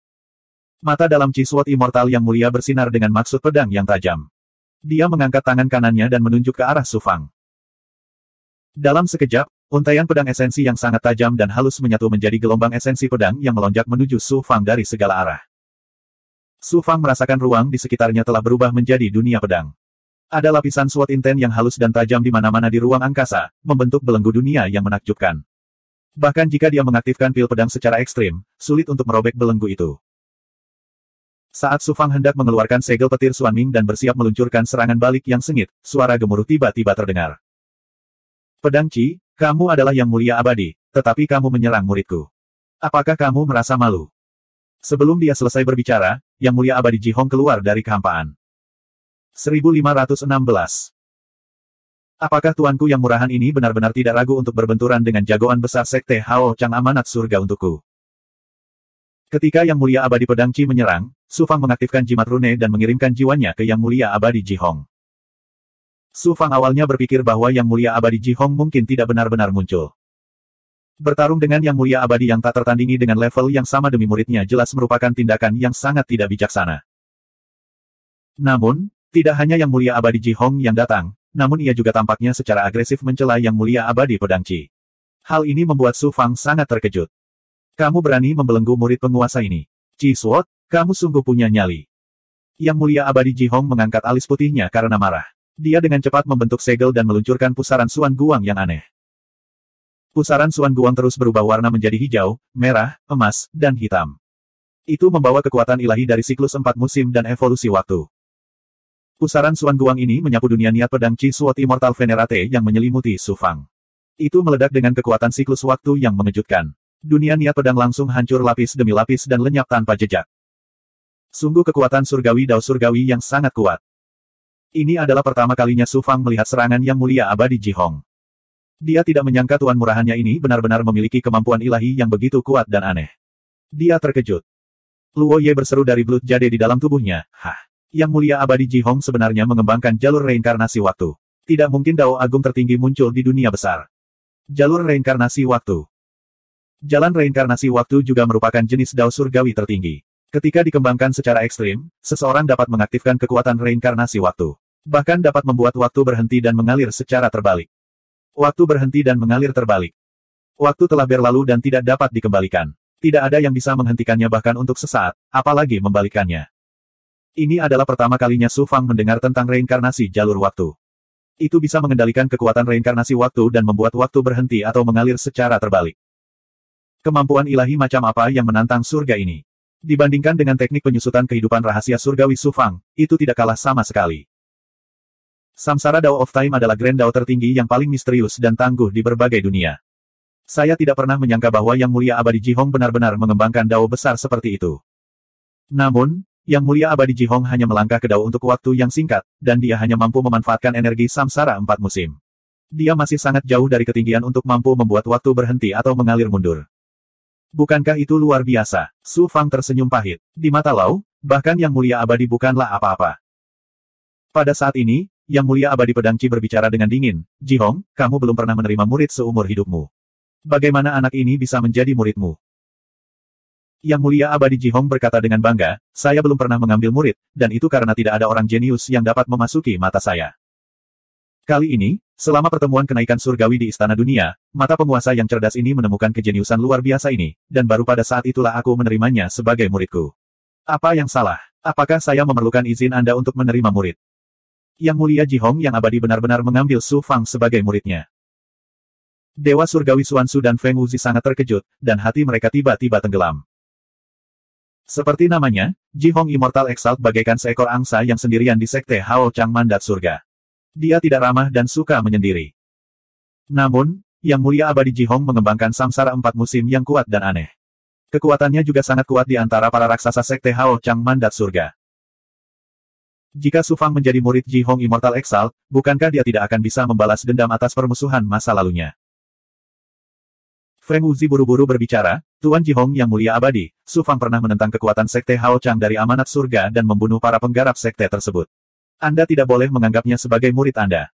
Mata dalam Chi Sword Immortal yang mulia bersinar dengan maksud pedang yang tajam. Dia mengangkat tangan kanannya dan menunjuk ke arah Su Fang. Dalam sekejap, untaian pedang esensi yang sangat tajam dan halus menyatu menjadi gelombang esensi pedang yang melonjak menuju Su Fang dari segala arah. Su Fang merasakan ruang di sekitarnya telah berubah menjadi dunia pedang. Ada lapisan sword inten yang halus dan tajam di mana-mana di ruang angkasa, membentuk belenggu dunia yang menakjubkan. Bahkan jika dia mengaktifkan pil pedang secara ekstrim, sulit untuk merobek belenggu itu. Saat Su Fang hendak mengeluarkan segel petir Xuanming dan bersiap meluncurkan serangan balik yang sengit, suara gemuruh tiba-tiba terdengar. Pedang Qi, kamu adalah Yang Mulia Abadi, tetapi kamu menyerang muridku. Apakah kamu merasa malu? Sebelum dia selesai berbicara, Yang Mulia Abadi Ji Hong keluar dari kehampaan. 1516. Apakah tuanku yang murahan ini benar-benar tidak ragu untuk berbenturan dengan jagoan besar sekte Hao Chang amanat surga untukku? Ketika Yang Mulia Abadi Pedang Qi menyerang, Su Fang mengaktifkan jimat rune dan mengirimkan jiwanya ke Yang Mulia Abadi Ji Hong. Su Fang awalnya berpikir bahwa Yang Mulia Abadi Ji Hong mungkin tidak benar-benar muncul. Bertarung dengan Yang Mulia Abadi yang tak tertandingi dengan level yang sama demi muridnya jelas merupakan tindakan yang sangat tidak bijaksana. Namun, tidak hanya Yang Mulia Abadi Ji Hong yang datang, namun ia juga tampaknya secara agresif mencela Yang Mulia Abadi Pedang Qi. Hal ini membuat Su Fang sangat terkejut. Kamu berani membelenggu murid penguasa ini. Chi Sword, kamu sungguh punya nyali. Yang Mulia Abadi Ji Hong mengangkat alis putihnya karena marah. Dia dengan cepat membentuk segel dan meluncurkan pusaran Suan Guang yang aneh. Pusaran Suan Guang terus berubah warna menjadi hijau, merah, emas, dan hitam. Itu membawa kekuatan ilahi dari siklus 4 musim dan evolusi waktu. Pusaran Suan Guang ini menyapu dunia niat pedang Chi Sword Immortal Venerate yang menyelimuti Su Fang. Itu meledak dengan kekuatan siklus waktu yang mengejutkan. Dunia niat pedang langsung hancur lapis demi lapis dan lenyap tanpa jejak. Sungguh kekuatan surgawi Dao surgawi yang sangat kuat. Ini adalah pertama kalinya Su Fang melihat serangan Yang Mulia Abadi Ji Hong. Dia tidak menyangka tuan murahannya ini benar-benar memiliki kemampuan ilahi yang begitu kuat dan aneh. Dia terkejut. Luo Ye berseru dari belut jade di dalam tubuhnya, "Hah? Yang Mulia Abadi Ji Hong sebenarnya mengembangkan jalur reinkarnasi waktu. Tidak mungkin Dao Agung tertinggi muncul di dunia besar. Jalur reinkarnasi waktu. Jalan reinkarnasi waktu juga merupakan jenis Dao surgawi tertinggi. Ketika dikembangkan secara ekstrim, seseorang dapat mengaktifkan kekuatan reinkarnasi waktu. Bahkan dapat membuat waktu berhenti dan mengalir secara terbalik. Waktu berhenti dan mengalir terbalik. Waktu telah berlalu dan tidak dapat dikembalikan. Tidak ada yang bisa menghentikannya bahkan untuk sesaat, apalagi membalikannya. Ini adalah pertama kalinya Su Fang mendengar tentang reinkarnasi jalur waktu. Itu bisa mengendalikan kekuatan reinkarnasi waktu dan membuat waktu berhenti atau mengalir secara terbalik. Kemampuan ilahi macam apa yang menantang surga ini? Dibandingkan dengan teknik penyusutan kehidupan rahasia surgawi Su Fang, itu tidak kalah sama sekali. Samsara Dao of Time adalah Grand Dao tertinggi yang paling misterius dan tangguh di berbagai dunia. Saya tidak pernah menyangka bahwa Yang Mulia Abadi Jihong benar-benar mengembangkan Dao besar seperti itu. Namun, Yang Mulia Abadi Jihong hanya melangkah ke Dao untuk waktu yang singkat, dan dia hanya mampu memanfaatkan energi Samsara 4 musim. Dia masih sangat jauh dari ketinggian untuk mampu membuat waktu berhenti atau mengalir mundur. Bukankah itu luar biasa? Su Fang tersenyum pahit. Di mata Lau, bahkan Yang Mulia Abadi bukanlah apa-apa. Pada saat ini, Yang Mulia Abadi Pedang Qi berbicara dengan dingin, "Jihong, kamu belum pernah menerima murid seumur hidupmu. Bagaimana anak ini bisa menjadi muridmu?" Yang Mulia Abadi Jihong berkata dengan bangga, "Saya belum pernah mengambil murid, dan itu karena tidak ada orang jenius yang dapat memasuki mata saya. Kali ini, selama pertemuan kenaikan surgawi di Istana Dunia, mata penguasa yang cerdas ini menemukan kejeniusan luar biasa ini, dan baru pada saat itulah aku menerimanya sebagai muridku. Apa yang salah? Apakah saya memerlukan izin Anda untuk menerima murid?" Yang Mulia Jihong yang abadi benar-benar mengambil Su Fang sebagai muridnya. Dewa Surgawi Xuanzu dan Feng Wuzi sangat terkejut, dan hati mereka tiba-tiba tenggelam. Seperti namanya, Jihong Immortal Exalt bagaikan seekor angsa yang sendirian di Sekte Hao Chang Mandat Surga. Dia tidak ramah dan suka menyendiri. Namun, Yang Mulia Abadi Jihong mengembangkan Samsara 4 musim yang kuat dan aneh. Kekuatannya juga sangat kuat di antara para raksasa Sekte Hao Chang Mandat Surga. Jika Su Fang menjadi murid Jihong Immortal Exalt, bukankah dia tidak akan bisa membalas dendam atas permusuhan masa lalunya? Feng Wuzi buru-buru berbicara, "Tuan Jihong yang mulia abadi, Su Fang pernah menentang kekuatan Sekte Hao Chang dari amanat surga dan membunuh para penggarap sekte tersebut. Anda tidak boleh menganggapnya sebagai murid Anda.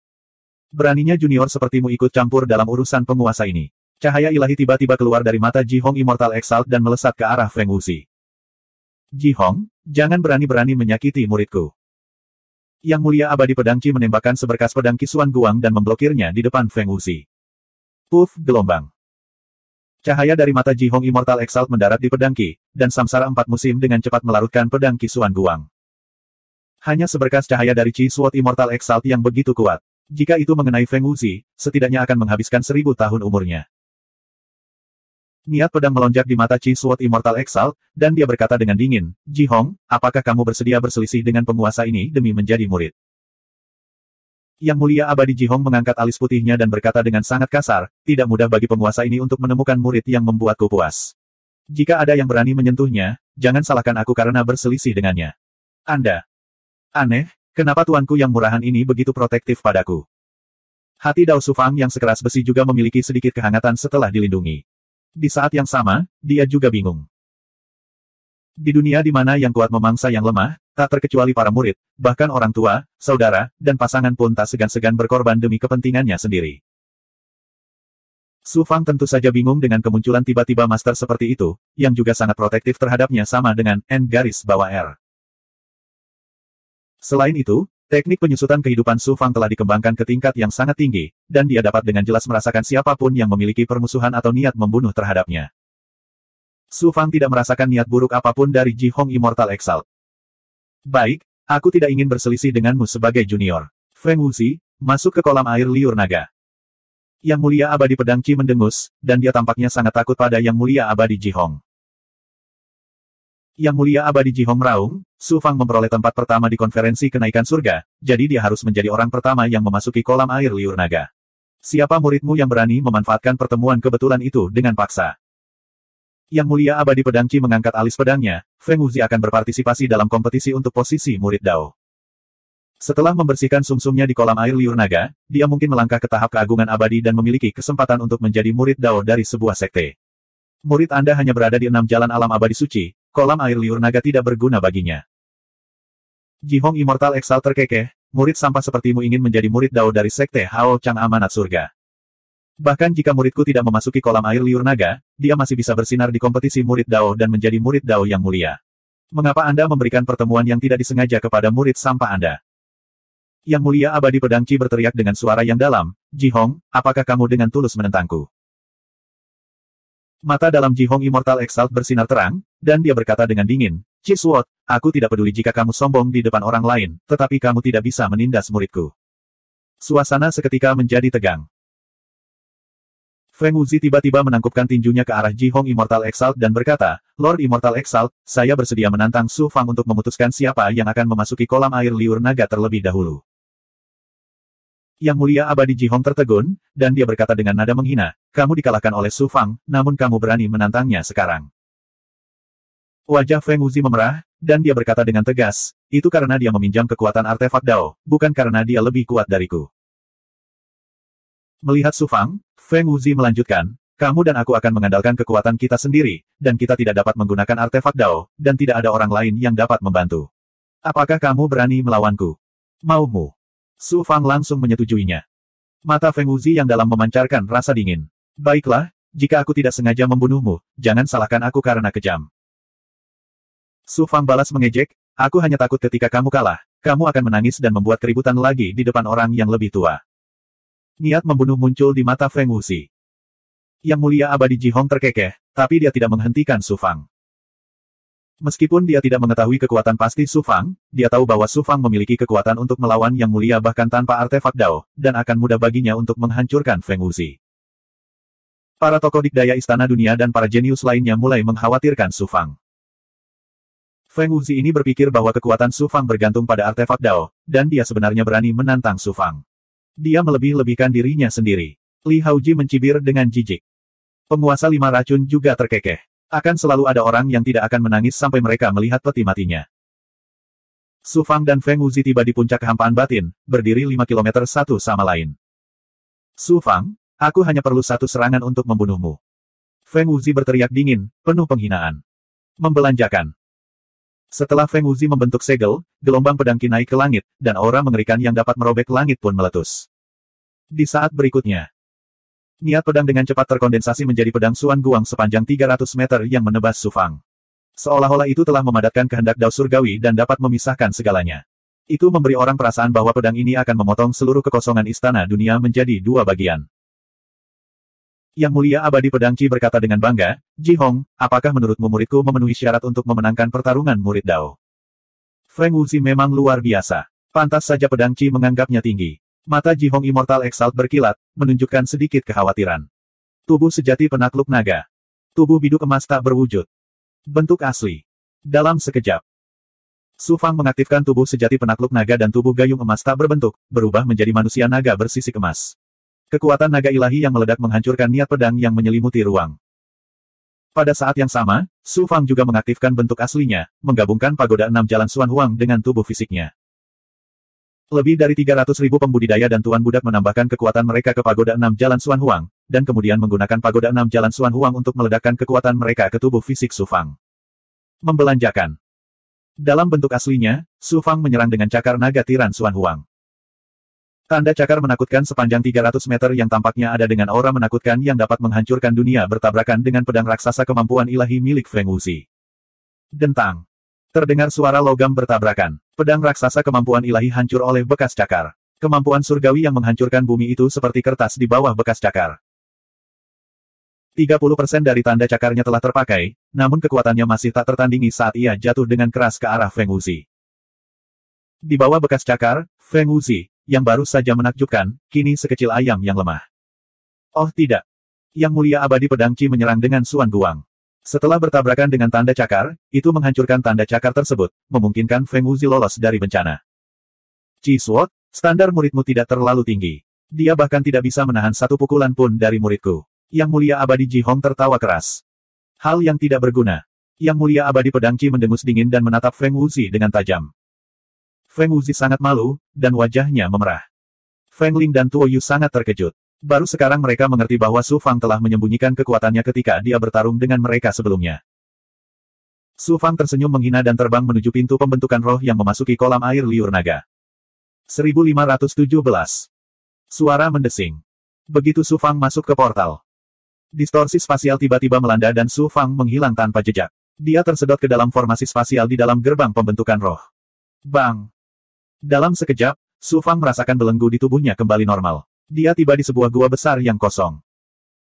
Beraninya junior sepertimu ikut campur dalam urusan penguasa ini." Cahaya ilahi tiba-tiba keluar dari mata Jihong Immortal Exalt dan melesat ke arah Feng Wuzi. "Jihong, jangan berani-berani menyakiti muridku." Yang Mulia Abadi Pedang Qi menembakkan seberkas pedang Qisuan Guang dan memblokirnya di depan Feng Wuzi. Puff, gelombang. Cahaya dari mata Jihong Immortal Exalt mendarat di pedang Qi, dan Samsara 4 musim dengan cepat melarutkan pedang Qisuan Guang. Hanya seberkas cahaya dari Qi Sword Immortal Exalt yang begitu kuat. Jika itu mengenai Feng Wuzi, setidaknya akan menghabiskan 1000 tahun umurnya. Niat pedang melonjak di mata Qi Sword Immortal Exalt, dan dia berkata dengan dingin, "Jihong, apakah kamu bersedia berselisih dengan penguasa ini demi menjadi murid?" Yang Mulia Abadi Jihong mengangkat alis putihnya dan berkata dengan sangat kasar, "Tidak mudah bagi penguasa ini untuk menemukan murid yang membuatku puas. Jika ada yang berani menyentuhnya, jangan salahkan aku karena berselisih dengannya. Anda. Aneh, kenapa tuanku yang murahan ini begitu protektif padaku?" Hati Dao Su Fang yang sekeras besi juga memiliki sedikit kehangatan setelah dilindungi. Di saat yang sama, dia juga bingung. Di dunia di mana yang kuat memangsa yang lemah, tak terkecuali para murid, bahkan orang tua, saudara, dan pasangan pun tak segan-segan berkorban demi kepentingannya sendiri. Su Fang tentu saja bingung dengan kemunculan tiba-tiba master seperti itu, yang juga sangat protektif terhadapnya sama dengan N garis bawah R. Selain itu, teknik penyusutan kehidupan Su Fang telah dikembangkan ke tingkat yang sangat tinggi, dan dia dapat dengan jelas merasakan siapapun yang memiliki permusuhan atau niat membunuh terhadapnya. Su Fang tidak merasakan niat buruk apapun dari Jihong Immortal Exalt. "Baik, aku tidak ingin berselisih denganmu sebagai junior. Feng Wuzi, masuk ke kolam air liur naga." Yang Mulia Abadi Pedang Qi mendengus, dan dia tampaknya sangat takut pada Yang Mulia Abadi Jihong. Yang Mulia Abadi Jihong meraung, "Su Fang memperoleh tempat pertama di konferensi kenaikan surga, jadi dia harus menjadi orang pertama yang memasuki kolam air liur naga. Siapa muridmu yang berani memanfaatkan pertemuan kebetulan itu dengan paksa?" Yang Mulia Abadi Pedang Qi mengangkat alis pedangnya, "Feng Wuzi akan berpartisipasi dalam kompetisi untuk posisi murid Dao. Setelah membersihkan sumsumnya di kolam air liur naga, dia mungkin melangkah ke tahap keagungan abadi dan memiliki kesempatan untuk menjadi murid Dao dari sebuah sekte. Murid Anda hanya berada di 6 jalan alam abadi suci, kolam air liur naga tidak berguna baginya." Jihong Immortal Exalt terkekeh, "Murid sampah sepertimu ingin menjadi murid Dao dari Sekte Hao Chang Amanat Surga. Bahkan jika muridku tidak memasuki kolam air liur naga, dia masih bisa bersinar di kompetisi murid Dao dan menjadi murid Dao yang mulia. Mengapa Anda memberikan pertemuan yang tidak disengaja kepada murid sampah Anda?" Yang Mulia Abadi Pedang Qi berteriak dengan suara yang dalam, "Jihong, apakah kamu dengan tulus menentangku?" Mata dalam Jihong Immortal Exalt bersinar terang, dan dia berkata dengan dingin, "Qi Sword, aku tidak peduli jika kamu sombong di depan orang lain, tetapi kamu tidak bisa menindas muridku." Suasana seketika menjadi tegang. Feng Wuzi tiba-tiba menangkupkan tinjunya ke arah Jihong Immortal Exalt dan berkata, "Lord Immortal Exalt, saya bersedia menantang Su Fang untuk memutuskan siapa yang akan memasuki kolam air liur naga terlebih dahulu." Yang Mulia Abadi Ji Hong tertegun, dan dia berkata dengan nada menghina, kamu dikalahkan oleh Su Fang, namun kamu berani menantangnya sekarang. Wajah Feng Wuzi memerah, dan dia berkata dengan tegas, itu karena dia meminjam kekuatan artefak Dao, bukan karena dia lebih kuat dariku. Melihat Su Fang, Feng Wuzi melanjutkan, kamu dan aku akan mengandalkan kekuatan kita sendiri, dan kita tidak dapat menggunakan artefak Dao, dan tidak ada orang lain yang dapat membantu. Apakah kamu berani melawanku? Maumu? Su Fang langsung menyetujuinya. Mata Feng Wuzi yang dalam memancarkan rasa dingin. Baiklah, jika aku tidak sengaja membunuhmu, jangan salahkan aku karena kejam. Su Fang balas mengejek, aku hanya takut ketika kamu kalah, kamu akan menangis dan membuat keributan lagi di depan orang yang lebih tua. Niat membunuh muncul di mata Feng Wuzi. Yang Mulia Abadi Ji Hong terkekeh, tapi dia tidak menghentikan Su Fang. Meskipun dia tidak mengetahui kekuatan pasti Su Fang, dia tahu bahwa Su Fang memiliki kekuatan untuk melawan Yang Mulia bahkan tanpa artefak Dao, dan akan mudah baginya untuk menghancurkan Feng Wuzi. Para tokoh dikdaya Istana Dunia dan para jenius lainnya mulai mengkhawatirkan Su Fang. Feng Wuzi ini berpikir bahwa kekuatan Su Fang bergantung pada artefak Dao, dan dia sebenarnya berani menantang Su Fang. Dia melebih-lebihkan dirinya sendiri. Li Haoji mencibir dengan jijik. Penguasa 5 racun juga terkekeh. Akan selalu ada orang yang tidak akan menangis sampai mereka melihat peti matinya. Su Fang dan Feng Wuzi tiba di puncak kehampaan batin, berdiri 5 kilometer satu sama lain. Su Fang, aku hanya perlu satu serangan untuk membunuhmu. Feng Wuzi berteriak dingin, penuh penghinaan. Membelanjakan. Setelah Feng Wuzi membentuk segel, gelombang pedang Qi naik ke langit, dan aura mengerikan yang dapat merobek langit pun meletus. Di saat berikutnya, niat pedang dengan cepat terkondensasi menjadi pedang Suan Guang sepanjang 300 meter yang menebas Su Fang. Seolah-olah itu telah memadatkan kehendak Dao Surgawi dan dapat memisahkan segalanya. Itu memberi orang perasaan bahwa pedang ini akan memotong seluruh kekosongan Istana Dunia menjadi 2 bagian. Yang Mulia Abadi Pedang Qi berkata dengan bangga, Ji Hong, apakah menurutmu muridku memenuhi syarat untuk memenangkan pertarungan murid Dao? Feng Wuzi memang luar biasa. Pantas saja Pedang Qi menganggapnya tinggi. Mata Ji Hong Immortal Exalt berkilat, menunjukkan sedikit kekhawatiran. Tubuh sejati penakluk naga. Tubuh biduk emas tak berwujud. Bentuk asli. Dalam sekejap, Su Fang mengaktifkan tubuh sejati penakluk naga dan tubuh gayung emas tak berbentuk, berubah menjadi manusia naga bersisik emas. Kekuatan naga ilahi yang meledak menghancurkan niat pedang yang menyelimuti ruang. Pada saat yang sama, Su Fang juga mengaktifkan bentuk aslinya, menggabungkan pagoda 6 jalan Xuan Huang dengan tubuh fisiknya. Lebih dari 300.000 pembudidaya dan tuan budak menambahkan kekuatan mereka ke pagoda 6 jalan Xuan Huang, dan kemudian menggunakan pagoda 6 jalan Xuan Huang untuk meledakkan kekuatan mereka ke tubuh fisik Su Fang. Membelanjakan. Dalam bentuk aslinya, Su Fang menyerang dengan cakar naga tiran Xuan Huang. Tanda cakar menakutkan sepanjang 300 meter yang tampaknya ada dengan aura menakutkan yang dapat menghancurkan dunia bertabrakan dengan pedang raksasa kemampuan ilahi milik Feng Wuzi. Dentang. Terdengar suara logam bertabrakan. Pedang raksasa kemampuan ilahi hancur oleh bekas cakar. Kemampuan surgawi yang menghancurkan bumi itu seperti kertas di bawah bekas cakar. 30% dari tanda cakarnya telah terpakai, namun kekuatannya masih tak tertandingi saat ia jatuh dengan keras ke arah Feng Wuzi. Di bawah bekas cakar, Feng Wuzi, yang baru saja menakjubkan, kini sekecil ayam yang lemah. Oh tidak. Yang Mulia Abadi Pedang Qi menyerang dengan Suan Guang. Setelah bertabrakan dengan tanda cakar, itu menghancurkan tanda cakar tersebut, memungkinkan Feng Wuzi lolos dari bencana. Qi Suot, standar muridmu tidak terlalu tinggi. Dia bahkan tidak bisa menahan satu pukulan pun dari muridku. Yang Mulia Abadi Ji Hong tertawa keras. Hal yang tidak berguna. Yang Mulia Abadi Pedang Qi mendengus dingin dan menatap Feng Wuzi dengan tajam. Feng Wuzi sangat malu, dan wajahnya memerah. Feng Ling dan Tuo Yu sangat terkejut. Baru sekarang mereka mengerti bahwa Su Fang telah menyembunyikan kekuatannya ketika dia bertarung dengan mereka sebelumnya. Su Fang tersenyum menghina dan terbang menuju pintu pembentukan roh yang memasuki kolam air liur naga. 1517. Suara mendesing. Begitu Su Fang masuk ke portal, distorsi spasial tiba-tiba melanda dan Su Fang menghilang tanpa jejak. Dia tersedot ke dalam formasi spasial di dalam gerbang pembentukan roh. Bang! Dalam sekejap, Su Fang merasakan belenggu di tubuhnya kembali normal. Dia tiba di sebuah gua besar yang kosong.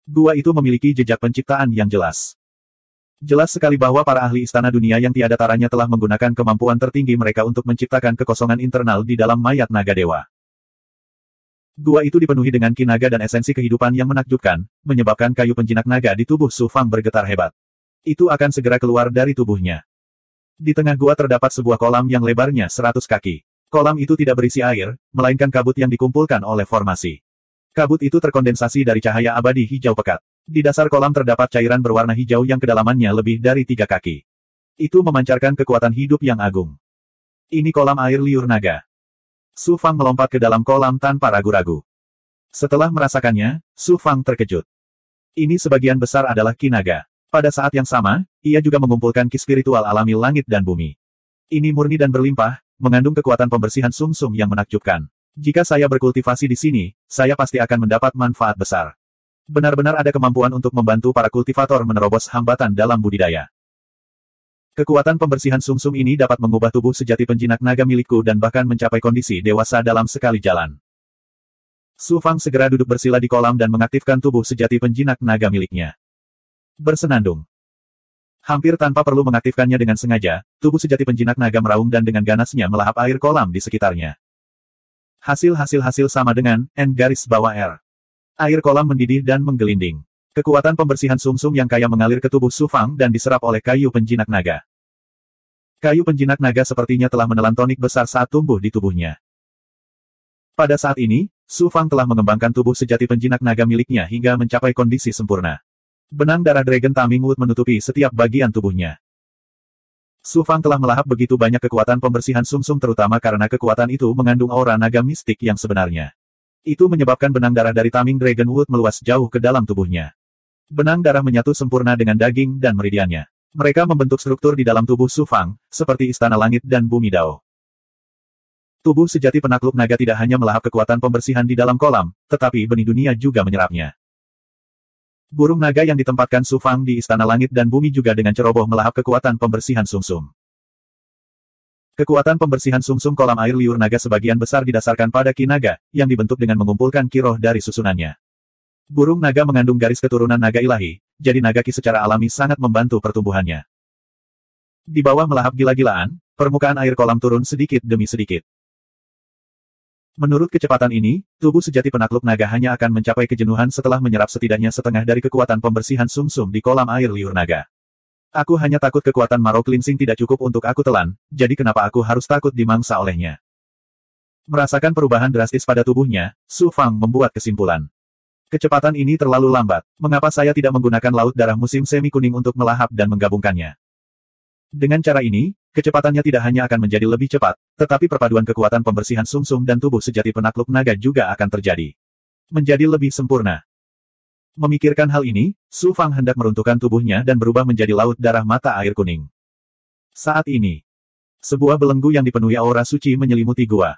Gua itu memiliki jejak penciptaan yang jelas. Jelas sekali bahwa para ahli Istana Dunia yang tiada taranya telah menggunakan kemampuan tertinggi mereka untuk menciptakan kekosongan internal di dalam mayat naga dewa. Gua itu dipenuhi dengan ki naga dan esensi kehidupan yang menakjubkan, menyebabkan kayu penjinak naga di tubuh Su Fang bergetar hebat. Itu akan segera keluar dari tubuhnya. Di tengah gua terdapat sebuah kolam yang lebarnya 100 kaki. Kolam itu tidak berisi air, melainkan kabut yang dikumpulkan oleh formasi. Kabut itu terkondensasi dari cahaya abadi hijau pekat. Di dasar kolam terdapat cairan berwarna hijau yang kedalamannya lebih dari 3 kaki. Itu memancarkan kekuatan hidup yang agung. Ini kolam air liur naga. Su Fang melompat ke dalam kolam tanpa ragu-ragu. Setelah merasakannya, Su Fang terkejut. Ini sebagian besar adalah ki naga. Pada saat yang sama, ia juga mengumpulkan ki spiritual alami langit dan bumi. Ini murni dan berlimpah, mengandung kekuatan pembersihan sumsum yang menakjubkan. Jika saya berkultivasi di sini, saya pasti akan mendapat manfaat besar. Benar-benar ada kemampuan untuk membantu para kultivator menerobos hambatan dalam budidaya. Kekuatan pembersihan sumsum ini dapat mengubah tubuh sejati penjinak naga milikku dan bahkan mencapai kondisi dewasa dalam sekali jalan. Su Fang segera duduk bersila di kolam dan mengaktifkan tubuh sejati penjinak naga miliknya. Bersenandung. Hampir tanpa perlu mengaktifkannya dengan sengaja, tubuh sejati penjinak naga meraung dan dengan ganasnya melahap air kolam di sekitarnya. Hasil sama dengan N garis bawah R. Air kolam mendidih dan menggelinding. Kekuatan pembersihan sumsum yang kaya mengalir ke tubuh Su Fang dan diserap oleh kayu penjinak naga. Kayu penjinak naga sepertinya telah menelan tonik besar saat tumbuh di tubuhnya. Pada saat ini, Su Fang telah mengembangkan tubuh sejati penjinak naga miliknya hingga mencapai kondisi sempurna. Benang darah Dragon Taming Wood menutupi setiap bagian tubuhnya. Su Fang telah melahap begitu banyak kekuatan pembersihan sumsum terutama karena kekuatan itu mengandung aura naga mistik yang sebenarnya. Itu menyebabkan benang darah dari Taming Dragon Wood meluas jauh ke dalam tubuhnya. Benang darah menyatu sempurna dengan daging dan meridiannya. Mereka membentuk struktur di dalam tubuh Su Fang, seperti istana langit dan bumi Dao. Tubuh sejati penakluk naga tidak hanya melahap kekuatan pembersihan di dalam kolam, tetapi benih dunia juga menyerapnya. Burung naga yang ditempatkan Su Fang di Istana Langit dan Bumi juga dengan ceroboh melahap kekuatan pembersihan sumsum. Kekuatan pembersihan sumsum kolam air liur naga sebagian besar didasarkan pada ki naga, yang dibentuk dengan mengumpulkan ki roh dari susunannya. Burung naga mengandung garis keturunan naga ilahi, jadi naga ki secara alami sangat membantu pertumbuhannya. Di bawah melahap gila-gilaan, permukaan air kolam turun sedikit demi sedikit. Menurut kecepatan ini, tubuh sejati penakluk naga hanya akan mencapai kejenuhan setelah menyerap setidaknya setengah dari kekuatan pembersihan sumsum di kolam air liur naga. Aku hanya takut kekuatan Marrow Cleansing tidak cukup untuk aku telan, jadi kenapa aku harus takut dimangsa olehnya? Merasakan perubahan drastis pada tubuhnya, Su Fang membuat kesimpulan. Kecepatan ini terlalu lambat, mengapa saya tidak menggunakan laut darah musim semi kuning untuk melahap dan menggabungkannya? Dengan cara ini, kecepatannya tidak hanya akan menjadi lebih cepat, tetapi perpaduan kekuatan pembersihan sumsum dan tubuh sejati penakluk naga juga akan terjadi. Menjadi lebih sempurna. Memikirkan hal ini, Su Fang hendak meruntuhkan tubuhnya dan berubah menjadi laut darah mata air kuning. Saat ini, sebuah belenggu yang dipenuhi aura suci menyelimuti gua.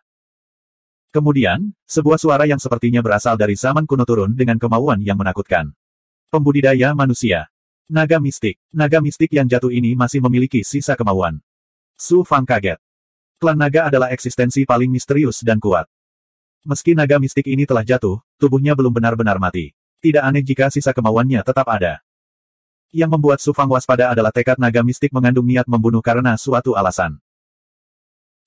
Kemudian, sebuah suara yang sepertinya berasal dari zaman kuno turun dengan kemauan yang menakutkan. Pembudidaya manusia. Naga mistik yang jatuh ini masih memiliki sisa kemauan. Su Fang kaget. Klan naga adalah eksistensi paling misterius dan kuat. Meski naga mistik ini telah jatuh, tubuhnya belum benar-benar mati. Tidak aneh jika sisa kemauannya tetap ada. Yang membuat Su Fang waspada adalah tekad naga mistik mengandung niat membunuh karena suatu alasan.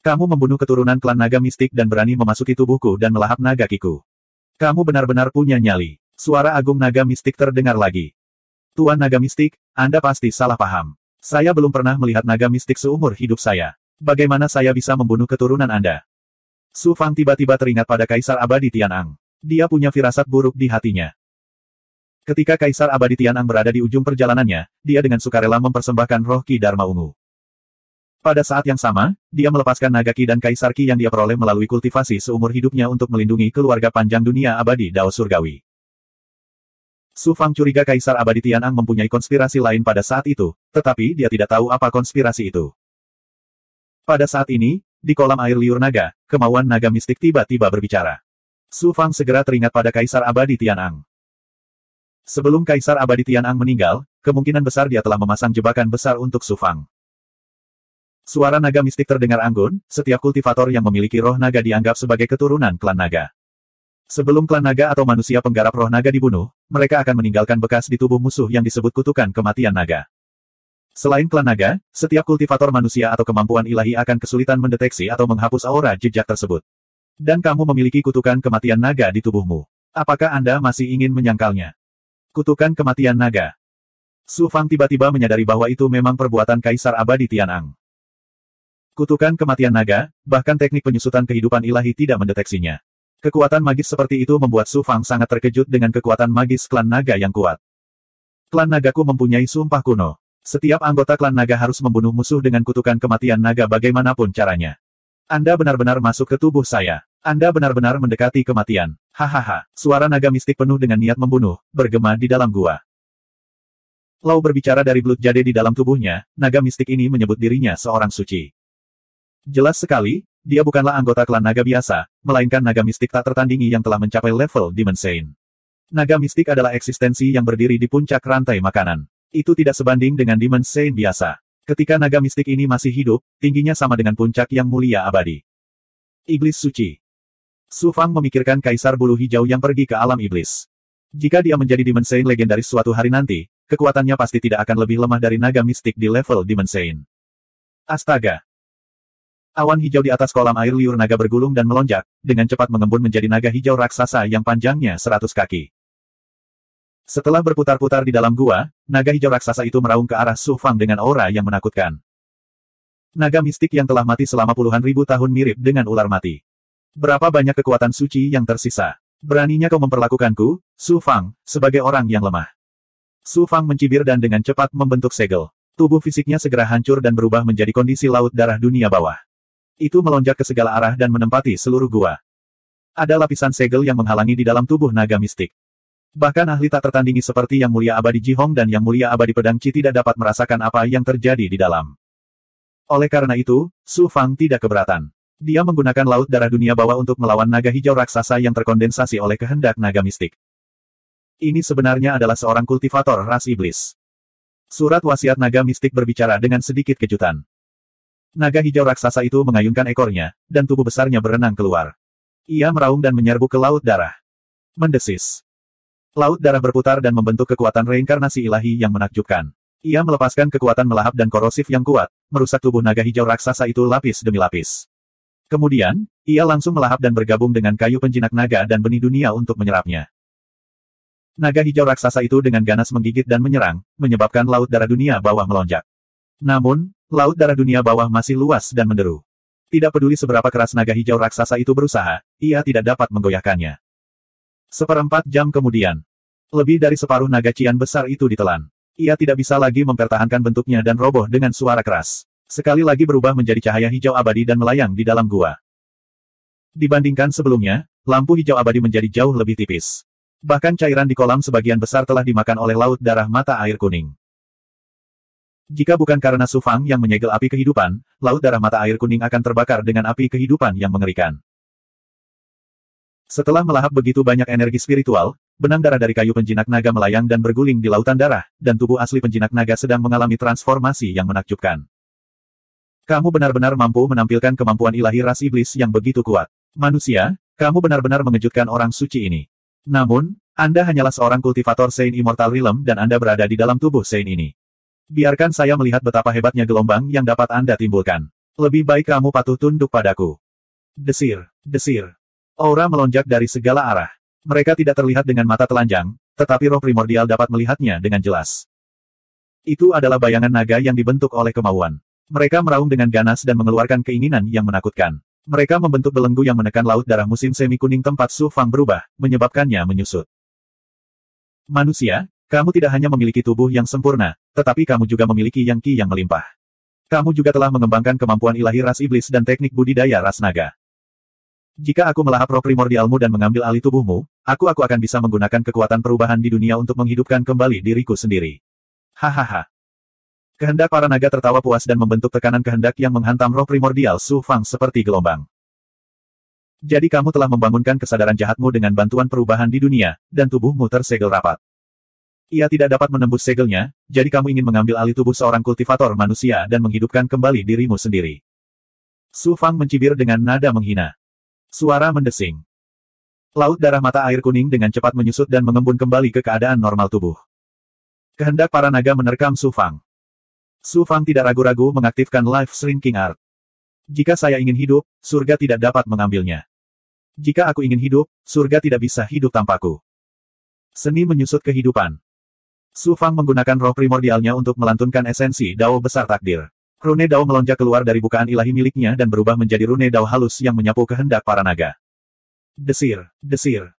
Kamu membunuh keturunan klan naga mistik dan berani memasuki tubuhku dan melahap naga kiku. Kamu benar-benar punya nyali. Suara agung naga mistik terdengar lagi. Tuan naga mistik, Anda pasti salah paham. Saya belum pernah melihat naga mistik seumur hidup saya. Bagaimana saya bisa membunuh keturunan Anda? Su Fang tiba-tiba teringat pada Kaisar Abadi Tian'ang. Dia punya firasat buruk di hatinya. Ketika Kaisar Abadi Tian'ang berada di ujung perjalanannya, dia dengan sukarela mempersembahkan roh Ki Dharma Ungu. Pada saat yang sama, dia melepaskan naga Ki dan Kaisar Ki yang dia peroleh melalui kultivasi seumur hidupnya untuk melindungi keluarga panjang dunia abadi Dao Surgawi. Su Fang curiga Kaisar Abadi Tian'ang mempunyai konspirasi lain pada saat itu, tetapi dia tidak tahu apa konspirasi itu. Pada saat ini, di kolam air liur naga, kemauan naga mistik tiba-tiba berbicara. Su Fang segera teringat pada Kaisar Abadi Tian'ang. Sebelum Kaisar Abadi Tian'ang meninggal, kemungkinan besar dia telah memasang jebakan besar untuk Su Fang. Suara naga mistik terdengar anggun, setiap kultivator yang memiliki roh naga dianggap sebagai keturunan klan naga. Sebelum klan naga atau manusia penggarap roh naga dibunuh, mereka akan meninggalkan bekas di tubuh musuh yang disebut kutukan kematian naga. Selain klan naga, setiap kultivator manusia atau kemampuan ilahi akan kesulitan mendeteksi atau menghapus aura jejak tersebut. Dan kamu memiliki kutukan kematian naga di tubuhmu. Apakah Anda masih ingin menyangkalnya? Kutukan kematian naga. Su Fang tiba-tiba menyadari bahwa itu memang perbuatan Kaisar Abadi Tian'ang. Kutukan kematian naga, bahkan teknik penyusutan kehidupan ilahi tidak mendeteksinya. Kekuatan magis seperti itu membuat Su Fang sangat terkejut dengan kekuatan magis klan naga yang kuat. Klan nagaku mempunyai sumpah kuno. Setiap anggota klan naga harus membunuh musuh dengan kutukan kematian naga bagaimanapun caranya. Anda benar-benar masuk ke tubuh saya. Anda benar-benar mendekati kematian. Hahaha, suara naga mistik penuh dengan niat membunuh, bergema di dalam gua. Lau berbicara dari belut jade di dalam tubuhnya, naga mistik ini menyebut dirinya seorang suci. Jelas sekali, dia bukanlah anggota klan naga biasa, melainkan naga mistik tak tertandingi yang telah mencapai level Demon Saint. Naga mistik adalah eksistensi yang berdiri di puncak rantai makanan. Itu tidak sebanding dengan Demon Saint biasa. Ketika naga mistik ini masih hidup, tingginya sama dengan puncak yang mulia abadi. Iblis suci. Su Fang memikirkan kaisar bulu hijau yang pergi ke alam iblis. Jika dia menjadi Demon Saint legendaris suatu hari nanti, kekuatannya pasti tidak akan lebih lemah dari naga mistik di level Demon Saint. Astaga! Awan hijau di atas kolam air liur naga bergulung dan melonjak, dengan cepat mengembun menjadi naga hijau raksasa yang panjangnya 100 kaki. Setelah berputar-putar di dalam gua, naga hijau raksasa itu meraung ke arah Su Fang dengan aura yang menakutkan. Naga mistik yang telah mati selama puluhan ribu tahun mirip dengan ular mati. Berapa banyak kekuatan suci yang tersisa? Beraninya kau memperlakukanku, Su Fang, sebagai orang yang lemah. Su Fang mencibir dan dengan cepat membentuk segel. Tubuh fisiknya segera hancur dan berubah menjadi kondisi laut darah dunia bawah. Itu melonjak ke segala arah dan menempati seluruh gua. Ada lapisan segel yang menghalangi di dalam tubuh naga mistik. Bahkan ahli tak tertandingi seperti Yang Mulia Abadi Jihong dan Yang Mulia Abadi Pedang Qi tidak dapat merasakan apa yang terjadi di dalam. Oleh karena itu, Su Fang tidak keberatan. Dia menggunakan laut darah dunia bawah untuk melawan naga hijau raksasa yang terkondensasi oleh kehendak naga mistik. Ini sebenarnya adalah seorang kultivator ras iblis. Surat wasiat naga mistik berbicara dengan sedikit kejutan. Naga hijau raksasa itu mengayunkan ekornya, dan tubuh besarnya berenang keluar. Ia meraung dan menyerbu ke laut darah. Mendesis. Laut darah berputar dan membentuk kekuatan reinkarnasi ilahi yang menakjubkan. Ia melepaskan kekuatan melahap dan korosif yang kuat, merusak tubuh naga hijau raksasa itu lapis demi lapis. Kemudian, ia langsung melahap dan bergabung dengan kayu penjinak naga dan benih dunia untuk menyerapnya. Naga hijau raksasa itu dengan ganas menggigit dan menyerang, menyebabkan laut darah dunia bawah melonjak. Namun, laut darah dunia bawah masih luas dan menderu. Tidak peduli seberapa keras naga hijau raksasa itu berusaha, ia tidak dapat menggoyahkannya. Seperempat jam kemudian, lebih dari separuh naga cian besar itu ditelan. Ia tidak bisa lagi mempertahankan bentuknya dan roboh dengan suara keras. Sekali lagi berubah menjadi cahaya hijau abadi dan melayang di dalam gua. Dibandingkan sebelumnya, lampu hijau abadi menjadi jauh lebih tipis. Bahkan cairan di kolam sebagian besar telah dimakan oleh laut darah mata air kuning. Jika bukan karena Su Fang yang menyegel api kehidupan, laut darah mata air kuning akan terbakar dengan api kehidupan yang mengerikan. Setelah melahap begitu banyak energi spiritual, benang darah dari kayu penjinak naga melayang dan berguling di lautan darah, dan tubuh asli penjinak naga sedang mengalami transformasi yang menakjubkan. Kamu benar-benar mampu menampilkan kemampuan ilahi ras iblis yang begitu kuat. Manusia, kamu benar-benar mengejutkan orang suci ini. Namun, Anda hanyalah seorang kultivator Saint Immortal Realm dan Anda berada di dalam tubuh Saint ini. Biarkan saya melihat betapa hebatnya gelombang yang dapat Anda timbulkan. Lebih baik kamu patuh tunduk padaku. Desir, desir. Aura melonjak dari segala arah. Mereka tidak terlihat dengan mata telanjang, tetapi roh primordial dapat melihatnya dengan jelas. Itu adalah bayangan naga yang dibentuk oleh kemauan. Mereka meraung dengan ganas dan mengeluarkan keinginan yang menakutkan. Mereka membentuk belenggu yang menekan laut darah musim semi kuning tempat Su Fang berubah, menyebabkannya menyusut. Manusia, kamu tidak hanya memiliki tubuh yang sempurna, tetapi kamu juga memiliki yang ki yang melimpah. Kamu juga telah mengembangkan kemampuan ilahi ras iblis dan teknik budidaya ras naga. Jika aku melahap roh primordialmu dan mengambil alih tubuhmu, aku akan bisa menggunakan kekuatan perubahan di dunia untuk menghidupkan kembali diriku sendiri. Hahaha. Kehendak para naga tertawa puas dan membentuk tekanan kehendak yang menghantam roh primordial Su Fang seperti gelombang. Jadi kamu telah membangunkan kesadaran jahatmu dengan bantuan perubahan di dunia, dan tubuhmu tersegel rapat. Ia tidak dapat menembus segelnya, jadi kamu ingin mengambil alih tubuh seorang kultivator manusia dan menghidupkan kembali dirimu sendiri. Su Fang mencibir dengan nada menghina. Suara mendesing. Laut darah mata air kuning dengan cepat menyusut dan mengembun kembali ke keadaan normal tubuh. Kehendak para naga menerkam Su Fang. Su Fang tidak ragu-ragu mengaktifkan Life Shrinking Art. Jika saya ingin hidup, surga tidak dapat mengambilnya. Jika aku ingin hidup, surga tidak bisa hidup tanpaku. Seni menyusut kehidupan. Su Fang menggunakan roh primordialnya untuk melantunkan esensi Dao besar takdir. Rune Dao melonjak keluar dari bukaan ilahi miliknya dan berubah menjadi rune Dao halus yang menyapu kehendak para naga. Desir, desir.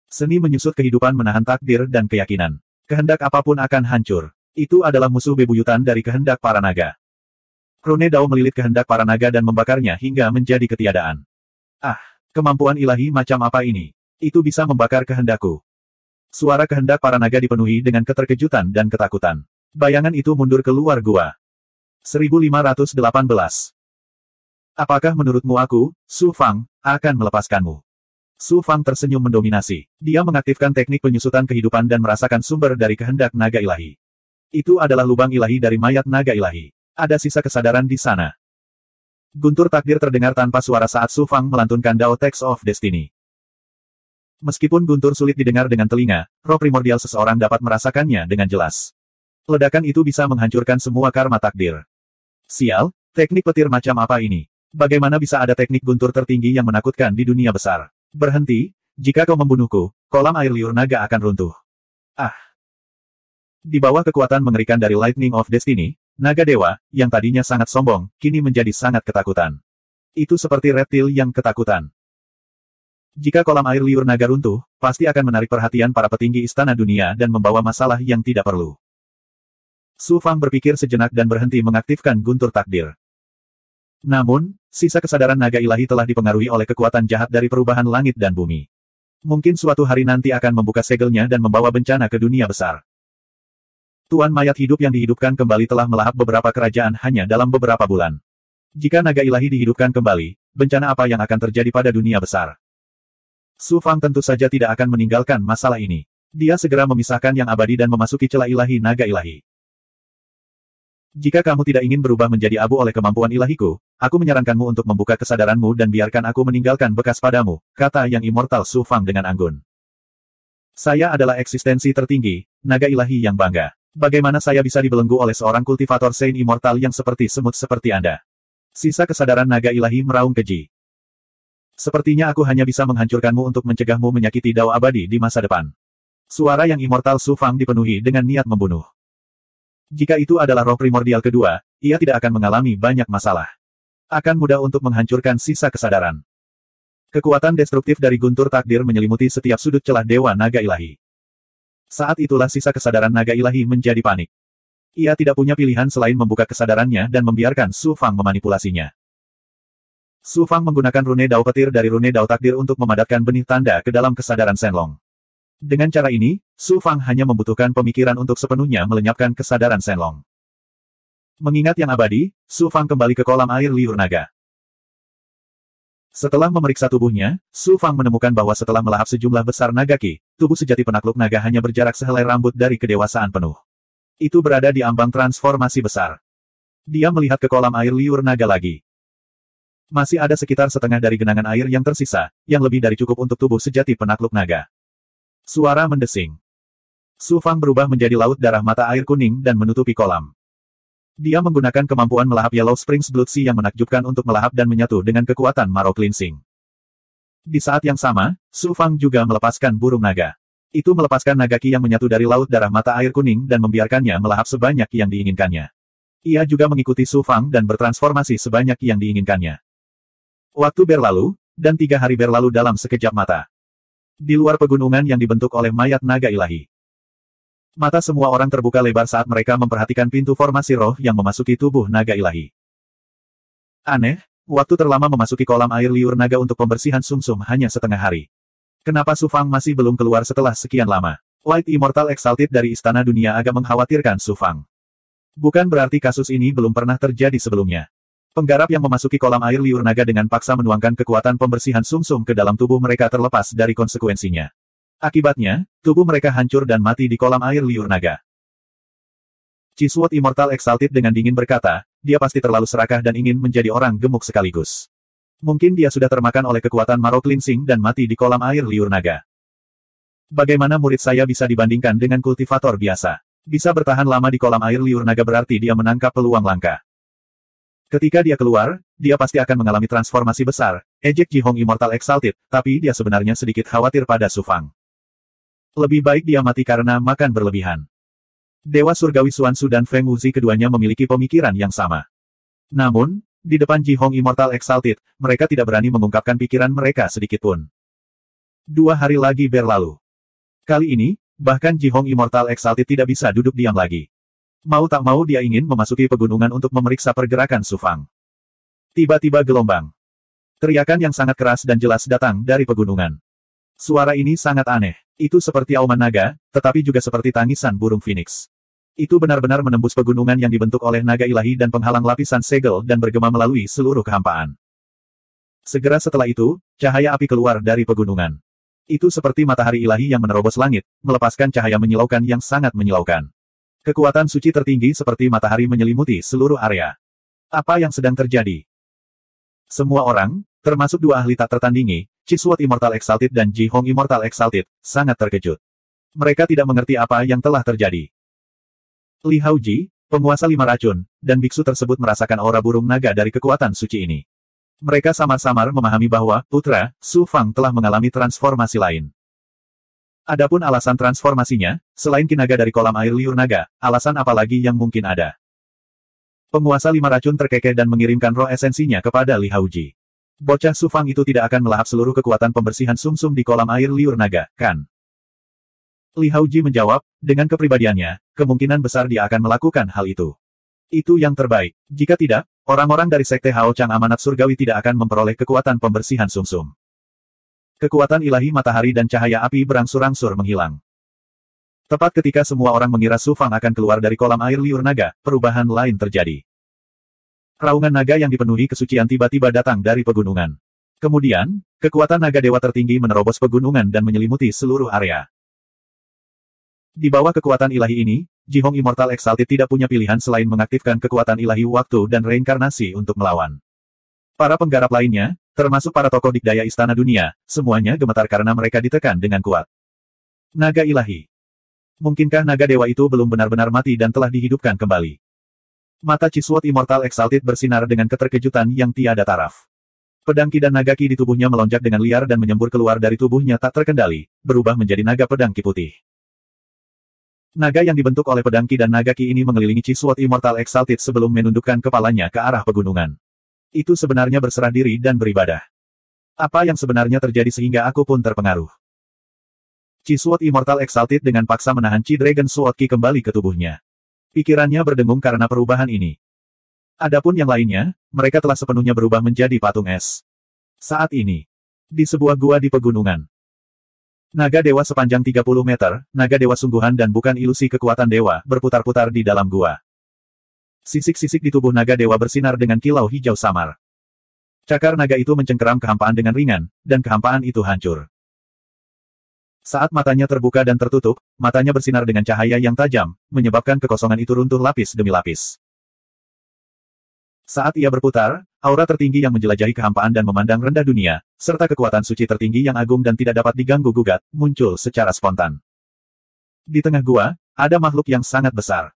Seni menyusut kehidupan menahan takdir dan keyakinan. Kehendak apapun akan hancur. Itu adalah musuh bebuyutan dari kehendak para naga. Rune Dao melilit kehendak para naga dan membakarnya hingga menjadi ketiadaan. Ah, kemampuan ilahi macam apa ini? Itu bisa membakar kehendakku. Suara kehendak para naga dipenuhi dengan keterkejutan dan ketakutan. Bayangan itu mundur keluar gua. 1518. Apakah menurutmu aku, Su Fang, akan melepaskanmu? Su Fang tersenyum mendominasi. Dia mengaktifkan teknik penyusutan kehidupan dan merasakan sumber dari kehendak naga ilahi. Itu adalah lubang ilahi dari mayat naga ilahi. Ada sisa kesadaran di sana. Guntur takdir terdengar tanpa suara saat Su Fang melantunkan Dao Text of Destiny. Meskipun guntur sulit didengar dengan telinga, roh primordial seseorang dapat merasakannya dengan jelas. Ledakan itu bisa menghancurkan semua karma takdir. Sial, teknik petir macam apa ini? Bagaimana bisa ada teknik guntur tertinggi yang menakutkan di dunia besar? Berhenti, jika kau membunuhku, kolam air liur naga akan runtuh. Ah! Di bawah kekuatan mengerikan dari Lightning of Destiny, naga dewa, yang tadinya sangat sombong, kini menjadi sangat ketakutan. Itu seperti reptil yang ketakutan. Jika kolam air liur naga runtuh, pasti akan menarik perhatian para petinggi istana dunia dan membawa masalah yang tidak perlu. Su Fang berpikir sejenak dan berhenti mengaktifkan guntur takdir. Namun, sisa kesadaran naga ilahi telah dipengaruhi oleh kekuatan jahat dari perubahan langit dan bumi. Mungkin suatu hari nanti akan membuka segelnya dan membawa bencana ke dunia besar. Tuan mayat hidup yang dihidupkan kembali telah melahap beberapa kerajaan hanya dalam beberapa bulan. Jika naga ilahi dihidupkan kembali, bencana apa yang akan terjadi pada dunia besar? Su Fang tentu saja tidak akan meninggalkan masalah ini. Dia segera memisahkan yang abadi dan memasuki celah ilahi naga ilahi. Jika kamu tidak ingin berubah menjadi abu oleh kemampuan ilahiku, aku menyarankanmu untuk membuka kesadaranmu dan biarkan aku meninggalkan bekas padamu, kata yang immortal Su Fang dengan anggun. Saya adalah eksistensi tertinggi, naga ilahi yang bangga. Bagaimana saya bisa dibelenggu oleh seorang kultivator Saint immortal yang seperti semut seperti Anda? Sisa kesadaran naga ilahi meraung keji. Sepertinya aku hanya bisa menghancurkanmu untuk mencegahmu menyakiti Dao abadi di masa depan. Suara yang immortal Su Fang dipenuhi dengan niat membunuh. Jika itu adalah roh primordial kedua, ia tidak akan mengalami banyak masalah. Akan mudah untuk menghancurkan sisa kesadaran. Kekuatan destruktif dari guntur takdir menyelimuti setiap sudut celah dewa naga ilahi. Saat itulah sisa kesadaran naga ilahi menjadi panik. Ia tidak punya pilihan selain membuka kesadarannya dan membiarkan Su Fang memanipulasinya. Su Fang menggunakan rune Dao petir dari rune Dao takdir untuk memadatkan benih tanda ke dalam kesadaran Shenlong. Dengan cara ini, Su Fang hanya membutuhkan pemikiran untuk sepenuhnya melenyapkan kesadaran Shenlong. Mengingat yang abadi, Su Fang kembali ke kolam air liur naga. Setelah memeriksa tubuhnya, Su Fang menemukan bahwa setelah melahap sejumlah besar naga ki, tubuh sejati penakluk naga hanya berjarak sehelai rambut dari kedewasaan penuh. Itu berada di ambang transformasi besar. Dia melihat ke kolam air liur naga lagi. Masih ada sekitar setengah dari genangan air yang tersisa, yang lebih dari cukup untuk tubuh sejati penakluk naga. Suara mendesing. Su Fang berubah menjadi laut darah mata air kuning dan menutupi kolam. Dia menggunakan kemampuan melahap Yellow Springs Blood Sea yang menakjubkan untuk melahap dan menyatu dengan kekuatan Marrow Cleansing. Di saat yang sama, Su Fang juga melepaskan burung naga. Itu melepaskan naga ki yang menyatu dari laut darah mata air kuning dan membiarkannya melahap sebanyak yang diinginkannya. Ia juga mengikuti Su Fang dan bertransformasi sebanyak yang diinginkannya. Waktu berlalu, dan 3 hari berlalu dalam sekejap mata. Di luar pegunungan yang dibentuk oleh mayat naga ilahi. Mata semua orang terbuka lebar saat mereka memperhatikan pintu formasi roh yang memasuki tubuh naga ilahi. Aneh, waktu terlama memasuki kolam air liur naga untuk pembersihan sumsum hanya setengah hari. Kenapa Su Fang masih belum keluar setelah sekian lama? White Immortal Exalted dari Istana Dunia agak mengkhawatirkan Su Fang. Bukan berarti kasus ini belum pernah terjadi sebelumnya. Penggarap yang memasuki kolam air liur naga dengan paksa menuangkan kekuatan pembersihan sumsum ke dalam tubuh mereka terlepas dari konsekuensinya. Akibatnya, tubuh mereka hancur dan mati di kolam air liur naga. Chisword Immortal Exalted dengan dingin berkata, dia pasti terlalu serakah dan ingin menjadi orang gemuk sekaligus. Mungkin dia sudah termakan oleh kekuatan Marrow Cleansing dan mati di kolam air liur naga. Bagaimana murid saya bisa dibandingkan dengan kultivator biasa? Bisa bertahan lama di kolam air liur naga berarti dia menangkap peluang langka. Ketika dia keluar, dia pasti akan mengalami transformasi besar, ejek Ji Hong Immortal Exalted, tapi dia sebenarnya sedikit khawatir pada Su Fang. Lebih baik dia mati karena makan berlebihan. Dewa Surgawi Xuanzu dan Feng Wuzi keduanya memiliki pemikiran yang sama. Namun, di depan Ji Hong Immortal Exalted, mereka tidak berani mengungkapkan pikiran mereka sedikitpun. 2 hari lagi berlalu. Kali ini, bahkan Ji Hong Immortal Exalted tidak bisa duduk diam lagi. Mau tak mau dia ingin memasuki pegunungan untuk memeriksa pergerakan Su Fang. Tiba-tiba gelombang. Teriakan yang sangat keras dan jelas datang dari pegunungan. Suara ini sangat aneh. Itu seperti auman naga, tetapi juga seperti tangisan burung phoenix. Itu benar-benar menembus pegunungan yang dibentuk oleh naga ilahi dan penghalang lapisan segel dan bergema melalui seluruh kehampaan. Segera setelah itu, cahaya api keluar dari pegunungan. Itu seperti matahari ilahi yang menerobos langit, melepaskan cahaya menyilaukan yang sangat menyilaukan. Kekuatan suci tertinggi seperti matahari menyelimuti seluruh area. Apa yang sedang terjadi? Semua orang, termasuk 2 ahli tak tertandingi, Chi Suot Immortal Exalted dan Ji Hong Immortal Exalted, sangat terkejut. Mereka tidak mengerti apa yang telah terjadi. Li Haoji, penguasa 5 racun, dan biksu tersebut merasakan aura burung naga dari kekuatan suci ini. Mereka samar-samar memahami bahwa, putra, Su Fang telah mengalami transformasi lain. Adapun alasan transformasinya, selain kinaga dari kolam air liur naga, alasan apa lagi yang mungkin ada? Penguasa 5 racun terkekeh dan mengirimkan roh esensinya kepada Li Haoji. Bocah Su Fang itu tidak akan melahap seluruh kekuatan pembersihan sumsum di kolam air liur naga, kan? Li Haoji menjawab, dengan kepribadiannya, kemungkinan besar dia akan melakukan hal itu. Itu yang terbaik. Jika tidak, orang-orang dari Sekte Hao Chang Amanat Surgawi tidak akan memperoleh kekuatan pembersihan sumsum. Kekuatan ilahi matahari dan cahaya api berangsur-angsur menghilang. Tepat ketika semua orang mengira Su Fang akan keluar dari kolam air liur naga, perubahan lain terjadi. Raungan naga yang dipenuhi kesucian tiba-tiba datang dari pegunungan. Kemudian, kekuatan naga dewa tertinggi menerobos pegunungan dan menyelimuti seluruh area. Di bawah kekuatan ilahi ini, Ji Hong Immortal Exalted tidak punya pilihan selain mengaktifkan kekuatan ilahi waktu dan reinkarnasi untuk melawan. Para penggarap lainnya, termasuk para tokoh dikdaya istana dunia, semuanya gemetar karena mereka ditekan dengan kuat. Naga ilahi. Mungkinkah naga dewa itu belum benar-benar mati dan telah dihidupkan kembali? Mata Chi Suot Immortal Exalted bersinar dengan keterkejutan yang tiada taraf. Pedang ki dan naga ki di tubuhnya melonjak dengan liar dan menyembur keluar dari tubuhnya tak terkendali, berubah menjadi naga pedang ki putih. Naga yang dibentuk oleh pedang ki dan naga ki ini mengelilingi Chi Suot Immortal Exalted sebelum menundukkan kepalanya ke arah pegunungan. Itu sebenarnya berserah diri dan beribadah. Apa yang sebenarnya terjadi sehingga aku pun terpengaruh? Chi Suot Immortal Exalted dengan paksa menahan Chi Dragon Sword Ki kembali ke tubuhnya. Pikirannya berdengung karena perubahan ini. Adapun yang lainnya, mereka telah sepenuhnya berubah menjadi patung es. Saat ini, di sebuah gua di pegunungan. Naga dewa sepanjang 30 meter, naga dewa sungguhan dan bukan ilusi kekuatan dewa, berputar-putar di dalam gua. Sisik-sisik di tubuh naga dewa bersinar dengan kilau hijau samar. Cakar naga itu mencengkeram kehampaan dengan ringan, dan kehampaan itu hancur. Saat matanya terbuka dan tertutup, matanya bersinar dengan cahaya yang tajam, menyebabkan kekosongan itu runtuh lapis demi lapis. Saat ia berputar, aura tertinggi yang menjelajahi kehampaan dan memandang rendah dunia, serta kekuatan suci tertinggi yang agung dan tidak dapat diganggu-gugat, muncul secara spontan. Di tengah gua, ada makhluk yang sangat besar.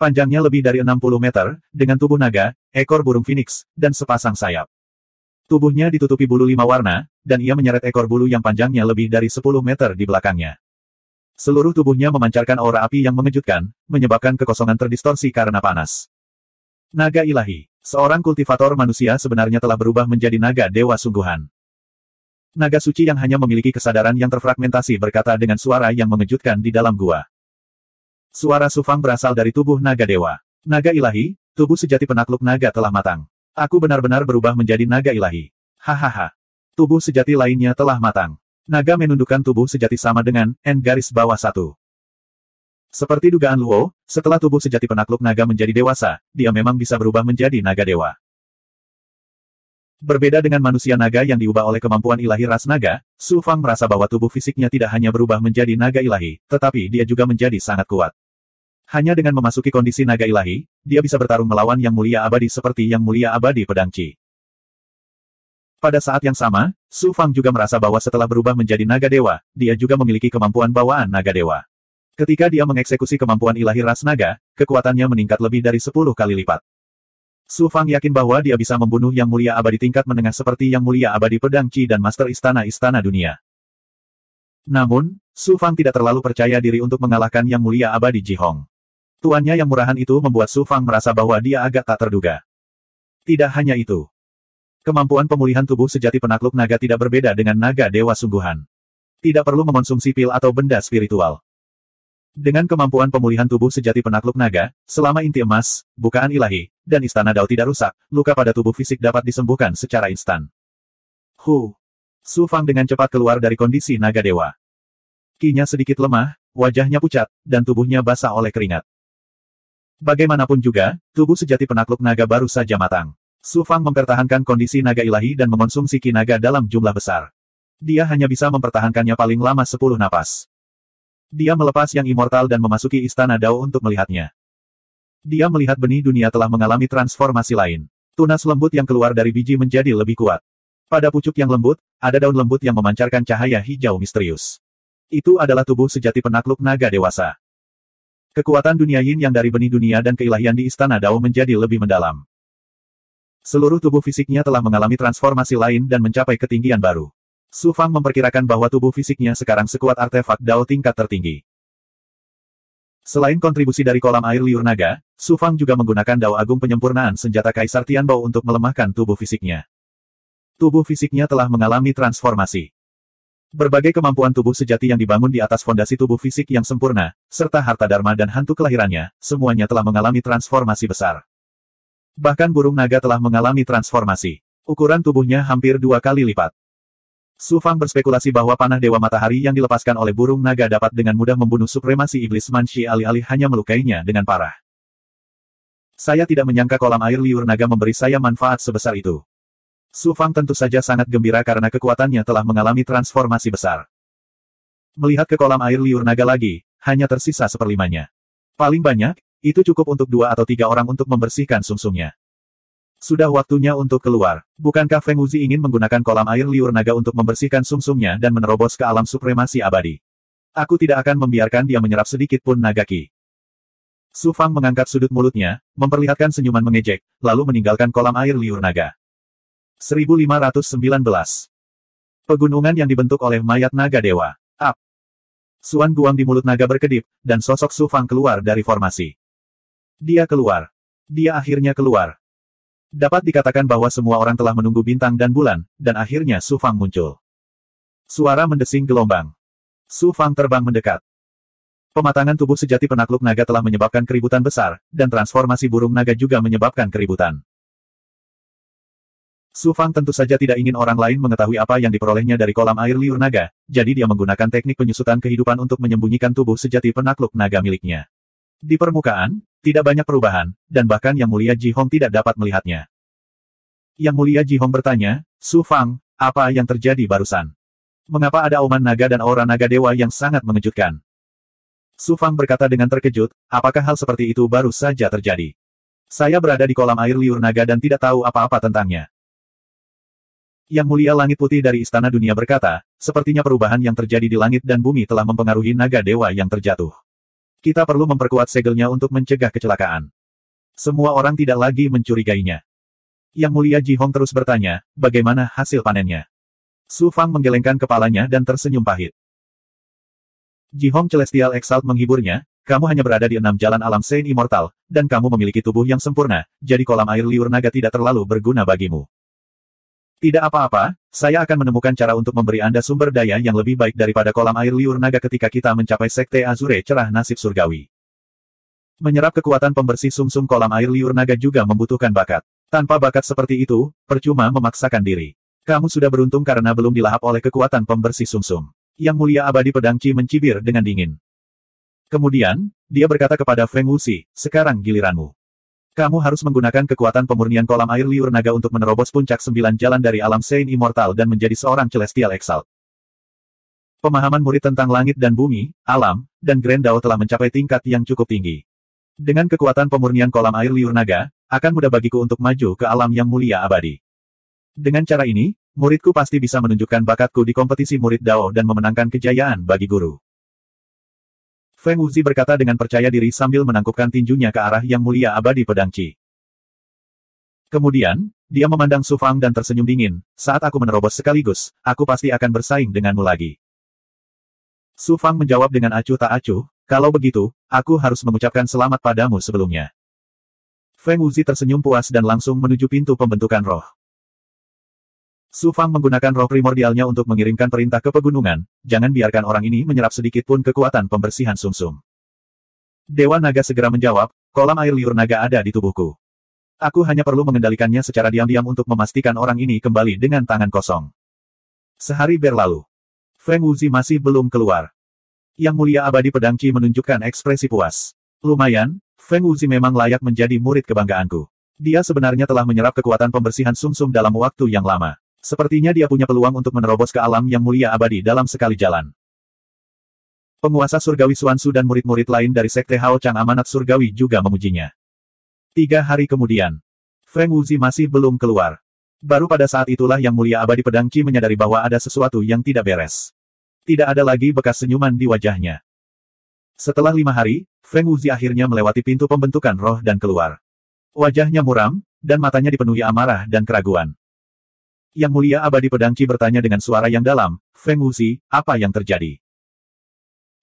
Panjangnya lebih dari 60 meter, dengan tubuh naga, ekor burung phoenix, dan sepasang sayap. Tubuhnya ditutupi bulu 5 warna, dan ia menyeret ekor bulu yang panjangnya lebih dari 10 meter di belakangnya. Seluruh tubuhnya memancarkan aura api yang mengejutkan, menyebabkan kekosongan terdistorsi karena panas. Naga ilahi. Seorang kultivator manusia sebenarnya telah berubah menjadi naga dewa sungguhan. Naga suci yang hanya memiliki kesadaran yang terfragmentasi berkata dengan suara yang mengejutkan di dalam gua. Suara Su Fang berasal dari tubuh naga dewa. Naga ilahi, tubuh sejati penakluk naga telah matang. Aku benar-benar berubah menjadi naga ilahi. Hahaha. Tubuh sejati lainnya telah matang. Naga menundukkan tubuh sejati sama dengan N garis bawah 1. Seperti dugaan Luo, setelah tubuh sejati penakluk naga menjadi dewasa, dia memang bisa berubah menjadi naga dewa. Berbeda dengan manusia naga yang diubah oleh kemampuan ilahi ras naga, Su Fang merasa bahwa tubuh fisiknya tidak hanya berubah menjadi naga ilahi, tetapi dia juga menjadi sangat kuat. Hanya dengan memasuki kondisi naga ilahi, dia bisa bertarung melawan yang mulia abadi seperti yang mulia abadi pedang Qi. Pada saat yang sama, Su Fang juga merasa bahwa setelah berubah menjadi naga dewa, dia juga memiliki kemampuan bawaan naga dewa. Ketika dia mengeksekusi kemampuan ilahi ras naga, kekuatannya meningkat lebih dari 10 kali lipat. Su Fang yakin bahwa dia bisa membunuh yang mulia abadi tingkat menengah seperti yang mulia abadi pedang Qi dan master istana-istana dunia. Namun, Su Fang tidak terlalu percaya diri untuk mengalahkan yang mulia abadi Ji Hong. Tuannya yang murahan itu membuat Su Fang merasa bahwa dia agak tak terduga. Tidak hanya itu. Kemampuan pemulihan tubuh sejati penakluk naga tidak berbeda dengan naga dewa sungguhan. Tidak perlu mengonsumsi pil atau benda spiritual. Dengan kemampuan pemulihan tubuh sejati penakluk naga, selama inti emas, bukaan ilahi, dan istana Dao tidak rusak, luka pada tubuh fisik dapat disembuhkan secara instan. Su Fang dengan cepat keluar dari kondisi naga dewa. Ki-nya sedikit lemah, wajahnya pucat, dan tubuhnya basah oleh keringat. Bagaimanapun juga, tubuh sejati penakluk naga baru saja matang. Su Fang mempertahankan kondisi naga ilahi dan mengonsumsi ki naga dalam jumlah besar. Dia hanya bisa mempertahankannya paling lama 10 napas. Dia melepas yang immortal dan memasuki istana Dao untuk melihatnya. Dia melihat benih dunia telah mengalami transformasi lain. Tunas lembut yang keluar dari biji menjadi lebih kuat. Pada pucuk yang lembut, ada daun lembut yang memancarkan cahaya hijau misterius. Itu adalah tubuh sejati penakluk naga dewasa. Kekuatan dunia yin yang dari benih dunia dan keilahian di istana Dao menjadi lebih mendalam. Seluruh tubuh fisiknya telah mengalami transformasi lain dan mencapai ketinggian baru. Su Fang memperkirakan bahwa tubuh fisiknya sekarang sekuat artefak Dao tingkat tertinggi. Selain kontribusi dari kolam air liur naga, Su Fang juga menggunakan Dao Agung penyempurnaan senjata Kaisar Tianbao untuk melemahkan tubuh fisiknya. Tubuh fisiknya telah mengalami transformasi. Berbagai kemampuan tubuh sejati yang dibangun di atas fondasi tubuh fisik yang sempurna, serta harta dharma dan hantu kelahirannya, semuanya telah mengalami transformasi besar. Bahkan burung naga telah mengalami transformasi. Ukuran tubuhnya hampir 2 kali lipat. Su Fang berspekulasi bahwa panah Dewa Matahari yang dilepaskan oleh burung naga dapat dengan mudah membunuh supremasi iblis Manshi alih-alih hanya melukainya dengan parah. Saya tidak menyangka kolam air liur naga memberi saya manfaat sebesar itu. Su Fang tentu saja sangat gembira karena kekuatannya telah mengalami transformasi besar. Melihat ke kolam air liur naga lagi, hanya tersisa seperlimanya. Paling banyak, itu cukup untuk 2 atau 3 orang untuk membersihkan sumsumnya. Sudah waktunya untuk keluar. Bukankah Feng Wuzi ingin menggunakan kolam air liur naga untuk membersihkan sumsumnya dan menerobos ke alam supremasi abadi? Aku tidak akan membiarkan dia menyerap sedikit pun naga ki. Su Fang mengangkat sudut mulutnya, memperlihatkan senyuman mengejek, lalu meninggalkan kolam air liur naga. 1519. Pegunungan yang dibentuk oleh mayat naga dewa. Up. Suan guang di mulut naga berkedip, dan sosok Su Fang keluar dari formasi. Dia keluar. Dia akhirnya keluar. Dapat dikatakan bahwa semua orang telah menunggu bintang dan bulan, dan akhirnya Su Fang muncul. Suara mendesing gelombang. Su Fang terbang mendekat. Pematangan tubuh sejati penakluk naga telah menyebabkan keributan besar, dan transformasi burung naga juga menyebabkan keributan. Su Fang tentu saja tidak ingin orang lain mengetahui apa yang diperolehnya dari kolam air liur naga, jadi dia menggunakan teknik penyusutan kehidupan untuk menyembunyikan tubuh sejati penakluk naga miliknya. Di permukaan, tidak banyak perubahan, dan bahkan Yang Mulia Ji Hong tidak dapat melihatnya. Yang Mulia Ji Hong bertanya, Su Fang, apa yang terjadi barusan? Mengapa ada auman naga dan aura naga dewa yang sangat mengejutkan? Su Fang berkata dengan terkejut, apakah hal seperti itu baru saja terjadi? Saya berada di kolam air liur naga dan tidak tahu apa-apa tentangnya. Yang Mulia Langit Putih dari Istana Dunia berkata, sepertinya perubahan yang terjadi di langit dan bumi telah mempengaruhi naga dewa yang terjatuh. Kita perlu memperkuat segelnya untuk mencegah kecelakaan. Semua orang tidak lagi mencurigainya. Yang Mulia Ji Hong terus bertanya, bagaimana hasil panennya? Su Fang menggelengkan kepalanya dan tersenyum pahit. Ji Hong Celestial Exalt menghiburnya, kamu hanya berada di 6 jalan alam Saint Immortal, dan kamu memiliki tubuh yang sempurna, jadi kolam air liur naga tidak terlalu berguna bagimu. Tidak apa-apa, saya akan menemukan cara untuk memberi Anda sumber daya yang lebih baik daripada kolam air liur naga ketika kita mencapai Sekte Azure cerah nasib surgawi. Menyerap kekuatan pembersih sumsum kolam air liur naga juga membutuhkan bakat. Tanpa bakat seperti itu, percuma memaksakan diri. Kamu sudah beruntung karena belum dilahap oleh kekuatan pembersih sumsum. Yang Mulia Abadi Pedang Qi mencibir dengan dingin. Kemudian, dia berkata kepada Feng Wuzi, sekarang giliranmu. Kamu harus menggunakan kekuatan pemurnian kolam air liur naga untuk menerobos puncak 9 jalan dari alam Saint Immortal dan menjadi seorang Celestial Exalt. Pemahaman murid tentang langit dan bumi, alam, dan Grand Dao telah mencapai tingkat yang cukup tinggi. Dengan kekuatan pemurnian kolam air liur naga, akan mudah bagiku untuk maju ke alam yang mulia abadi. Dengan cara ini, muridku pasti bisa menunjukkan bakatku di kompetisi murid Dao dan memenangkan kejayaan bagi guru. Feng Wuzi berkata dengan percaya diri sambil menangkupkan tinjunya ke arah Yang Mulia Abadi Pedang Qi. Kemudian, dia memandang Su Fang dan tersenyum dingin, saat aku menerobos sekaligus, aku pasti akan bersaing denganmu lagi. Su Fang menjawab dengan acuh tak acuh, kalau begitu, aku harus mengucapkan selamat padamu sebelumnya. Feng Wuzi tersenyum puas dan langsung menuju pintu pembentukan roh. Su Fang menggunakan roh primordialnya untuk mengirimkan perintah ke pegunungan, jangan biarkan orang ini menyerap sedikit pun kekuatan pembersihan sumsum. Dewa Naga segera menjawab, kolam air liur naga ada di tubuhku. Aku hanya perlu mengendalikannya secara diam-diam untuk memastikan orang ini kembali dengan tangan kosong. Sehari berlalu. Feng Wuzi masih belum keluar. Yang Mulia Abadi Pedang Qi menunjukkan ekspresi puas. Lumayan, Feng Wuzi memang layak menjadi murid kebanggaanku. Dia sebenarnya telah menyerap kekuatan pembersihan sumsum dalam waktu yang lama. Sepertinya dia punya peluang untuk menerobos ke alam yang mulia abadi dalam sekali jalan. Penguasa surgawi Xuanzu dan murid-murid lain dari Sekte Hao Chang Amanat Surgawi juga memujinya. 3 hari kemudian, Feng Wuzi masih belum keluar. Baru pada saat itulah Yang Mulia Abadi Pedang Qi menyadari bahwa ada sesuatu yang tidak beres. Tidak ada lagi bekas senyuman di wajahnya. Setelah 5 hari, Feng Wuzi akhirnya melewati pintu pembentukan roh dan keluar. Wajahnya muram, dan matanya dipenuhi amarah dan keraguan. Yang Mulia Abadi Pedang Qi bertanya dengan suara yang dalam, Feng Wuzi, apa yang terjadi?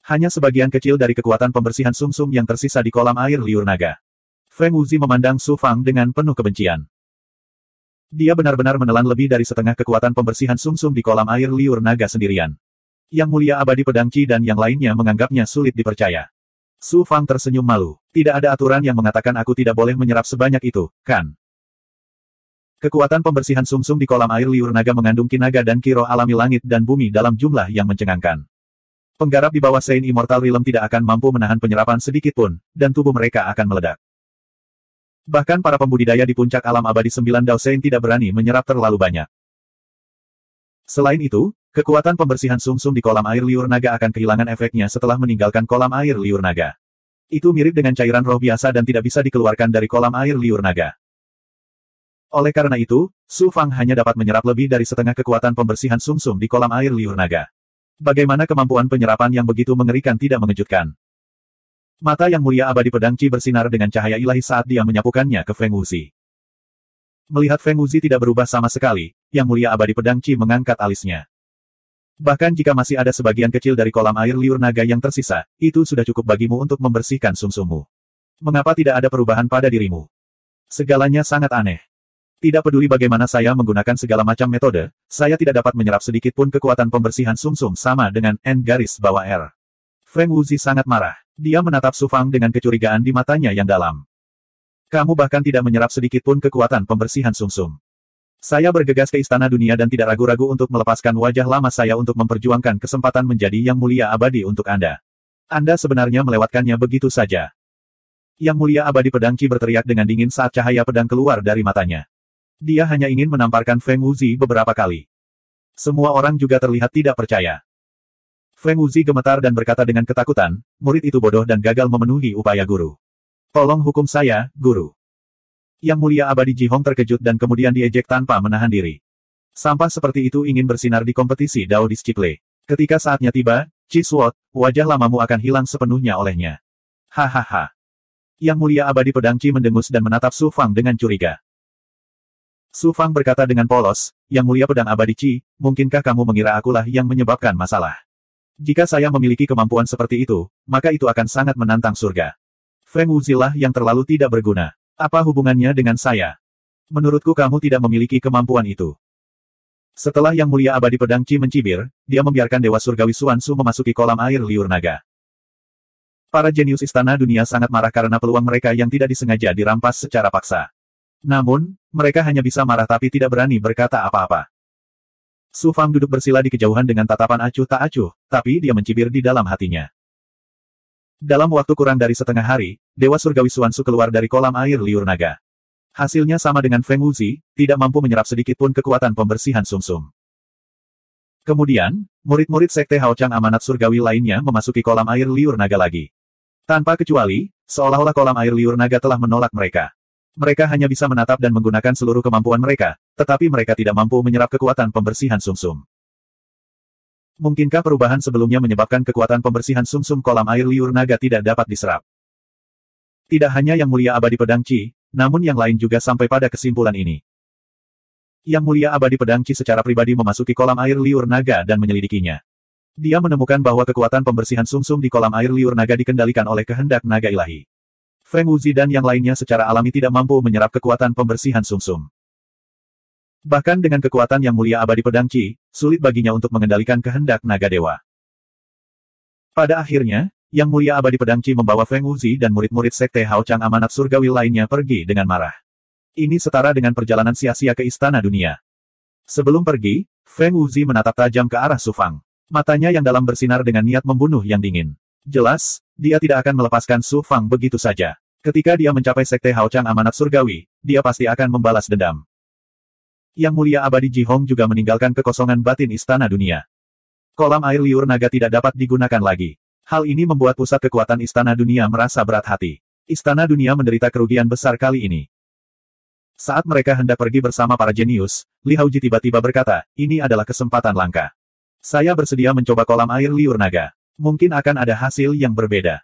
Hanya sebagian kecil dari kekuatan pembersihan sumsum yang tersisa di kolam air liur naga. Feng Wuzi memandang Su Fang dengan penuh kebencian. Dia benar-benar menelan lebih dari setengah kekuatan pembersihan sumsum di kolam air liur naga sendirian. Yang Mulia Abadi Pedang Qi dan yang lainnya menganggapnya sulit dipercaya. Su Fang tersenyum malu. Tidak ada aturan yang mengatakan aku tidak boleh menyerap sebanyak itu, kan? Kekuatan pembersihan sumsum di kolam air liur naga mengandung ki naga dan ki roh alami langit dan bumi dalam jumlah yang mencengangkan. Penggarap di bawah Sein Immortal Realm tidak akan mampu menahan penyerapan sedikit pun, dan tubuh mereka akan meledak. Bahkan para pembudidaya di puncak alam abadi 9 Dao Sein tidak berani menyerap terlalu banyak. Selain itu, kekuatan pembersihan sumsum di kolam air liur naga akan kehilangan efeknya setelah meninggalkan kolam air liur naga. Itu mirip dengan cairan roh biasa dan tidak bisa dikeluarkan dari kolam air liur naga. Oleh karena itu, Su Fang hanya dapat menyerap lebih dari setengah kekuatan pembersihan sumsum di kolam air liur naga. Bagaimana kemampuan penyerapan yang begitu mengerikan tidak mengejutkan? Mata Yang Mulia Abadi Pedang Qi bersinar dengan cahaya ilahi saat dia menyapukannya ke Feng Wuzi. Melihat Feng Wuzi tidak berubah sama sekali, Yang Mulia Abadi Pedang Qi mengangkat alisnya. Bahkan jika masih ada sebagian kecil dari kolam air liur naga yang tersisa, itu sudah cukup bagimu untuk membersihkan sumsummu. Mengapa tidak ada perubahan pada dirimu? Segalanya sangat aneh. Tidak peduli bagaimana saya menggunakan segala macam metode, saya tidak dapat menyerap sedikit pun kekuatan pembersihan sumsum sama dengan N_R. Feng Wuzi sangat marah. Dia menatap Su Fang dengan kecurigaan di matanya yang dalam. Kamu bahkan tidak menyerap sedikit pun kekuatan pembersihan sumsum. Saya bergegas ke Istana Dunia dan tidak ragu-ragu untuk melepaskan wajah lama saya untuk memperjuangkan kesempatan menjadi Yang Mulia Abadi untuk Anda. Anda sebenarnya melewatkannya begitu saja. Yang Mulia Abadi Pedang Qi berteriak dengan dingin saat cahaya pedang keluar dari matanya. Dia hanya ingin menamparkan Feng Wuzi beberapa kali. Semua orang juga terlihat tidak percaya. Feng Wuzi gemetar dan berkata dengan ketakutan, murid itu bodoh dan gagal memenuhi upaya guru. Tolong hukum saya, guru. Yang Mulia Abadi Ji Hong terkejut dan kemudian diejek tanpa menahan diri. Sampah seperti itu ingin bersinar di kompetisi Dao Disciple. Ketika saatnya tiba, Chi Suot, wajah lamamu akan hilang sepenuhnya olehnya. Hahaha. Yang Mulia Abadi Pedang Qi mendengus dan menatap Su Fang dengan curiga. Su Fang berkata dengan polos, Yang Mulia Pedang Abadi Qi, mungkinkah kamu mengira akulah yang menyebabkan masalah? Jika saya memiliki kemampuan seperti itu, maka itu akan sangat menantang surga. Feng Wuzi lah yang terlalu tidak berguna. Apa hubungannya dengan saya? Menurutku kamu tidak memiliki kemampuan itu. Setelah Yang Mulia Abadi Pedang Qi mencibir, dia membiarkan Dewa Surgawi Xuanzu memasuki kolam air liur naga. Para jenius Istana Dunia sangat marah karena peluang mereka yang tidak disengaja dirampas secara paksa. Namun, mereka hanya bisa marah tapi tidak berani berkata apa-apa. Su Fang duduk bersila di kejauhan dengan tatapan acuh tak acuh, tapi dia mencibir di dalam hatinya. Dalam waktu kurang dari setengah hari, Dewa Surgawi Xuanzu keluar dari kolam air liur naga. Hasilnya sama dengan Feng Wuzi, tidak mampu menyerap sedikit pun kekuatan pembersihan sumsum. Kemudian, murid-murid Sekte Hao Chang Amanat Surgawi lainnya memasuki kolam air liur naga lagi. Tanpa kecuali, seolah-olah kolam air liur naga telah menolak mereka. Mereka hanya bisa menatap dan menggunakan seluruh kemampuan mereka, tetapi mereka tidak mampu menyerap kekuatan pembersihan sumsum. Mungkinkah perubahan sebelumnya menyebabkan kekuatan pembersihan sumsum kolam air liur naga tidak dapat diserap? Tidak hanya Yang Mulia Abadi Pedang Qi, namun yang lain juga sampai pada kesimpulan ini. Yang Mulia Abadi Pedang Qi secara pribadi memasuki kolam air liur naga dan menyelidikinya. Dia menemukan bahwa kekuatan pembersihan sumsum di kolam air liur naga dikendalikan oleh kehendak naga ilahi. Feng Wuzi dan yang lainnya secara alami tidak mampu menyerap kekuatan pembersihan sumsum. Bahkan dengan kekuatan yang mulia abadi pedang Qi, sulit baginya untuk mengendalikan kehendak naga dewa. Pada akhirnya, yang mulia abadi pedang Qi membawa Feng Wuzi dan murid-murid sekte Hao Chang amanat surgawi lainnya pergi dengan marah. Ini setara dengan perjalanan sia-sia ke istana dunia. Sebelum pergi, Feng Wuzi menatap tajam ke arah Su Fang. Matanya yang dalam bersinar dengan niat membunuh yang dingin. Jelas, dia tidak akan melepaskan Su Fang begitu saja. Ketika dia mencapai sekte Hao Chang amanat surgawi, dia pasti akan membalas dendam. Yang mulia abadi Ji Hong juga meninggalkan kekosongan batin istana dunia. Kolam air liur naga tidak dapat digunakan lagi. Hal ini membuat pusat kekuatan istana dunia merasa berat hati. Istana dunia menderita kerugian besar kali ini. Saat mereka hendak pergi bersama para jenius, Li Haoji tiba-tiba berkata, ini adalah kesempatan langka. Saya bersedia mencoba kolam air liur naga. Mungkin akan ada hasil yang berbeda.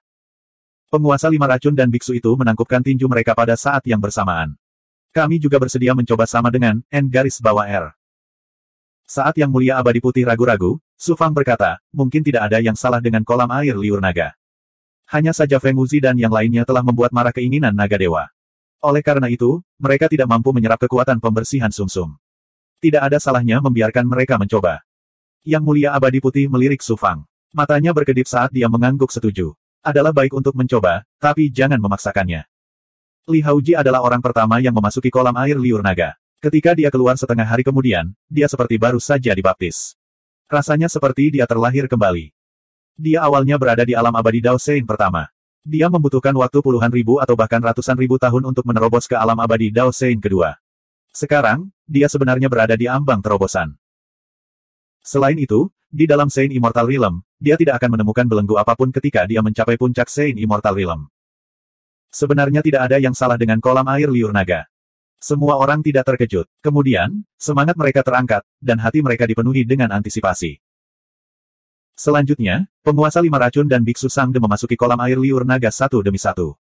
Penguasa 5 racun dan biksu itu menangkupkan tinju mereka pada saat yang bersamaan. Kami juga bersedia mencoba sama dengan N_R. Saat yang mulia abadi putih ragu-ragu, Su Fang berkata, mungkin tidak ada yang salah dengan kolam air liur naga. Hanya saja Feng Wuzi dan yang lainnya telah membuat marah keinginan naga dewa. Oleh karena itu, mereka tidak mampu menyerap kekuatan pembersihan sumsum. Tidak ada salahnya membiarkan mereka mencoba. Yang mulia abadi putih melirik Su Fang. Matanya berkedip saat dia mengangguk setuju. Adalah baik untuk mencoba, tapi jangan memaksakannya. Li Haoji adalah orang pertama yang memasuki kolam air liur naga. Ketika dia keluar setengah hari kemudian, dia seperti baru saja dibaptis. Rasanya seperti dia terlahir kembali. Dia awalnya berada di alam abadi Dao Sein pertama. Dia membutuhkan waktu puluhan ribu atau bahkan ratusan ribu tahun untuk menerobos ke alam abadi Dao Sein kedua. Sekarang, dia sebenarnya berada di ambang terobosan. Selain itu, di dalam Sein Immortal Realm, dia tidak akan menemukan belenggu apapun ketika dia mencapai puncak Sein Immortal Realm. Sebenarnya tidak ada yang salah dengan kolam air liur naga. Semua orang tidak terkejut. Kemudian, semangat mereka terangkat, dan hati mereka dipenuhi dengan antisipasi. Selanjutnya, penguasa 5 racun dan biksu Sangde memasuki kolam air liur naga satu demi satu.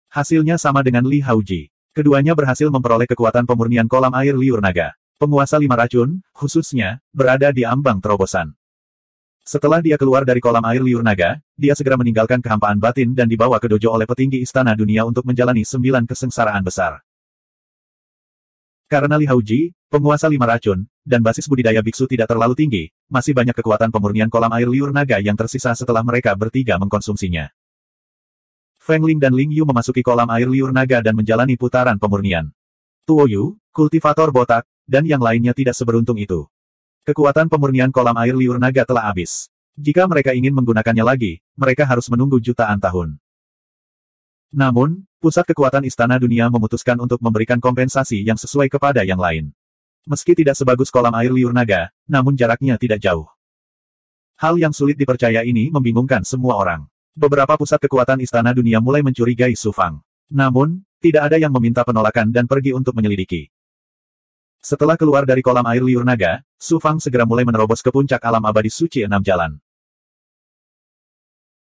Hasilnya sama dengan Li Haoji. Keduanya berhasil memperoleh kekuatan pemurnian kolam air liur naga. Penguasa 5 racun, khususnya, berada di ambang terobosan. Setelah dia keluar dari kolam air liur naga, dia segera meninggalkan kehampaan batin dan dibawa ke dojo oleh petinggi istana dunia untuk menjalani 9 kesengsaraan besar. Karena Li Haoji, penguasa 5 racun, dan basis budidaya biksu tidak terlalu tinggi, masih banyak kekuatan pemurnian kolam air liur naga yang tersisa setelah mereka bertiga mengkonsumsinya. Feng Ling dan Ling Yu memasuki kolam air liur naga dan menjalani putaran pemurnian. Tuo Yu, kultivator botak, dan yang lainnya tidak seberuntung itu. Kekuatan pemurnian kolam air liur naga telah habis. Jika mereka ingin menggunakannya lagi, mereka harus menunggu jutaan tahun. Namun, pusat kekuatan istana dunia memutuskan untuk memberikan kompensasi yang sesuai kepada yang lain. Meski tidak sebagus kolam air liur naga, namun jaraknya tidak jauh. Hal yang sulit dipercaya ini membingungkan semua orang. Beberapa pusat kekuatan istana dunia mulai mencurigai Su Fang. Namun, tidak ada yang meminta penolakan dan pergi untuk menyelidiki. Setelah keluar dari kolam air liur naga, Su Fang segera mulai menerobos ke puncak alam abadi suci 6 jalan.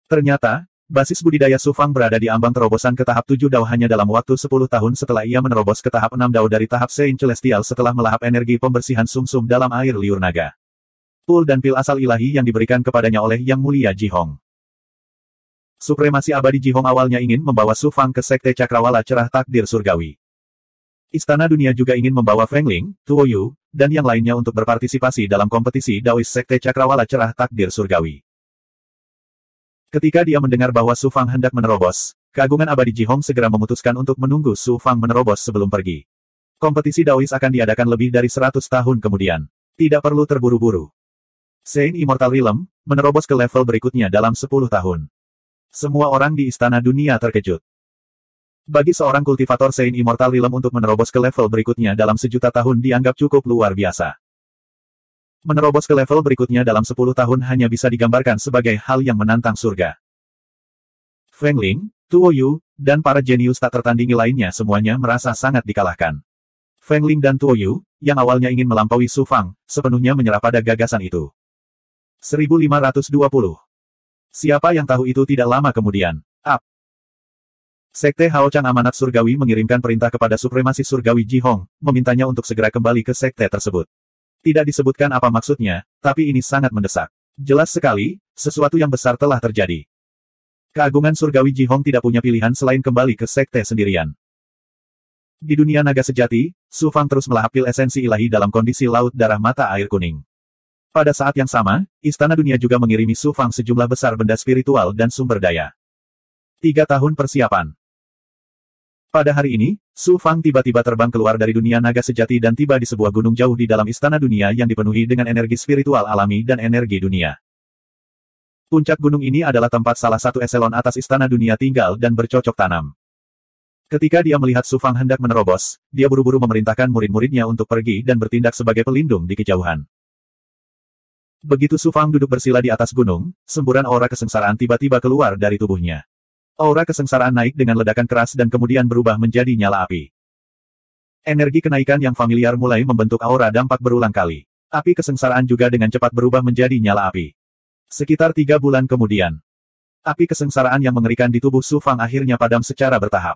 Ternyata, basis budidaya Su Fang berada di ambang terobosan ke tahap 7 Dao hanya dalam waktu 10 tahun setelah ia menerobos ke tahap 6 Dao dari tahap Sein Celestial setelah melahap energi pembersihan sumsum dalam air liur naga. Pul dan pil asal ilahi yang diberikan kepadanya oleh Yang Mulia Ji Hong. Supremasi abadi Ji Hong awalnya ingin membawa Su Fang ke Sekte Cakrawala Cerah Takdir Surgawi. Istana dunia juga ingin membawa Feng Ling, Tuo Yu, dan yang lainnya untuk berpartisipasi dalam kompetisi Daois Sekte Cakrawala Cerah Takdir Surgawi. Ketika dia mendengar bahwa Su Fang hendak menerobos, keagungan abadi Ji Hong segera memutuskan untuk menunggu Su Fang menerobos sebelum pergi. Kompetisi Daois akan diadakan lebih dari 100 tahun kemudian. Tidak perlu terburu-buru. Sein Immortal Realm, menerobos ke level berikutnya dalam 10 tahun. Semua orang di istana dunia terkejut. Bagi seorang kultivator Sein Immortal Realm untuk menerobos ke level berikutnya dalam 1.000.000 tahun dianggap cukup luar biasa. Menerobos ke level berikutnya dalam 10 tahun hanya bisa digambarkan sebagai hal yang menantang surga. Feng Ling, Tuo Yu, dan para jenius tak tertandingi lainnya semuanya merasa sangat dikalahkan. Feng Ling dan Tuo Yu, yang awalnya ingin melampaui Su Fang, sepenuhnya menyerah pada gagasan itu. 1520. Siapa yang tahu itu tidak lama kemudian. Sekte Hao Chang Amanat Surgawi mengirimkan perintah kepada Supremasi Surgawi Ji Hong, memintanya untuk segera kembali ke sekte tersebut. Tidak disebutkan apa maksudnya, tapi ini sangat mendesak. Jelas sekali, sesuatu yang besar telah terjadi. Keagungan surgawi Jihong tidak punya pilihan selain kembali ke sekte sendirian. Di dunia naga sejati, Su Fang terus melahap pil esensi ilahi dalam kondisi laut darah mata air kuning. Pada saat yang sama, Istana Dunia juga mengirimi Su Fang sejumlah besar benda spiritual dan sumber daya. 3 tahun persiapan. Pada hari ini, Su Fang tiba-tiba terbang keluar dari dunia naga sejati dan tiba di sebuah gunung jauh di dalam Istana Dunia yang dipenuhi dengan energi spiritual alami dan energi dunia. Puncak gunung ini adalah tempat salah satu eselon atas Istana Dunia tinggal dan bercocok tanam. Ketika dia melihat Su Fang hendak menerobos, dia buru-buru memerintahkan murid-muridnya untuk pergi dan bertindak sebagai pelindung di kejauhan. Begitu Su Fang duduk bersila di atas gunung, semburan aura kesengsaraan tiba-tiba keluar dari tubuhnya. Aura kesengsaraan naik dengan ledakan keras dan kemudian berubah menjadi nyala api. Energi kenaikan yang familiar mulai membentuk aura dampak berulang kali. Api kesengsaraan juga dengan cepat berubah menjadi nyala api. Sekitar 3 bulan kemudian, api kesengsaraan yang mengerikan di tubuh Su Fang akhirnya padam secara bertahap.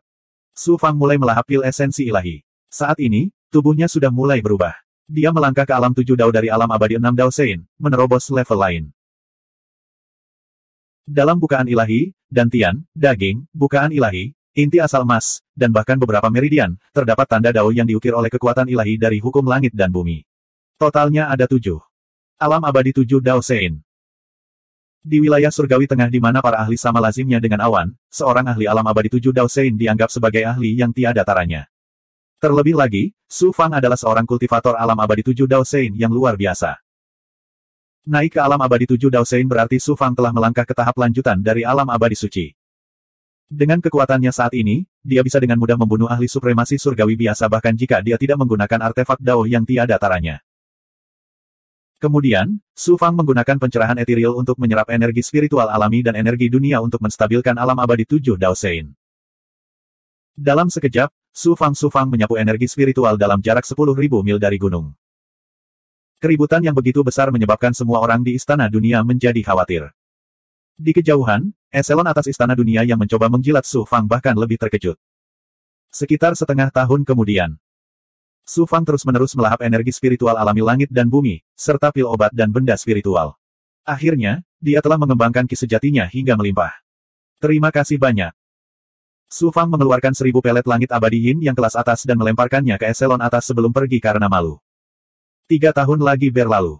Su Fang mulai melahap pil esensi ilahi. Saat ini, tubuhnya sudah mulai berubah. Dia melangkah ke alam 7 Dao dari alam abadi 6 Dao Sein, menerobos level lain. Dalam bukaan ilahi, dantian, daging, bukaan ilahi, inti asal emas, dan bahkan beberapa meridian, terdapat tanda Dao yang diukir oleh kekuatan ilahi dari hukum langit dan bumi. Totalnya ada 7. Alam abadi 7 Dao Sein. Di wilayah surgawi tengah di mana para ahli sama lazimnya dengan awan, seorang ahli alam abadi 7 Dao Sein dianggap sebagai ahli yang tiada taranya. Terlebih lagi, Su Fang adalah seorang kultivator alam abadi 7 Dao Sein yang luar biasa. Naik ke alam abadi 7 Dao Sein berarti Su Fang telah melangkah ke tahap lanjutan dari alam abadi suci. Dengan kekuatannya saat ini, dia bisa dengan mudah membunuh ahli supremasi surgawi biasa bahkan jika dia tidak menggunakan artefak Dao yang tiada taranya. Kemudian, Su Fang menggunakan pencerahan etiril untuk menyerap energi spiritual alami dan energi dunia untuk menstabilkan alam abadi 7 Dao Sein. Dalam sekejap, Su Fang menyapu energi spiritual dalam jarak 10.000 mil dari gunung. Keributan yang begitu besar menyebabkan semua orang di Istana Dunia menjadi khawatir. Di kejauhan, eselon atas Istana Dunia yang mencoba menjilat Su Fang bahkan lebih terkejut. Sekitar setengah tahun kemudian, Su Fang terus-menerus melahap energi spiritual alami langit dan bumi, serta pil obat dan benda spiritual. Akhirnya, dia telah mengembangkan ki sejatinya hingga melimpah. Terima kasih banyak. Su Fang mengeluarkan 1000 pelet langit abadi yin yang kelas atas dan melemparkannya ke eselon atas sebelum pergi karena malu. 3 tahun lagi berlalu.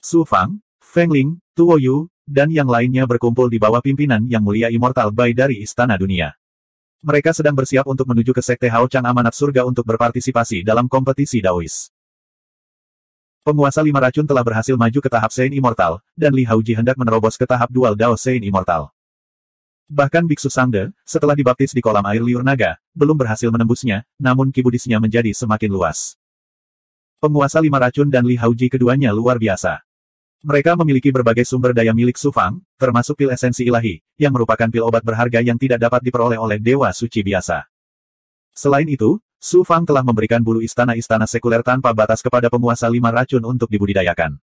Su Fang, Feng Ling, Tuo Yu, dan yang lainnya berkumpul di bawah pimpinan Yang Mulia Immortal Bai dari Istana Dunia. Mereka sedang bersiap untuk menuju ke Sekte Hao Chang Amanat Surga untuk berpartisipasi dalam kompetisi Daois. Penguasa 5 racun telah berhasil maju ke tahap Sein Immortal, dan Li Haoji hendak menerobos ke tahap dual Dao Sein Immortal. Bahkan Biksu Sangde, setelah dibaptis di kolam air liur naga, belum berhasil menembusnya, namun ki budisnya menjadi semakin luas. Penguasa 5 racun dan Li Haoji keduanya luar biasa. Mereka memiliki berbagai sumber daya milik Su Fang, termasuk pil esensi ilahi, yang merupakan pil obat berharga yang tidak dapat diperoleh oleh dewa suci biasa. Selain itu, Su Fang telah memberikan bulu istana-istana sekuler tanpa batas kepada penguasa 5 racun untuk dibudidayakan.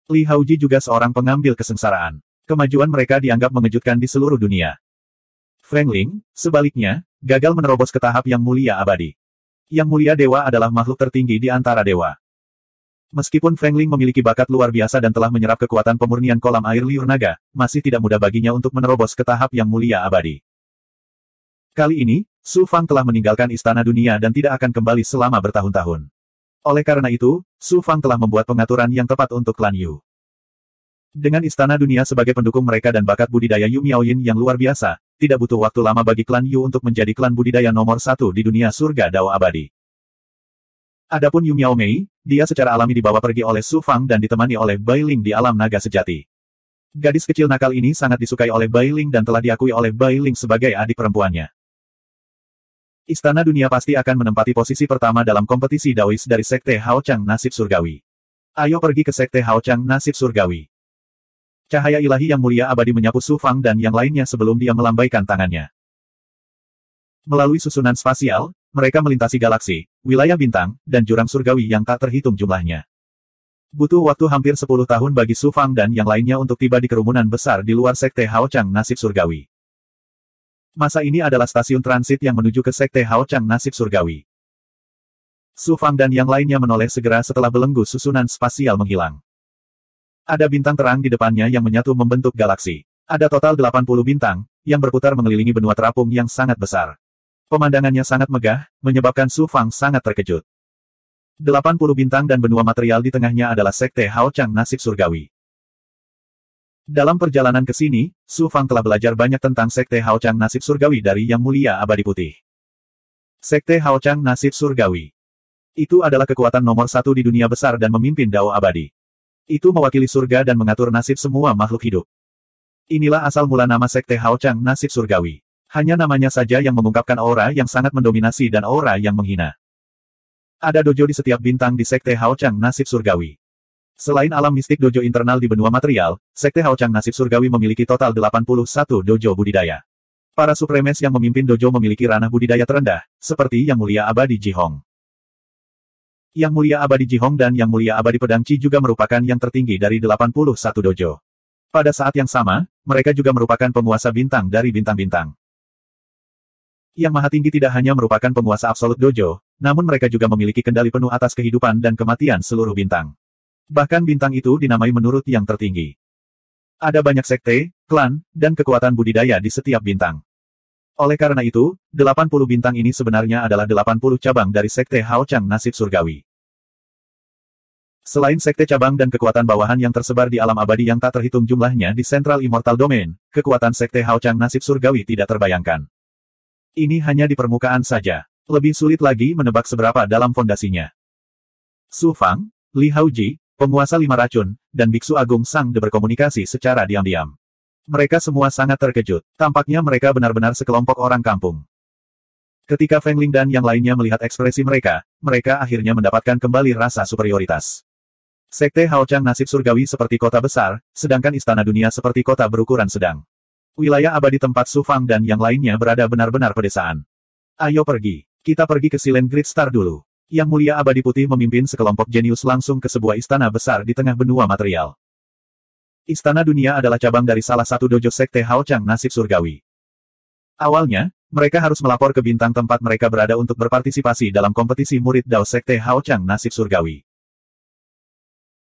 Li Haoji juga seorang pengambil kesengsaraan. Kemajuan mereka dianggap mengejutkan di seluruh dunia. Feng Ling, sebaliknya, gagal menerobos ke tahap Yang Mulia Abadi. Yang Mulia Dewa adalah makhluk tertinggi di antara dewa. Meskipun Feng Ling memiliki bakat luar biasa dan telah menyerap kekuatan pemurnian kolam air liur naga, masih tidak mudah baginya untuk menerobos ke tahap Yang Mulia Abadi. Kali ini, Su Fang telah meninggalkan Istana Dunia dan tidak akan kembali selama bertahun-tahun. Oleh karena itu, Su Fang telah membuat pengaturan yang tepat untuk klan Yu. Dengan Istana Dunia sebagai pendukung mereka dan bakat budidaya Yu Miaoyin yang luar biasa, tidak butuh waktu lama bagi klan Yu untuk menjadi klan budidaya nomor 1 di dunia surga Dao Abadi. Adapun Yu Miao Mei, dia secara alami dibawa pergi oleh Su Fang dan ditemani oleh Bai Ling di alam naga sejati. Gadis kecil nakal ini sangat disukai oleh Bai Ling dan telah diakui oleh Bai Ling sebagai adik perempuannya. Istana Dunia pasti akan menempati posisi pertama dalam kompetisi Daois dari Sekte Hao Chang Nasib Surgawi. Ayo pergi ke Sekte Hao Chang Nasib Surgawi. Cahaya ilahi yang mulia abadi menyapu Su Fang dan yang lainnya sebelum dia melambaikan tangannya. Melalui susunan spasial, mereka melintasi galaksi, wilayah bintang, dan jurang surgawi yang tak terhitung jumlahnya. Butuh waktu hampir 10 tahun bagi Su Fang dan yang lainnya untuk tiba di kerumunan besar di luar Sekte Hao Chang Nasib Surgawi. Masa ini adalah stasiun transit yang menuju ke Sekte Hao Chang Nasib Surgawi. Su Fang dan yang lainnya menoleh segera setelah belenggu susunan spasial menghilang. Ada bintang terang di depannya yang menyatu membentuk galaksi. Ada total 80 bintang, yang berputar mengelilingi benua terapung yang sangat besar. Pemandangannya sangat megah, menyebabkan Su Fang sangat terkejut. 80 bintang dan benua material di tengahnya adalah Sekte Hao Chang Nasib Surgawi. Dalam perjalanan ke sini, Su Fang telah belajar banyak tentang Sekte Hao Chang Nasib Surgawi dari Yang Mulia Abadi Putih. Sekte Hao Chang Nasib Surgawi. Itu adalah kekuatan nomor satu di dunia besar dan memimpin Dao Abadi. Itu mewakili surga dan mengatur nasib semua makhluk hidup. Inilah asal mula nama Sekte Hao Chang Nasib Surgawi. Hanya namanya saja yang mengungkapkan aura yang sangat mendominasi dan aura yang menghina. Ada dojo di setiap bintang di Sekte Hao Chang Nasib Surgawi. Selain alam mistik dojo internal di benua material, Sekte Hao Chang Nasib Surgawi memiliki total 81 dojo budidaya. Para supremes yang memimpin dojo memiliki ranah budidaya terendah, seperti Yang Mulia Abadi Jihong. Yang Mulia Abadi Jihong dan Yang Mulia Abadi Pedang Chi juga merupakan yang tertinggi dari 81 dojo. Pada saat yang sama, mereka juga merupakan penguasa bintang dari bintang-bintang. Yang Maha Tinggi tidak hanya merupakan penguasa absolut dojo, namun mereka juga memiliki kendali penuh atas kehidupan dan kematian seluruh bintang. Bahkan bintang itu dinamai menurut yang tertinggi. Ada banyak sekte, klan, dan kekuatan budidaya di setiap bintang. Oleh karena itu, 80 bintang ini sebenarnya adalah 80 cabang dari Sekte Hao Chang Nasib Surgawi. Selain sekte cabang dan kekuatan bawahan yang tersebar di alam abadi yang tak terhitung jumlahnya di Central Immortal Domain, kekuatan Sekte Hao Chang Nasib Surgawi tidak terbayangkan. Ini hanya di permukaan saja. Lebih sulit lagi menebak seberapa dalam fondasinya. Su Fang, Li Haoji, penguasa 5 racun, dan Biksu Agung Sang De berkomunikasi secara diam-diam. Mereka semua sangat terkejut. Tampaknya mereka benar-benar sekelompok orang kampung. Ketika Feng Ling dan yang lainnya melihat ekspresi mereka, mereka akhirnya mendapatkan kembali rasa superioritas. Sekte Hao Chang Nasib Surgawi seperti kota besar, sedangkan istana dunia seperti kota berukuran sedang. Wilayah abadi tempat Su Fang dan yang lainnya berada benar-benar pedesaan. Ayo pergi. Kita pergi ke Silent Great Star dulu. Yang Mulia Abadi Putih memimpin sekelompok jenius langsung ke sebuah istana besar di tengah benua material. Istana dunia adalah cabang dari salah satu dojo Sekte Hao Chang Nasib Surgawi. Awalnya, mereka harus melapor ke bintang tempat mereka berada untuk berpartisipasi dalam kompetisi murid Dao Sekte Hao Chang Nasib Surgawi.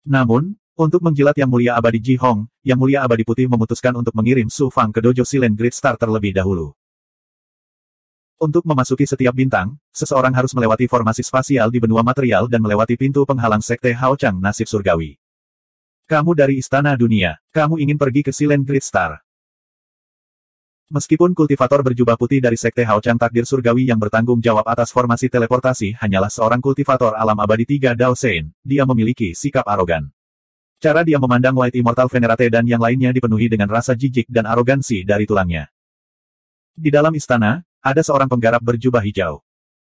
Namun, untuk menjilat Yang Mulia Abadi Jihong, Yang Mulia Abadi Putih memutuskan untuk mengirim Su Fang ke dojo Silent Great Star terlebih dahulu. Untuk memasuki setiap bintang, seseorang harus melewati formasi spasial di benua material dan melewati pintu penghalang Sekte Hao Chang Nasib Surgawi. Kamu dari Istana Dunia, kamu ingin pergi ke Silent Great Star. Meskipun kultivator berjubah putih dari Sekte Hao Chang Takdir Surgawi yang bertanggung jawab atas formasi teleportasi hanyalah seorang kultivator alam abadi 3 Dao Sein, dia memiliki sikap arogan. Cara dia memandang White Immortal Venerate dan yang lainnya dipenuhi dengan rasa jijik dan arogansi dari tulangnya. Di dalam istana, ada seorang penggarap berjubah hijau.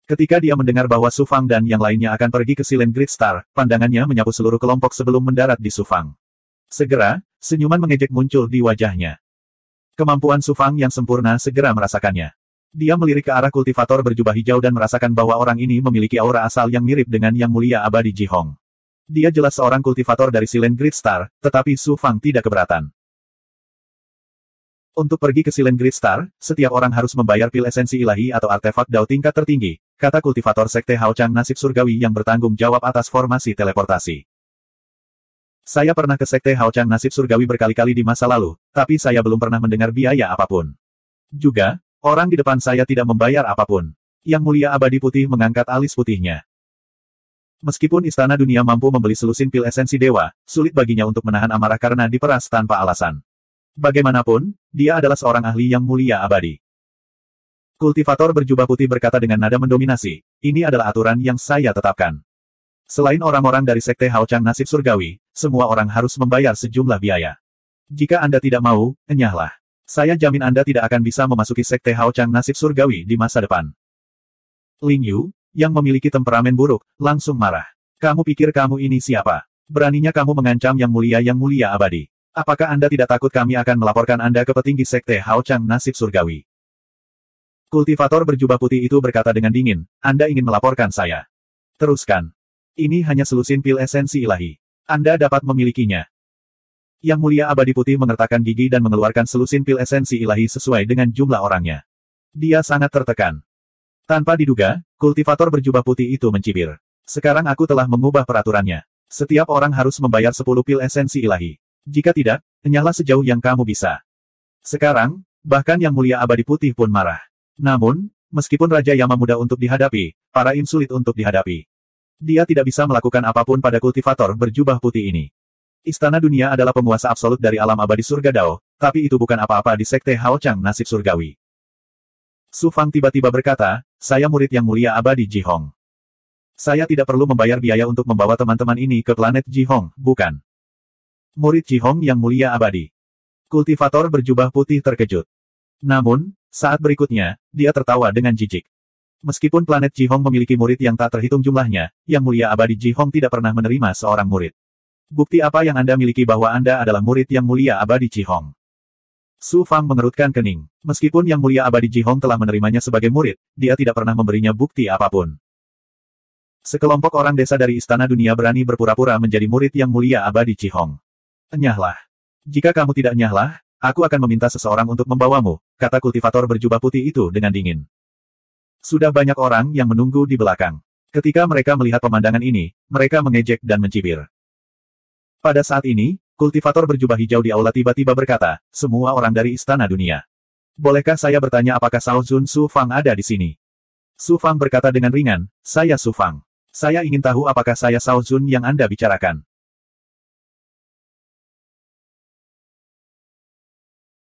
Ketika dia mendengar bahwa Su Fang dan yang lainnya akan pergi ke Silent Great Star, pandangannya menyapu seluruh kelompok sebelum mendarat di Su Fang. Segera, senyuman mengejek muncul di wajahnya. Kemampuan Su Fang yang sempurna segera merasakannya. Dia melirik ke arah kultivator berjubah hijau dan merasakan bahwa orang ini memiliki aura asal yang mirip dengan Yang Mulia Abadi Jihong. Dia jelas seorang kultivator dari Silent Great Star, tetapi Su Fang tidak keberatan. Untuk pergi ke Silent Great Star, setiap orang harus membayar pil esensi ilahi atau artefak Dao tingkat tertinggi, kata kultivator Sekte Hao Chang Nasib Surgawi yang bertanggung jawab atas formasi teleportasi. Saya pernah ke Sekte Hao Chang Nasib Surgawi berkali-kali di masa lalu, tapi saya belum pernah mendengar biaya apapun. Juga, orang di depan saya tidak membayar apapun. Yang Mulia Abadi Putih mengangkat alis putihnya. Meskipun Istana Dunia mampu membeli selusin pil esensi dewa, sulit baginya untuk menahan amarah karena diperas tanpa alasan. Bagaimanapun, dia adalah seorang ahli yang mulia abadi. Kultivator berjubah putih berkata dengan nada mendominasi, ini adalah aturan yang saya tetapkan. Selain orang-orang dari Sekte Hao Chang Nasib Surgawi, semua orang harus membayar sejumlah biaya. Jika Anda tidak mau, enyahlah. Saya jamin Anda tidak akan bisa memasuki Sekte Hao Chang Nasib Surgawi di masa depan. Ling Yu, yang memiliki temperamen buruk, langsung marah. Kamu pikir kamu ini siapa? Beraninya kamu mengancam Yang Mulia Abadi. Apakah Anda tidak takut kami akan melaporkan Anda ke petinggi Sekte Hao Chang Nasib Surgawi? Kultivator berjubah putih itu berkata dengan dingin, Anda ingin melaporkan saya. Teruskan. Ini hanya selusin pil esensi ilahi. Anda dapat memilikinya. Yang Mulia Abadi Putih mengertakkan gigi dan mengeluarkan selusin pil esensi ilahi sesuai dengan jumlah orangnya. Dia sangat tertekan. Tanpa diduga, kultivator berjubah putih itu mencibir. Sekarang aku telah mengubah peraturannya. Setiap orang harus membayar 10 pil esensi ilahi. Jika tidak, enyahlah sejauh yang kamu bisa. Sekarang, bahkan Yang Mulia Abadi Putih pun marah. Namun, meskipun Raja Yama mudah untuk dihadapi, para Im sulit untuk dihadapi. Dia tidak bisa melakukan apapun pada kultivator berjubah putih ini. Istana Dunia adalah penguasa absolut dari alam abadi surga Dao, tapi itu bukan apa-apa di Sekte Hao Chang nasib surgawi. Su Fang tiba-tiba berkata, saya murid Yang Mulia Abadi Ji Hong. Saya tidak perlu membayar biaya untuk membawa teman-teman ini ke planet Ji Hong, bukan? Murid Ji Hong Yang Mulia Abadi. Kultivator berjubah putih terkejut. Namun, saat berikutnya, dia tertawa dengan jijik. Meskipun planet Ji Hong memiliki murid yang tak terhitung jumlahnya, Yang Mulia Abadi Ji Hong tidak pernah menerima seorang murid. Bukti apa yang Anda miliki bahwa Anda adalah murid Yang Mulia Abadi Ji Hong? Su Fang mengerutkan kening. Meskipun Yang Mulia Abadi Ji Hong telah menerimanya sebagai murid, dia tidak pernah memberinya bukti apapun. Sekelompok orang desa dari Istana Dunia berani berpura-pura menjadi murid Yang Mulia Abadi Ji Hong. Enyahlah. Jika kamu tidak enyahlah, aku akan meminta seseorang untuk membawamu, kata kultivator berjubah putih itu dengan dingin. Sudah banyak orang yang menunggu di belakang. Ketika mereka melihat pemandangan ini, mereka mengejek dan mencibir. Pada saat ini, kultivator berjubah hijau di aula tiba-tiba berkata, semua orang dari Istana Dunia. Bolehkah saya bertanya apakah Sao Jun Su Fang ada di sini? Su Fang berkata dengan ringan, saya Su Fang. Saya ingin tahu apakah saya Sao Jun yang Anda bicarakan.